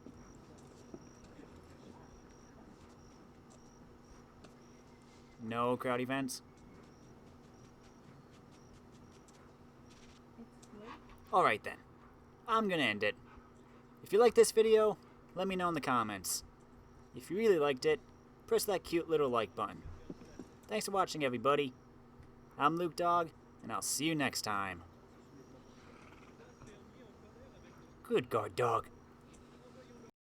No crowd events? Alright then. I'm gonna end it. If you like this video, let me know in the comments. If you really liked it, press that cute little like button. Thanks for watching, everybody. I'm Luke Dog, and I'll see you next time. Good guard dog.